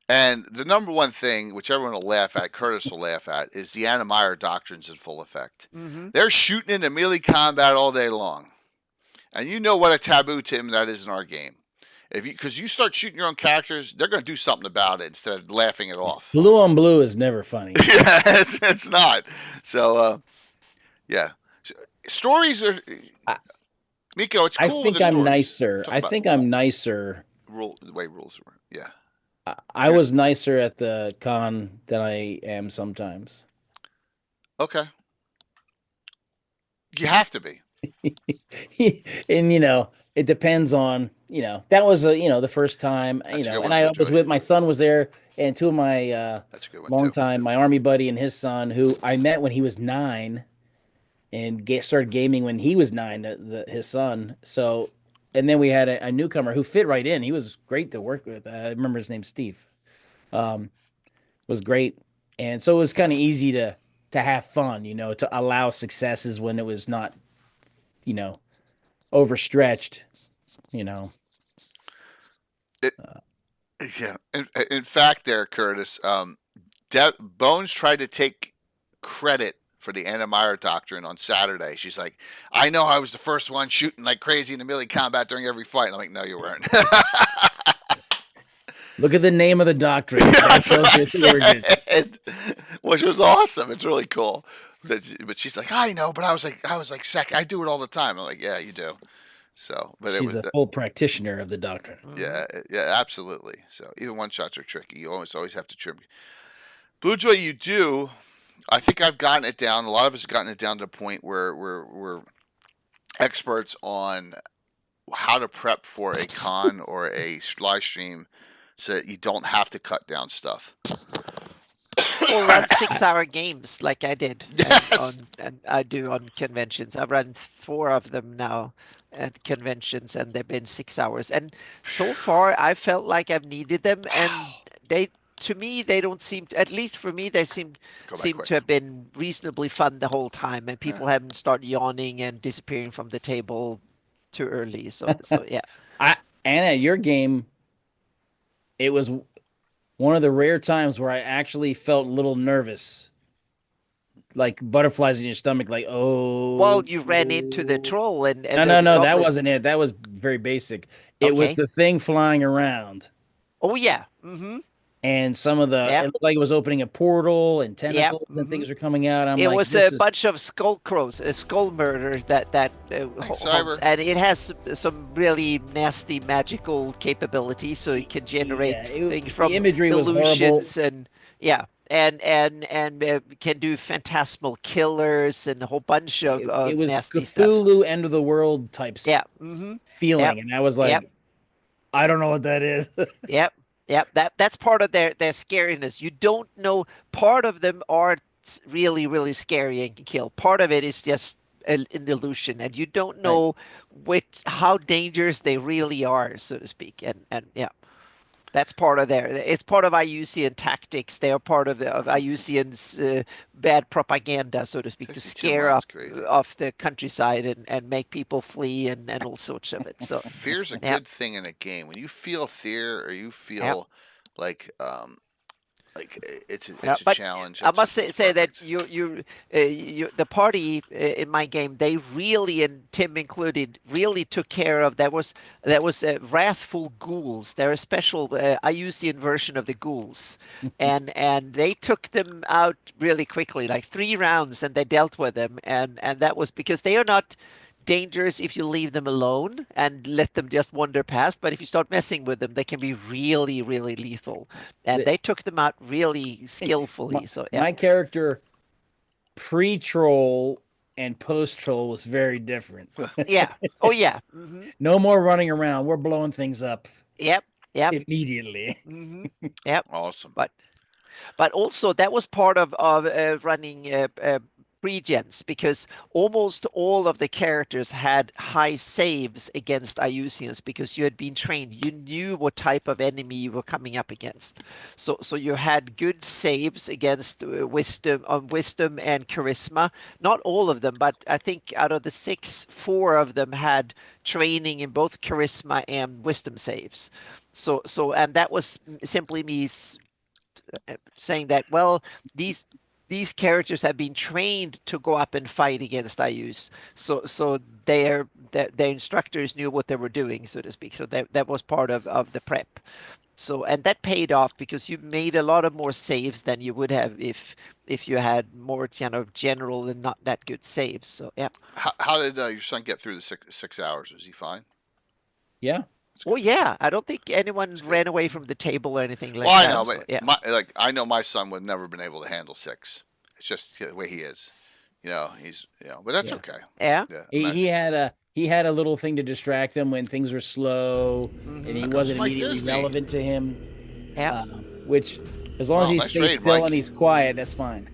And the number one thing, which everyone will laugh at, Curtis will laugh at, is the Animire doctrines in full effect. Mm-hmm. They're shooting into melee combat all day long. And you know what a taboo, Tim, that is in our game. Because you start shooting your own characters, they're going to do something about it instead of laughing it off. blue on blue is never funny. Yeah, it's not. So, yeah. Stories are... Miko, it's cool I with think the I'm stories. nicer. Talk I about think I'm nicer. the way rules were. Yeah. I was nicer at the con than I am sometimes. Okay. You have to be. And it depends on that was the first time That's a good and one I too, was Joey. with my son was there, and two of my That's a good one long too. time my army buddy and his son, who I met when he was 9 and started gaming when he was 9, his son. So, and then we had a newcomer who fit right in. He was great to work with. I remember his name, Steve. Was great, and so it was kind of easy to have fun, to allow successes when it was not overstretched. Yeah. In fact, there, Curtis, Bones tried to take credit for the Animire doctrine on Saturday. She's like, I know I was the first one shooting like crazy in the melee combat during every fight. And I'm like, no, you weren't. Look at the name of the doctrine. That That's what tells I you its origin. said. Which was awesome. It's really cool. But she's like, I know, but I was like, second. I do it all the time. I'm like, yeah, you do. So, but it She's was, a full practitioner of the doctrine. yeah, yeah, absolutely. So even one shots are tricky. You always have to trim. Blue Joy, you do. I think I've gotten it down. A lot of us have gotten it down to the point where we're experts on how to prep for a con or a live stream so that you don't have to cut down stuff. Or run 6-hour games like I did Yes. and I do on conventions. I've run 4 of them now at conventions, and they've been 6 hours. And so far, I felt like I've needed them, and they, to me, they don't seem, at least for me, they Go back seem quick. to have been reasonably fun the whole time, and people haven't started yawning and disappearing from the table too early. So yeah. Anna, your game, it was one of the rare times where I actually felt a little nervous, like butterflies in your stomach. Like, oh, Well, you ran into the troll and no, the that goblins. wasn't it. That was very basic. It was Okay. the thing flying around, Oh yeah. Mm-hmm. and some of the Yeah. it looked like it was opening a portal, and Yeah. tentacles and things are coming out. I'm It like, was this a is bunch of skull crows, skull murders that Thanks, haunts, Cyber. and it has some really nasty magical capabilities, so it can generate Yeah, things from the imagery was horrible. illusions and yeah, and can do phantasmal killers and a whole bunch of It was nasty stuff. Cthulhu end of the world type Yeah. Mm-hmm. feeling, Yep. and I was like, Yep. I don't know what that is. Yep. Yep. That's part of their scariness. You don't know. Part of them are really, really scary and can kill. Part of it is just an illusion, and you don't know how dangerous they really are, so to speak. And yeah, that's part of their. It's part of IUCN tactics. They are part of IUCN's bad propaganda, so to speak, to 52 scare months, up crazy. off the countryside and make people flee and all sorts of it. So Fear's a yeah. good thing in a game. When you feel fear or you feel like it's a But challenge. I It's must say that perfect. the party in my game, they really, and Tim included, really took care of. There was wrathful ghouls. They're a special IUCN version of the ghouls, and they took them out really quickly, like 3 rounds, and they dealt with them, and that was because they are not dangerous if you leave them alone and let them just wander past. But if you start messing with them, they can be really, really lethal. And they took them out really skillfully. So yeah, My character pre-troll and post-troll was very different. yeah, oh yeah, mm-hmm. No more running around. We're blowing things up Yep, yep, immediately. mm-hmm. Yep. Awesome. But also that was part of running pre-gens, because almost all of the characters had high saves against IUCNs because you had been trained. You knew what type of enemy you were coming up against. So you had good saves against wisdom and charisma. Not all of them, but I think out of the 6, 4 of them had training in both charisma and wisdom saves. So and that was simply me saying that, well, these characters have been trained to go up and fight against IUs, so their instructors knew what they were doing, so to speak. So that was part of the prep. So, and that paid off because you made a lot of more saves than you would have if you had more kind of general and not that good saves. So yeah. How did your son get through the 6 hours? Was he fine? Yeah. Oh yeah, I don't think anyone ran away from the table or anything like Well, I that. know, So, but yeah. I know my son would never been able to handle 6. It's just the way he is. But that's Yeah. okay. Yeah. Yeah. He had a little thing to distract him when things were slow and he That wasn't goes Mike immediately Disney. relevant to him. Yeah. Which, as long as Wow, he nice stays raid, still Mike. and he's quiet, that's fine.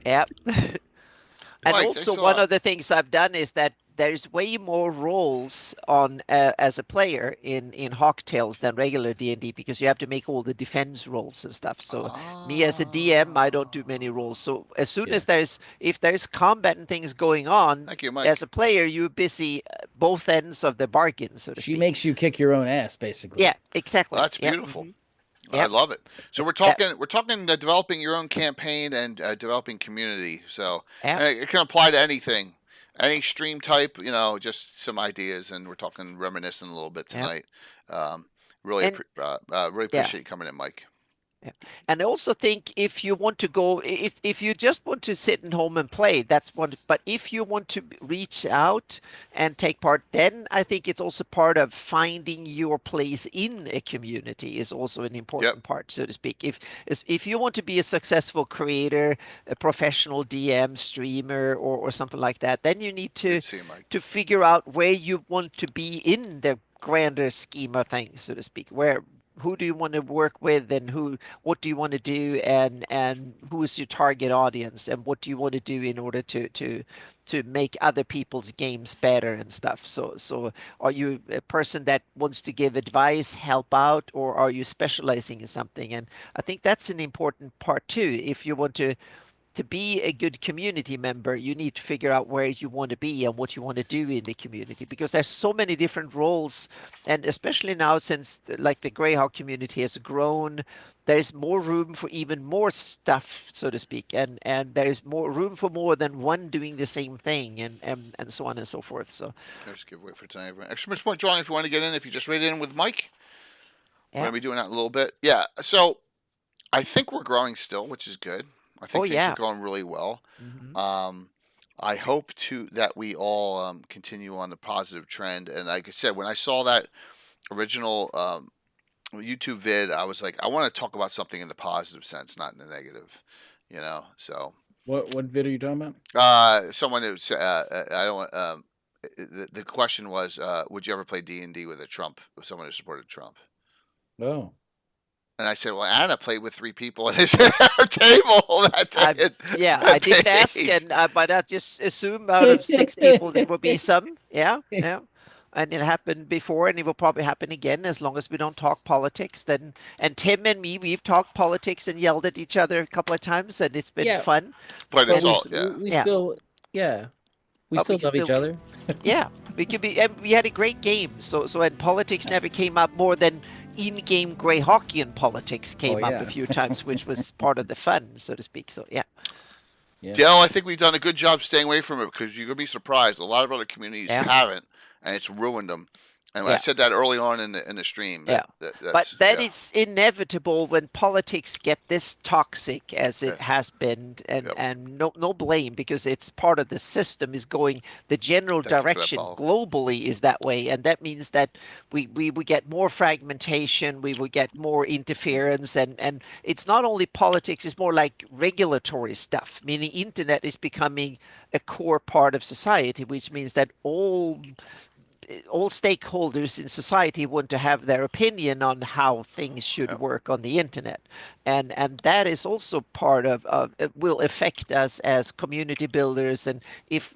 Yep. And Mike, also, thanks a one lot. of the things I've done is that there's way more roles on as a player in Hawk Tales than regular D&D, because you have to make all the defense rolls and stuff. So me as a DM, I don't do many rolls. So as soon as if there's combat and things going on, Thank you, Mike. as a player, you're busy both ends of the bargain, so to She speak. makes you kick your own ass, basically. Yeah, exactly. Well, that's Yep. beautiful. Mhm. I Yep. love it. So we're talking developing your own campaign and developing community. So Yep. and it can apply to anything, any stream type. Just some ideas, and we're talking reminiscing a little bit tonight. Really, And really yeah. appreciate you coming in, Mike. Yeah. And I also think if you want to go, if you just want to sit at home and play, that's one. But if you want to reach out and take part, then I think it's also part of finding your place in a community is also an important part, so to speak. If you want to be a successful creator, a professional DM, streamer, or something like that, then you need Good to see you, Mike. to figure out where you want to be in the grander scheme of things, so to speak. Who do you want to work with, and what do you want to do, and who is your target audience, and what do you want to do in order to make other people's games better and stuff. So are you a person that wants to give advice, help out, or are you specializing in something? And I think that's an important part too. If you want to be a good community member, you need to figure out where you want to be and what you want to do in the community, because there's so many different roles. And especially now, since like the GREYHAWK community has grown, there's more room for even more stuff, so to speak. And there's more room for more than one doing the same thing, and so on and so forth. So there's a giveaway for tonight. Exclamation point drawing if you want to get in. If you just read in with Mike, we're going to be doing that in a little bit. Yeah. So I think we're growing still, which is good. I think things are going really well. I hope that we all continue on the positive trend. And like I said, when I saw that original YouTube vid, I was like, I want to talk about something in the positive sense, not in the negative. So what vid are you talking about? Someone who said, I don't. The question was, would you ever play D&D with someone who supported Trump? Oh. And I said, well, Anna played with 3 people at his table that day. I didn't ask, but I just assume out of 6 people there will be some. Yeah. And it happened before, and it will probably happen again as long as we don't talk politics. And Tim and me, we've talked politics and yelled at each other a couple of times, and it's been fun. But it's all, we still love each other. Yeah, we could be. And we had a great game. So and politics never came up more than in-game GREYHAWKian politics came up a few times, which was part of the fun, so to speak. So yeah. Dale, I think we've done a good job staying away from it, because you're gonna be surprised. A lot of other communities haven't, and it's ruined them. And I said that early on in the stream. But that is inevitable when politics get this toxic as it has been, and no blame, because it's part of the system is going. The general direction globally is that way, and that means that we get more fragmentation, we will get more interference, and it's not only politics; it's more like regulatory stuff. Meaning, internet is becoming a core part of society, which means that all stakeholders in society want to have their opinion on how things should work on the internet, and that is also part of it will affect us as community builders. And if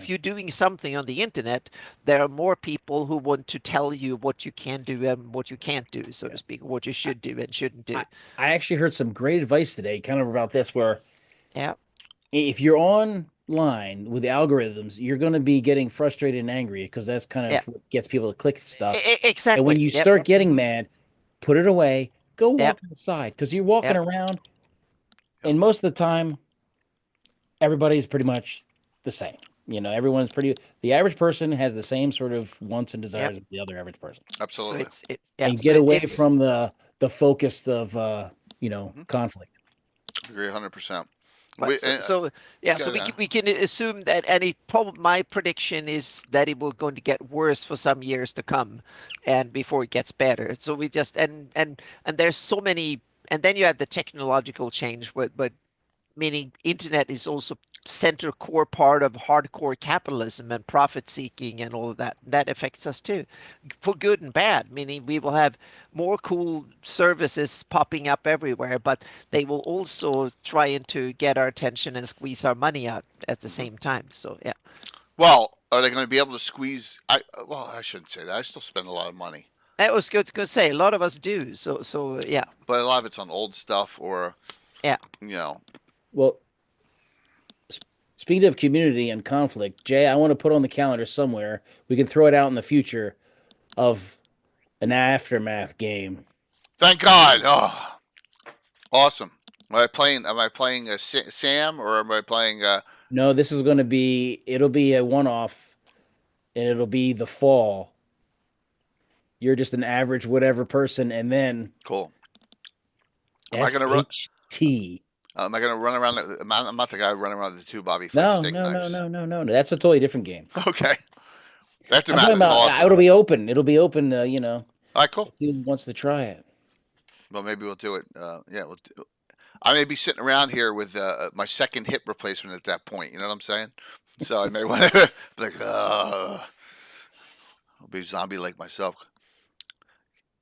you're doing something on the internet, there are more people who want to tell you what you can do and what you can't do, so to speak, what you should do and shouldn't do. I actually heard some great advice today, kind of about this, where if you're online with the algorithms, you're going to be getting frustrated and angry, because that's kind of what gets people to click stuff. Exactly. And when you start getting mad, put it away, go walk outside, because you're walking around, and most of the time, everybody's pretty much the same. Everyone's the average person has the same sort of wants and desires as the other average person. Absolutely. So and get away from the focus of conflict. Agree 100%. We can assume that, and my prediction is that it will going to get worse for some years to come, and before it gets better. So we just and there's so many, and then you have the technological change, but meaning internet is also center core part of hardcore capitalism and profit seeking and all of that. That affects us too, for good and bad, meaning we will have more cool services popping up everywhere, but they will also try to get our attention and squeeze our money out at the same time. So yeah. Well, are they going to be able to squeeze? I shouldn't say that. I still spend a lot of money. That was good to say. A lot of us do. So yeah. But a lot of it's on old stuff, or Well, speaking of community and conflict, Jay, I want to put on the calendar somewhere. We can throw it out in the future of an Aftermath game. Thank God! Oh, awesome. Am I playing Sam, or am I playing? No, this is going to be. It'll be a one-off, and it'll be the fall. you're just an average whatever person, and then Cool. Am I gonna run? SHT. Am I gonna run around? I'm not the guy running around with the two Bobby Flay No, steak no, no, knives. no. That's a totally different game. Okay. After I'm Matt talking is about awesome. it'll be open. It'll be open. You know, All right, cool. who wants to try it? Well, maybe we'll do it. Yeah, I may be sitting around here with my second hip replacement at that point. You know what I'm saying? So I may want to be like, I'll be zombie like myself.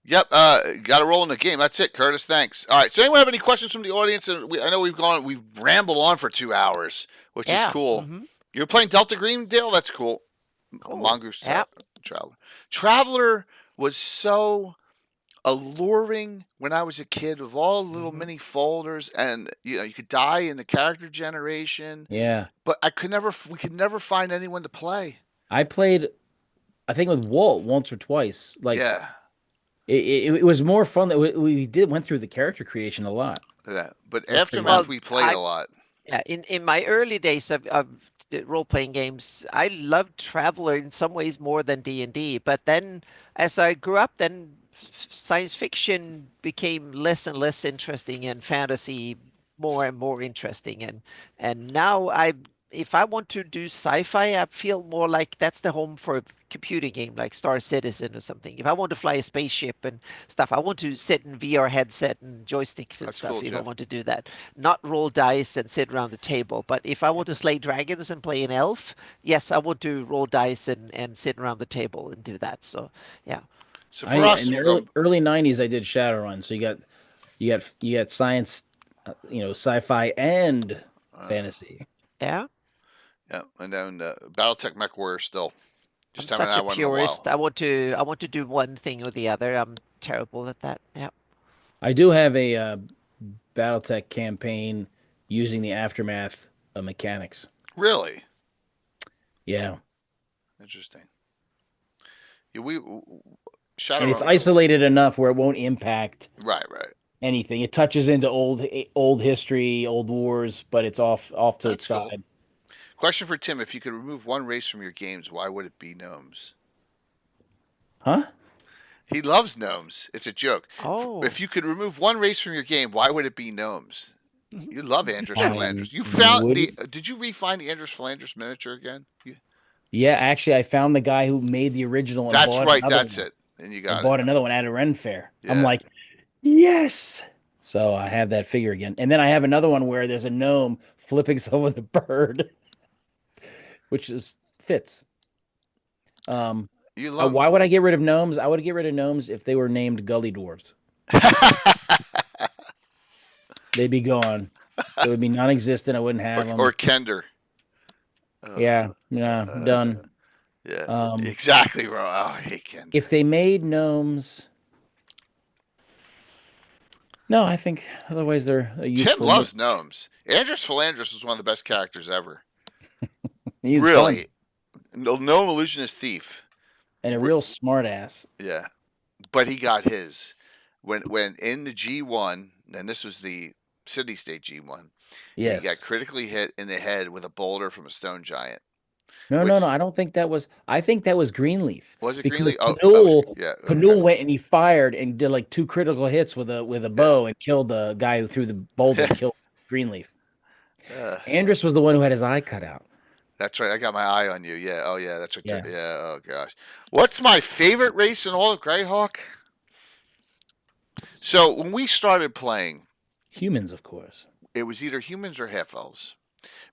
Yep, got to roll in the game. That's it, Curtis. Thanks. All right. So, anyone have any questions from the audience? And I know we've rambled on for 2 hours, which is cool. Mm-hmm. You're playing Delta Green, Dale? That's cool. Cool. Mongoose Yep. Traveler. Traveler was so alluring when I was a kid with all the little mini folders, and you could die in the character generation. Yeah, But we could never find anyone to play. I played, I think with Walt once or twice. Like, Yeah. it was more fun that we went through the character creation a lot. Yeah. But That's Aftermath, pretty we played a lot. Yeah, in my early days of role-playing games, I loved Traveler in some ways more than D&D. But then as I grew up, then science fiction became less and less interesting and fantasy more and more interesting. And now if I want to do sci-fi, I feel more like that's the home for a computer game like Star Citizen or something. If I want to fly a spaceship and stuff, I want to sit in VR headset and joysticks and That's stuff cool, if I Jeff. want to do that. Not roll dice and sit around the table. But if I want to slay dragons and play an elf, yes, I want to roll dice and sit around the table and do that. So yeah. So for us, in the early '90s, I did Shadowrun. So you got science, sci-fi and fantasy. Yeah. yeah, and then BattleTech Mech Warrior still. Just I'm haven't such had a one in a while. purist. I want to do one thing or the other. I'm terrible at that. Yeah. I do have a BattleTech campaign using the Aftermath mechanics. Really Yeah, interesting. Yeah, and Shadowrun. it's isolated enough where it won't impact Right. anything. It touches into old history, old wars, but it's off to That's its cool. side. Question for Tim: if you could remove one race from your games, why would it be gnomes? Huh? He loves gnomes. It's a joke. Oh. If you could remove one race from your game, why would it be gnomes? You love Andros I Philandros. You found wouldn't. Did you refine the Andros Philandros miniature again? Yeah, actually, I found the guy who made the original. And That's bought right. another That's one. it. And you I got bought it. another one at a Ren fair. Yeah. I'm like, yes. So I have that figure again, and then I have another one where there's a gnome flipping someone with a bird, which fits. You love. Why would I get rid of gnomes? I would get rid of gnomes if they were named gully dwarves. They'd be gone. They would be non-existent. I wouldn't have them. or Kender. Yeah, done. Yeah. Exactly, bro. Oh, I hate Kender. If they made gnomes, no, I think otherwise they're a useful. Tim loves gnomes. Andros Philandros is one of the best characters ever. He's Really. fun. No illusionist thief. And a real smart ass. Yeah. But he got his. When in the G1, and this was the Sydney State G1, Yes. he got critically hit in the head with a boulder from a stone giant. No. I don't think that was. I think that was Greenleaf. Was it Because Greenleaf? Panul went and he fired and did like 2 critical hits with a bow and killed the guy who threw the boulder and killed Greenleaf. Andrus was the one who had his eye cut out. That's right. I got my eye on you. Yeah. Oh, yeah. That's what. Yeah. Yeah. Oh, gosh. What's my favorite race in all of GREYHAWK? So when we started playing, Humans, of course. it was either humans or half elves,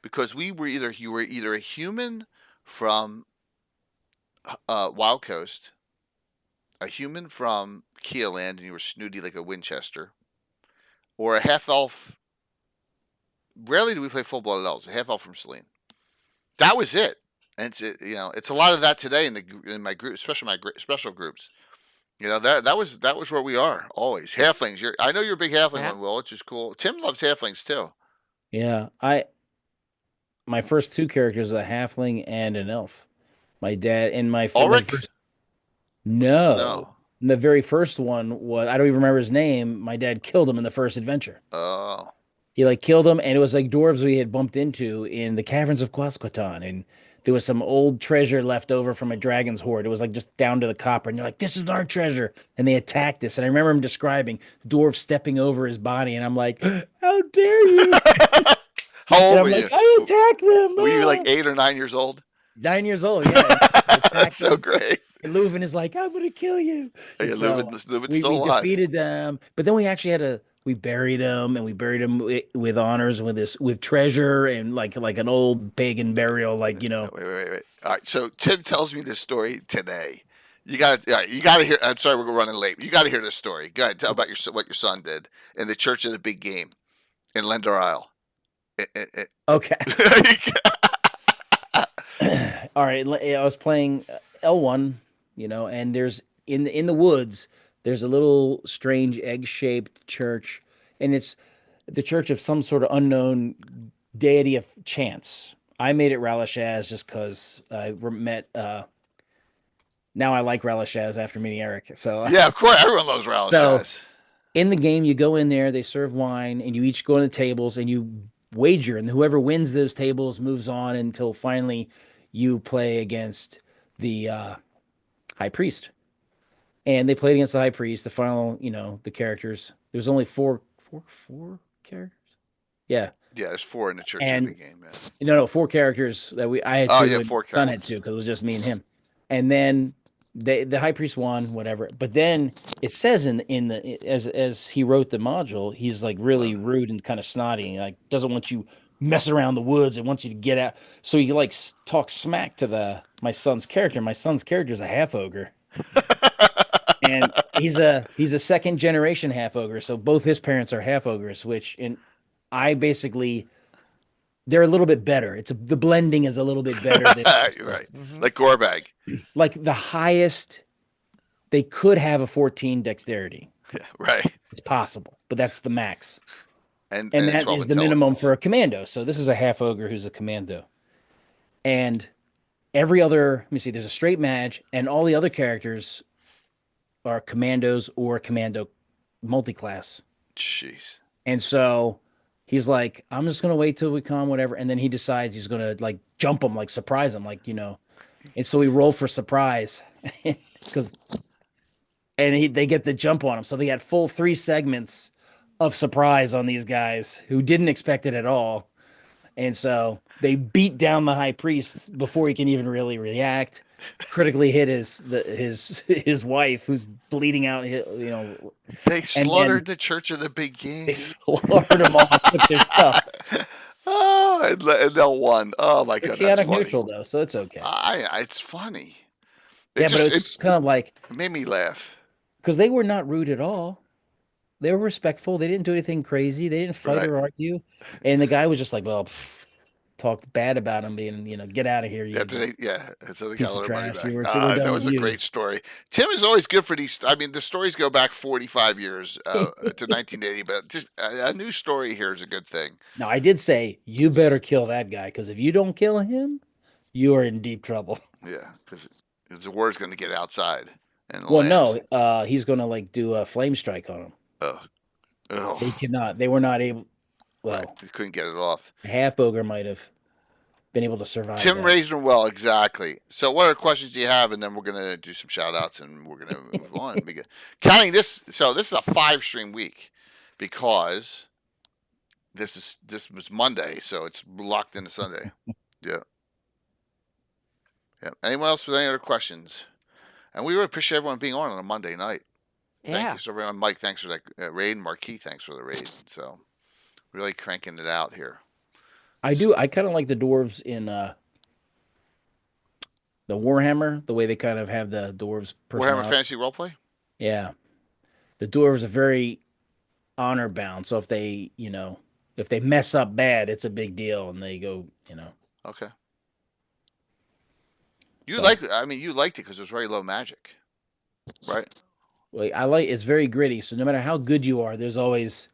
because you were either a human from Wild Coast, a human from Keeland, and you were snooty like a Winchester, or a half elf. Rarely do we play full blooded elves. A half elf from Selene. That was it. And it's a lot of that today in my group, especially my special groups. That was where we are always. Halflings. I know you're a big halfling one, Will, which is cool. Tim loves halflings too. Yeah, my first 2 characters are a halfling and an elf. My dad and my Ulrich? first. No. The very first one was, I don't even remember his name. My dad killed him in the first adventure. Oh. He killed him, and it was like dwarves we had bumped into in the caverns of Quasquatan, and there was some old treasure left over from a dragon's hoard. It was like just down to the copper, and they're like, "This is our treasure," and they attacked us. And I remember him describing the dwarf stepping over his body, and I'm like, "How dare you!" How And old I'm were like, you? "I attacked them." Were you ah." like 8 or 9 years old? 9 years old? Yeah. That's so great. And Leuven is like, "I'm gonna kill you." Hey, And so Leuven's we still alive. defeated them, but then we actually had to we buried him, and we buried him with honors, with treasure, and like an old pagan burial, like Wait. All right. So Tim tells me this story today. You got to hear. I'm sorry, we're running late. You got to hear this story. Go ahead, tell about what your son did in the church of the big game in Lender Isle. Okay. All right, I was playing L1, and there's in the woods, there's a little strange egg-shaped church, and it's the church of some sort of unknown deity of chance. I made it Relishaz just because I met. Now I like Relishaz after meeting Eric. So Yeah, of course, everyone loves Ralph So- Shaz. in the game, you go in there, they serve wine, and you each go on the tables and you wager, and whoever wins those tables moves on until finally you play against the high priest. And they played against the high priest. The final, the characters. There's only four characters. Yeah, Yeah, there's 4 in the church And- of the big game. Yeah. no, 4 characters that I had Oh, two. yeah, and 4 Son had characters. 2 because it was just me and him. And then the high priest won, whatever. But then it says in the as he wrote the module, he's like really rude and kind of snotty, and like doesn't want you messing around the woods and wants you to get out. So he like talks smack to my son's character. My son's character is a half ogre. And he's a second generation half ogre, so both his parents are half ogres, I basically they're a little bit better. The blending is a little bit better than You're right. Like Gorbag. like the highest they could have a 14 dexterity. Yeah, right. It's possible, but that's the max. And And that 12 is the minimum intelligence. for a commando. So this is a half ogre who's a commando. And every other, let me see, there's a straight mage, and all the other characters are commandos or commando multi-class. Jeez. And so he's like, I'm just gonna wait till we come, whatever. And then he decides he's gonna like jump him, like surprise him, like. And so we roll for surprise, they get the jump on him. So they got full 3 segments of surprise on these guys who didn't expect it at all. And so they beat down the high priest before he can even really react. Critically hit his wife, who's bleeding out. They slaughtered the church of the big game. They slaughtered them off with their stuff. Oh, and L1. Oh my They're god, that's chaotic funny. neutral though, so it's okay. It's funny. But it's kind of like It made me laugh. because they were not rude at all. They were respectful. They didn't do anything crazy. They didn't fight Right. or argue. And the guy was just like, well, talked bad about him being, get out of here. That's so they piece got of their money trash. back. We're That done was with a you. great story. Tim is always good for these. I mean, the stories go back 45 years to 1980, but just a new story here is a good thing. Now, I did say, you better kill that guy because if you don't kill him, you are in deep trouble. Yeah, because the word's going to get outside. And Well, no, he's going to like do a flame strike on him. Oh, They cannot. They were not able. Well, right. We couldn't get it off. a half ogre might have been able to survive. Tim that. raised them well, exactly. So, what other questions do you have? And then we're going to do some shout outs and we're going to move on. Counting this, so this is a 5-stream week because this was Monday, so it's locked into Sunday. Yeah. Yeah. Anyone else with any other questions? And we really appreciate everyone being on a Monday night. Thank Yeah. you so very much. Mike, thanks for that raid. Marquis, thanks for the raid. So, really cranking it out here. I do. I kind of like the dwarves in the Warhammer, the way they kind of have the dwarves. Warhammer Fantasy Roleplay? Yeah, the dwarves are very honor bound. So if they, if they mess up bad, it's a big deal, and they go, Okay. So- You liked it because it was very low magic, right? Well, it's very gritty. So no matter how good you are, there's always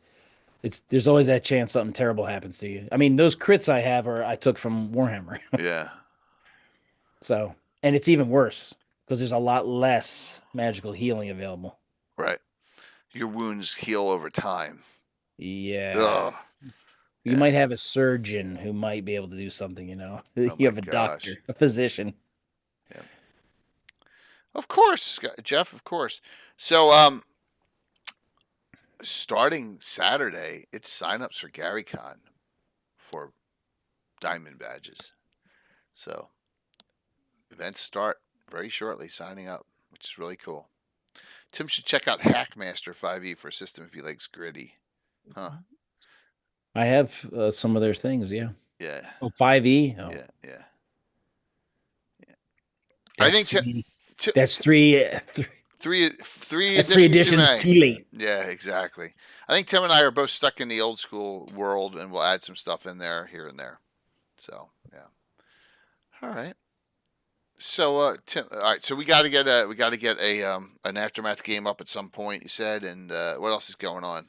that chance something terrible happens to you. I mean, those crits I took from Warhammer. Yeah. So, and it's even worse because there's a lot less magical healing available. Right. Your wounds heal over time. Yeah. Ugh. You Yeah. might have a surgeon who might be able to do something, you know. Oh You my have a gosh. doctor, a physician. Of course, Jeff. Of course. So, starting Saturday, it's signups for GaryCon for diamond badges. So, events start very shortly. Signing up, which is really cool. Tim should check out Hackmaster 5e for a system if he likes gritty. Huh? I have some of their things, yeah. Yeah. Oh, 5E? Oh, Yeah. Yeah. I that's think three. Ti- That's three. three That's three editions too editions many. too late. Yeah, exactly. I think Tim and I are both stuck in the old school world, and we'll add some stuff in there here and there. So yeah. All right. So Tim, all right. So we got to get a an aftermath game up at some point. You said, and what else is going on?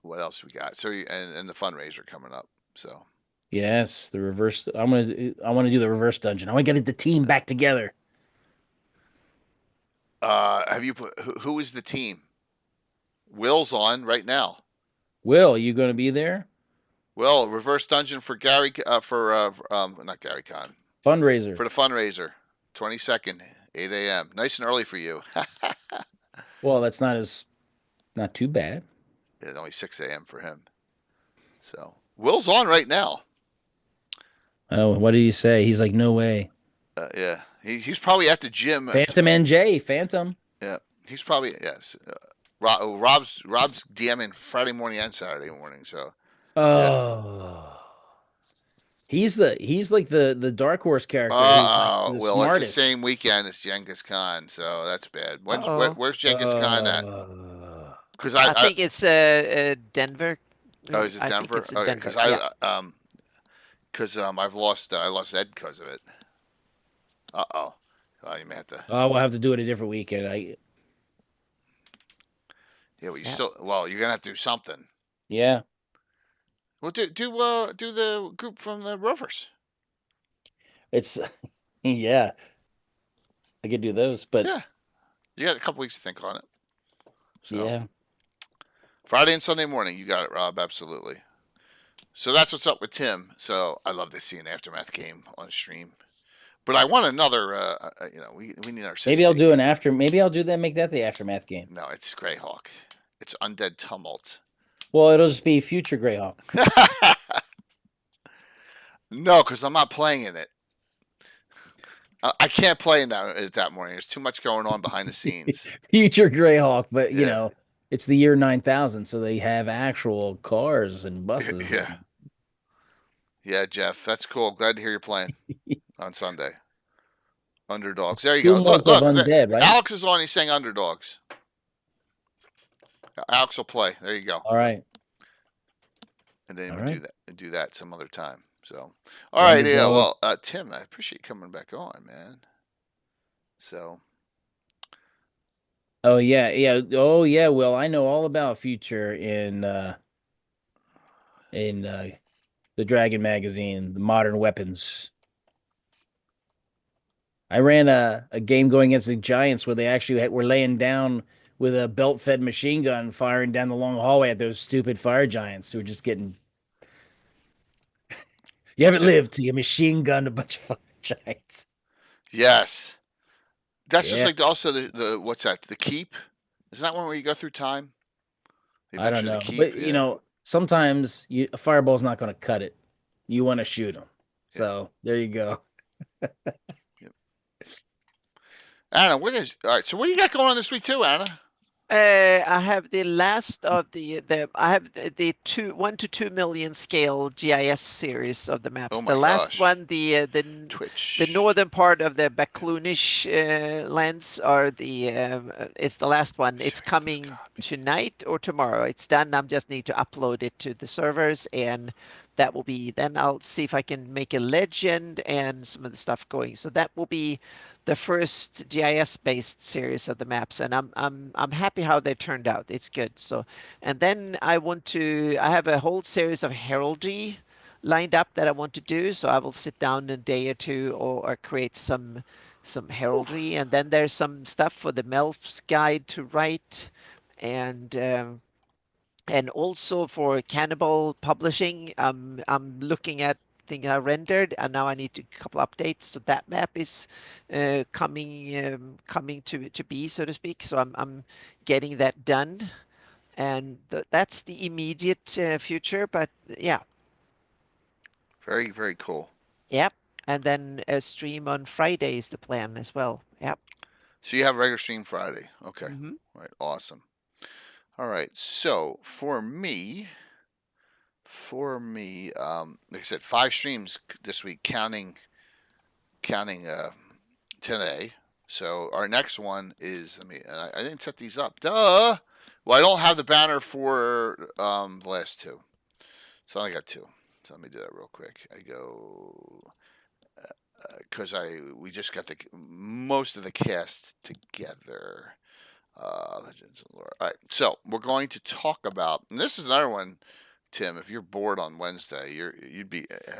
What else we got? So and the fundraiser coming up. So Yes, the reverse. I want to do the reverse dungeon. I want to get the team back together. have you put who is the team? Will's on right now. Will, you going to be there? Well, reverse dungeon for Gary not Gary Con Fundraiser. for the fundraiser, 22nd, 8 a.m. Nice and early for you. Well, that's not too bad. It's only 6 a.m. for him. So Will's on right now. Oh, what did he say? He's like, no way. Yeah, he's probably at the gym. Phantom NJ, Phantom. Yeah, he's probably yes. Rob's DMing Friday morning and Saturday morning. So Oh, he's like the dark horse character. Who's like the well, it's the smartest. same weekend as Genghis Khan, so that's bad. Uh-oh. Where's Genghis Khan at? Because I think it's Denver. Oh, is it I think Denver? it's in Okay, Denver. because Yeah. I lost Ed because of it. Uh-oh. Well, you may have to. Oh, we'll have to do it a different weekend. Yeah, well, Yeah. you're gonna have to do something. Yeah. Well, do the group from the Rovers. It's yeah. I could do those, but Yeah, you got a couple weeks to think on it. So yeah. Friday and Sunday morning, you got it, Rob. Absolutely. So that's what's up with Tim. So I love to see an aftermath game on stream, but I want another. We need our. Maybe I'll CC. do an after. Maybe I'll do that. Make that the aftermath game. No, it's GREYHAWK. It's Undead Tumult. Well, it'll just be future GREYHAWK. No, because I'm not playing in it. I can't play in that morning. There's too much going on behind the scenes. Future GREYHAWK, but you Yeah. know, it's the year 9000, so they have actual cars and buses. Yeah. Yeah, Jeff, that's cool. Glad to hear you're playing on Sunday. Underdogs. There you go. Tumult Look, of Undead, right? Alex is on. He's saying underdogs. Alex will play. There you go. All right. And then All we'll right. do that some other time. So, all right. Yeah. Underdog. Well, Tim, I appreciate you coming back on, man. So, Oh yeah, yeah. Oh yeah. Well, I know all about future in the Dragon magazine, the modern weapons. I ran a game going against the Giants where they actually were laying down with a belt-fed machine gun, firing down the long hallway at those stupid fire giants who were just getting. You haven't lived till you machine gunned a bunch of fire giants. yes. That's just Yeah. like also the what's that? The keep? Isn't that one where you go through time? The I don't Adventure know, of the but Keep? you know, sometimes a fireball's not going to cut it. You want to shoot them. So there you go. Anna, all right? So what do you got going on this week too, Anna? I have the last of the I have the 1 to 2 million scale GIS series of the maps. Oh my The last gosh. one, the Twitch. the northern part of the Bakloonish lands are it's the last one. It's coming tonight or tomorrow. It's done. I just need to upload it to the servers, and that will be. Then I'll see if I can make a legend and some of the stuff going. So that will be the first GIS-based series of the maps, and I'm happy how they turned out. It's good. So, and then I have a whole series of heraldry lined up that I want to do. So I will sit down in a day or two or create some heraldry, and then there's some stuff for the Melf's Guide to write, and And also for Cannibal Publishing, I'm looking at thing I rendered, and now I need a couple updates. So that map is coming to be, so to speak. So I'm getting that done, and that's the immediate future. But yeah, Very, very cool. yep. And then a stream on Friday is the plan as well. Yep. So you have regular stream Friday. Okay. Mm-hmm. All right. Awesome. All right. So like I said, 5 streams this week, counting 10A. So our next one is, I didn't set these up. Duh. Well, I don't have the banner for the last 2. So I only got 2. So let me do that real quick. I go because we just got most of the cast together. Legends of Lore. All right, so we're going to talk about, and this is another one, Tim. If you're bored on Wednesday,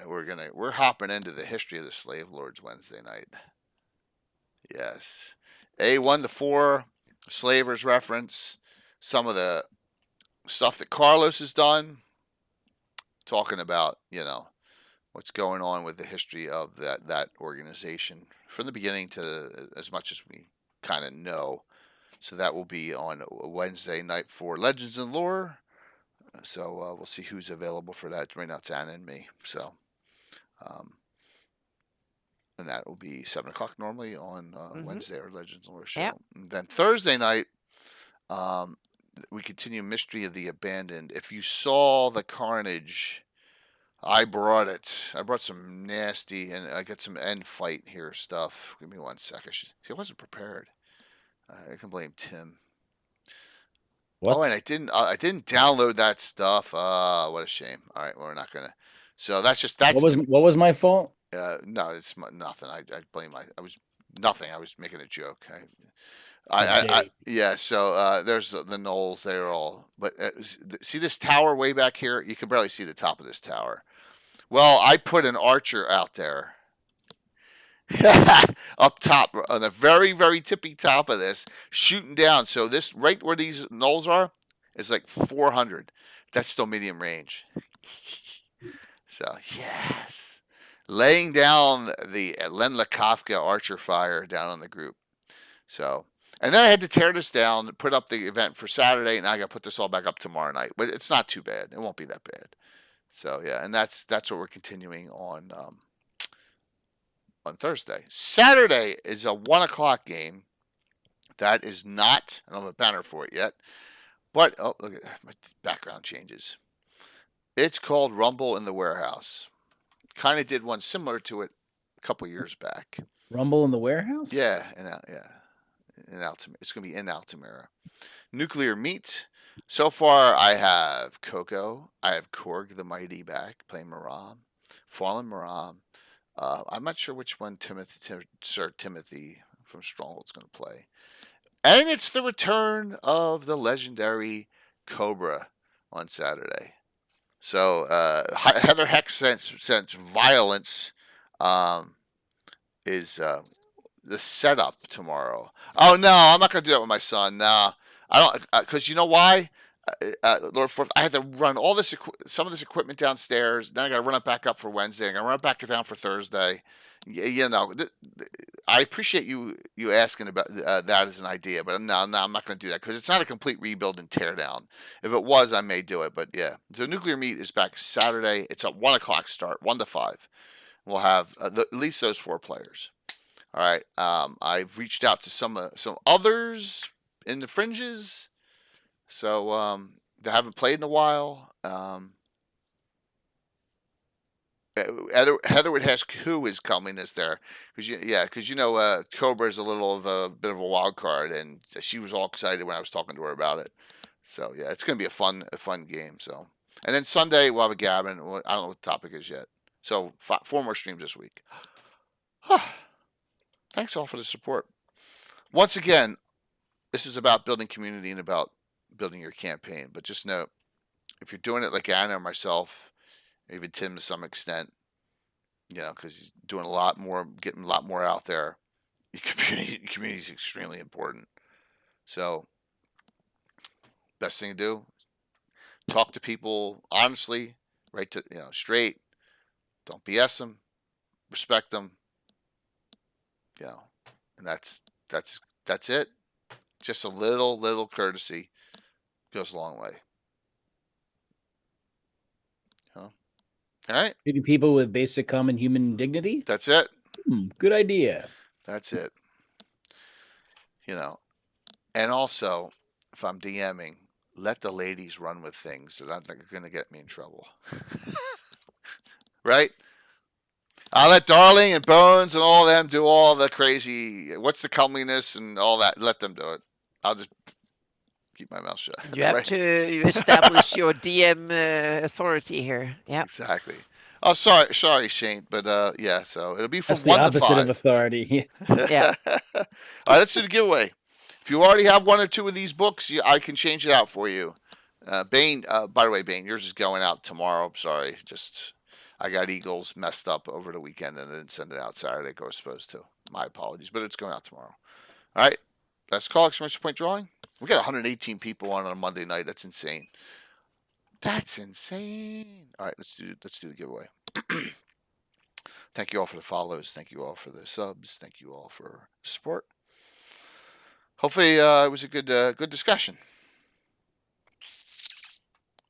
we're hopping into the history of the slave lords Wednesday night. Yes, A1 to 4, slavers reference, some of the stuff that Carlos has done, talking about what's going on with the history of that organization from the beginning to as much as we kind of know. So that will be on Wednesday night for Legends and Lore. So we'll see who's available for that. Right now it's Anna and me. So, and that will be 7 o'clock normally on Wednesday or Legends and Lore show. Yep. And then Thursday night, we continue Mystery of the Abandoned. If you saw the carnage, I brought it. I brought some nasty, and I got some end fight here stuff. Give me 1 second. See, I wasn't prepared. I can blame Tim. What? Oh, and I didn't download that stuff. What a shame. All right, we're not gonna. So that's What was my fault? no, it's nothing. I blame I was nothing. I was making a joke. Yeah. So there's the knolls. They're all. But see this tower way back here? You can barely see the top of this tower. Well, I put an archer out there. Up top on the very, very tippy top of this, shooting down. So this right where these knolls are is like 400. That's still medium range. So yes, laying down the Len Kafka archer fire down on the group. So and then I had to tear this down, put up the event for Saturday, and I got to put this all back up tomorrow night. But it's not too bad. It won't be that bad. So yeah, and that's what we're continuing on Thursday. Saturday is a 1 o'clock game. That is not, I don't have a banner for it yet, but oh, look at my background changes. It's called Rumble in the Warehouse. Kind of did one similar to it a couple years back. Rumble in the Warehouse? Yeah, in Altamira. It's going to be in Altamira. Nuclear Meat. So far, I have Coco. I have Korg the Mighty back playing Maram. Fallen Maram. I'm not sure which one Sir Timothy from Stronghold's going to play. And it's the return of the legendary Cobra on Saturday. So Heather Hex since Violence is the setup tomorrow. Oh no, I'm not going to do that with my son. No, I don't, because you know why? Lord Forth, I had to run all this some of this equipment downstairs. Then I got to run it back up for Wednesday. I got to run it back down for Thursday. I appreciate you asking about that as an idea, but no, I'm not going to do that because it's not a complete rebuild and tear down. If it was, I may do it, but yeah. So Nuclear Meat is back Saturday. It's a 1 o'clock start, 1 to 5. We'll have at least those 4 players. All right. I've reached out to some others in the fringes. So they haven't played in a while. Heather would ask who is coming is there because Cobra is a little of a bit of a wild card, and she was all excited when I was talking to her about it. So yeah, it's going to be a fun game. So and then Sunday we'll have a Gabbin. I don't know what the topic is yet. So 4 more streams this week. Thanks all for the support. Once again, this is about building community and about building your campaign. But just know, if you're doing it like Anna or myself, even Tim to some extent, because he's doing a lot more, getting a lot more out there, community is extremely important. So, best thing to do, Talk to people honestly, right to straight. Don't BS them. Respect them. And that's it. Just a little courtesy goes a long way. All right. Treating people with basic common human dignity. That's it. Good idea. That's it. And also, if I'm DMing, let the ladies run with things that aren't going to get me in trouble. Right? I'll let Darling and Bones and all them do all the crazy, what's the comeliness and all that. Let them do it. I'll just keep my mouth shut. You have right? to establish your DM authority here. Yeah. Exactly. Oh, sorry, Shane, but yeah. So it'll be from That's the 1 to opposite 5. of authority. Yeah. All right, let's do the giveaway. If you already have 1 or 2 of these books, I can change it out for you. Bane, by the way, Bane, yours is going out tomorrow. I'm sorry. I got Eagles messed up over the weekend and I didn't send it out Saturday like I was supposed to. My apologies, but it's going out tomorrow. All right. That's call exclamation point drawing. We got 118 people on a Monday night. That's insane. That's insane. All right, let's do the giveaway. Thank you all for the follows. Thank you all for the subs. Thank you all for support. Hopefully, it was a good discussion.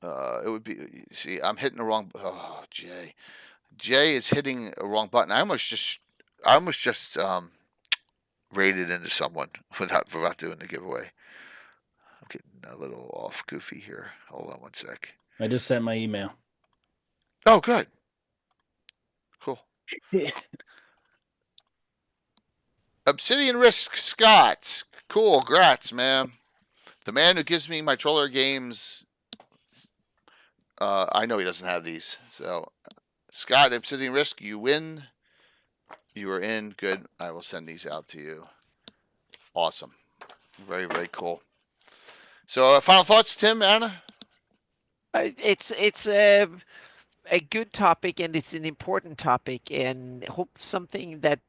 It would be. See, I'm hitting the wrong. Oh, Jay is hitting a wrong button. I almost just raided into someone without doing the giveaway. I'm getting a little off goofy here. Hold on 1 sec. I just sent my email. Oh, good. Cool. Obsidian Risk Scott. Cool. Grats, man. The man who gives me my Troller games. I know he doesn't have these. So, Scott, Obsidian Risk, you win. You are in. Good. I will send these out to you. Awesome. Very, very cool. So, final thoughts, Tim, Anna? It's a good topic, and it's an important topic, and something that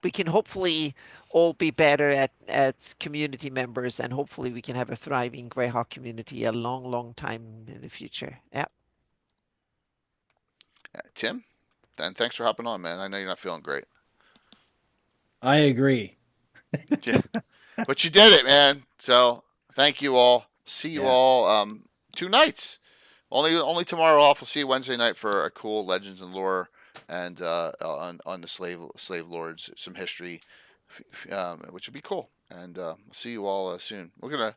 we can hopefully all be better at as community members, and hopefully we can have a thriving GREYHAWK community a long time in the future. Yeah. Tim, and thanks for hopping on, man. I know you're not feeling great. I agree. Yeah. But you did it, man. So thank you all. See you all 2 nights. Only tomorrow off. We'll see you Wednesday night for a cool Legends and Lore and on the slave lords, some history, which would be cool. And we'll see you all soon. We're gonna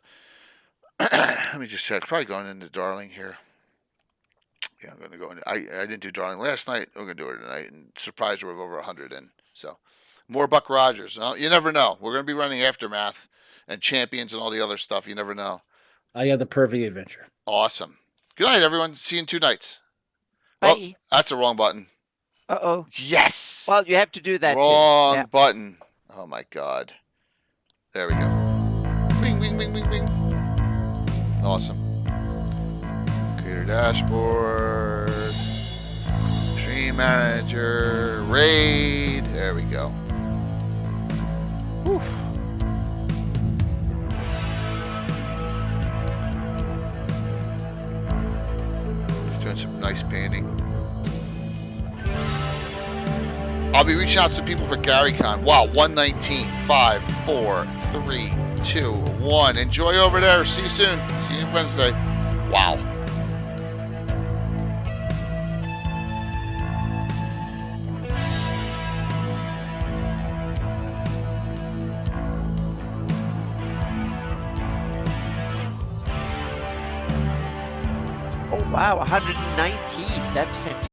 let me just check. Probably going into Darling here. Yeah, I'm gonna go in. I didn't do Darling last night. I'm gonna do it tonight, and surprised we're over 100 in. So more Buck Rogers. You never know. We're gonna be running Aftermath and Champions and all the other stuff. You never know. I got the perfect adventure. Awesome. Good night, everyone. See you in 2 nights. Bye. Oh, that's the wrong button. Uh-oh. Yes. Well, you have to do that wrong too. Yeah. button. Oh my God. There we go. Bing, bing, bing, bing, bing. Awesome. Creator dashboard. Stream manager. Raid. There we go. Whew. Doing some nice painting. I'll be reaching out to people for GaryCon. Wow, 119, 5, 4, 3, 2, 1. Enjoy over there. See you soon. See you Wednesday. Wow. Oh wow, 119. That's fantastic.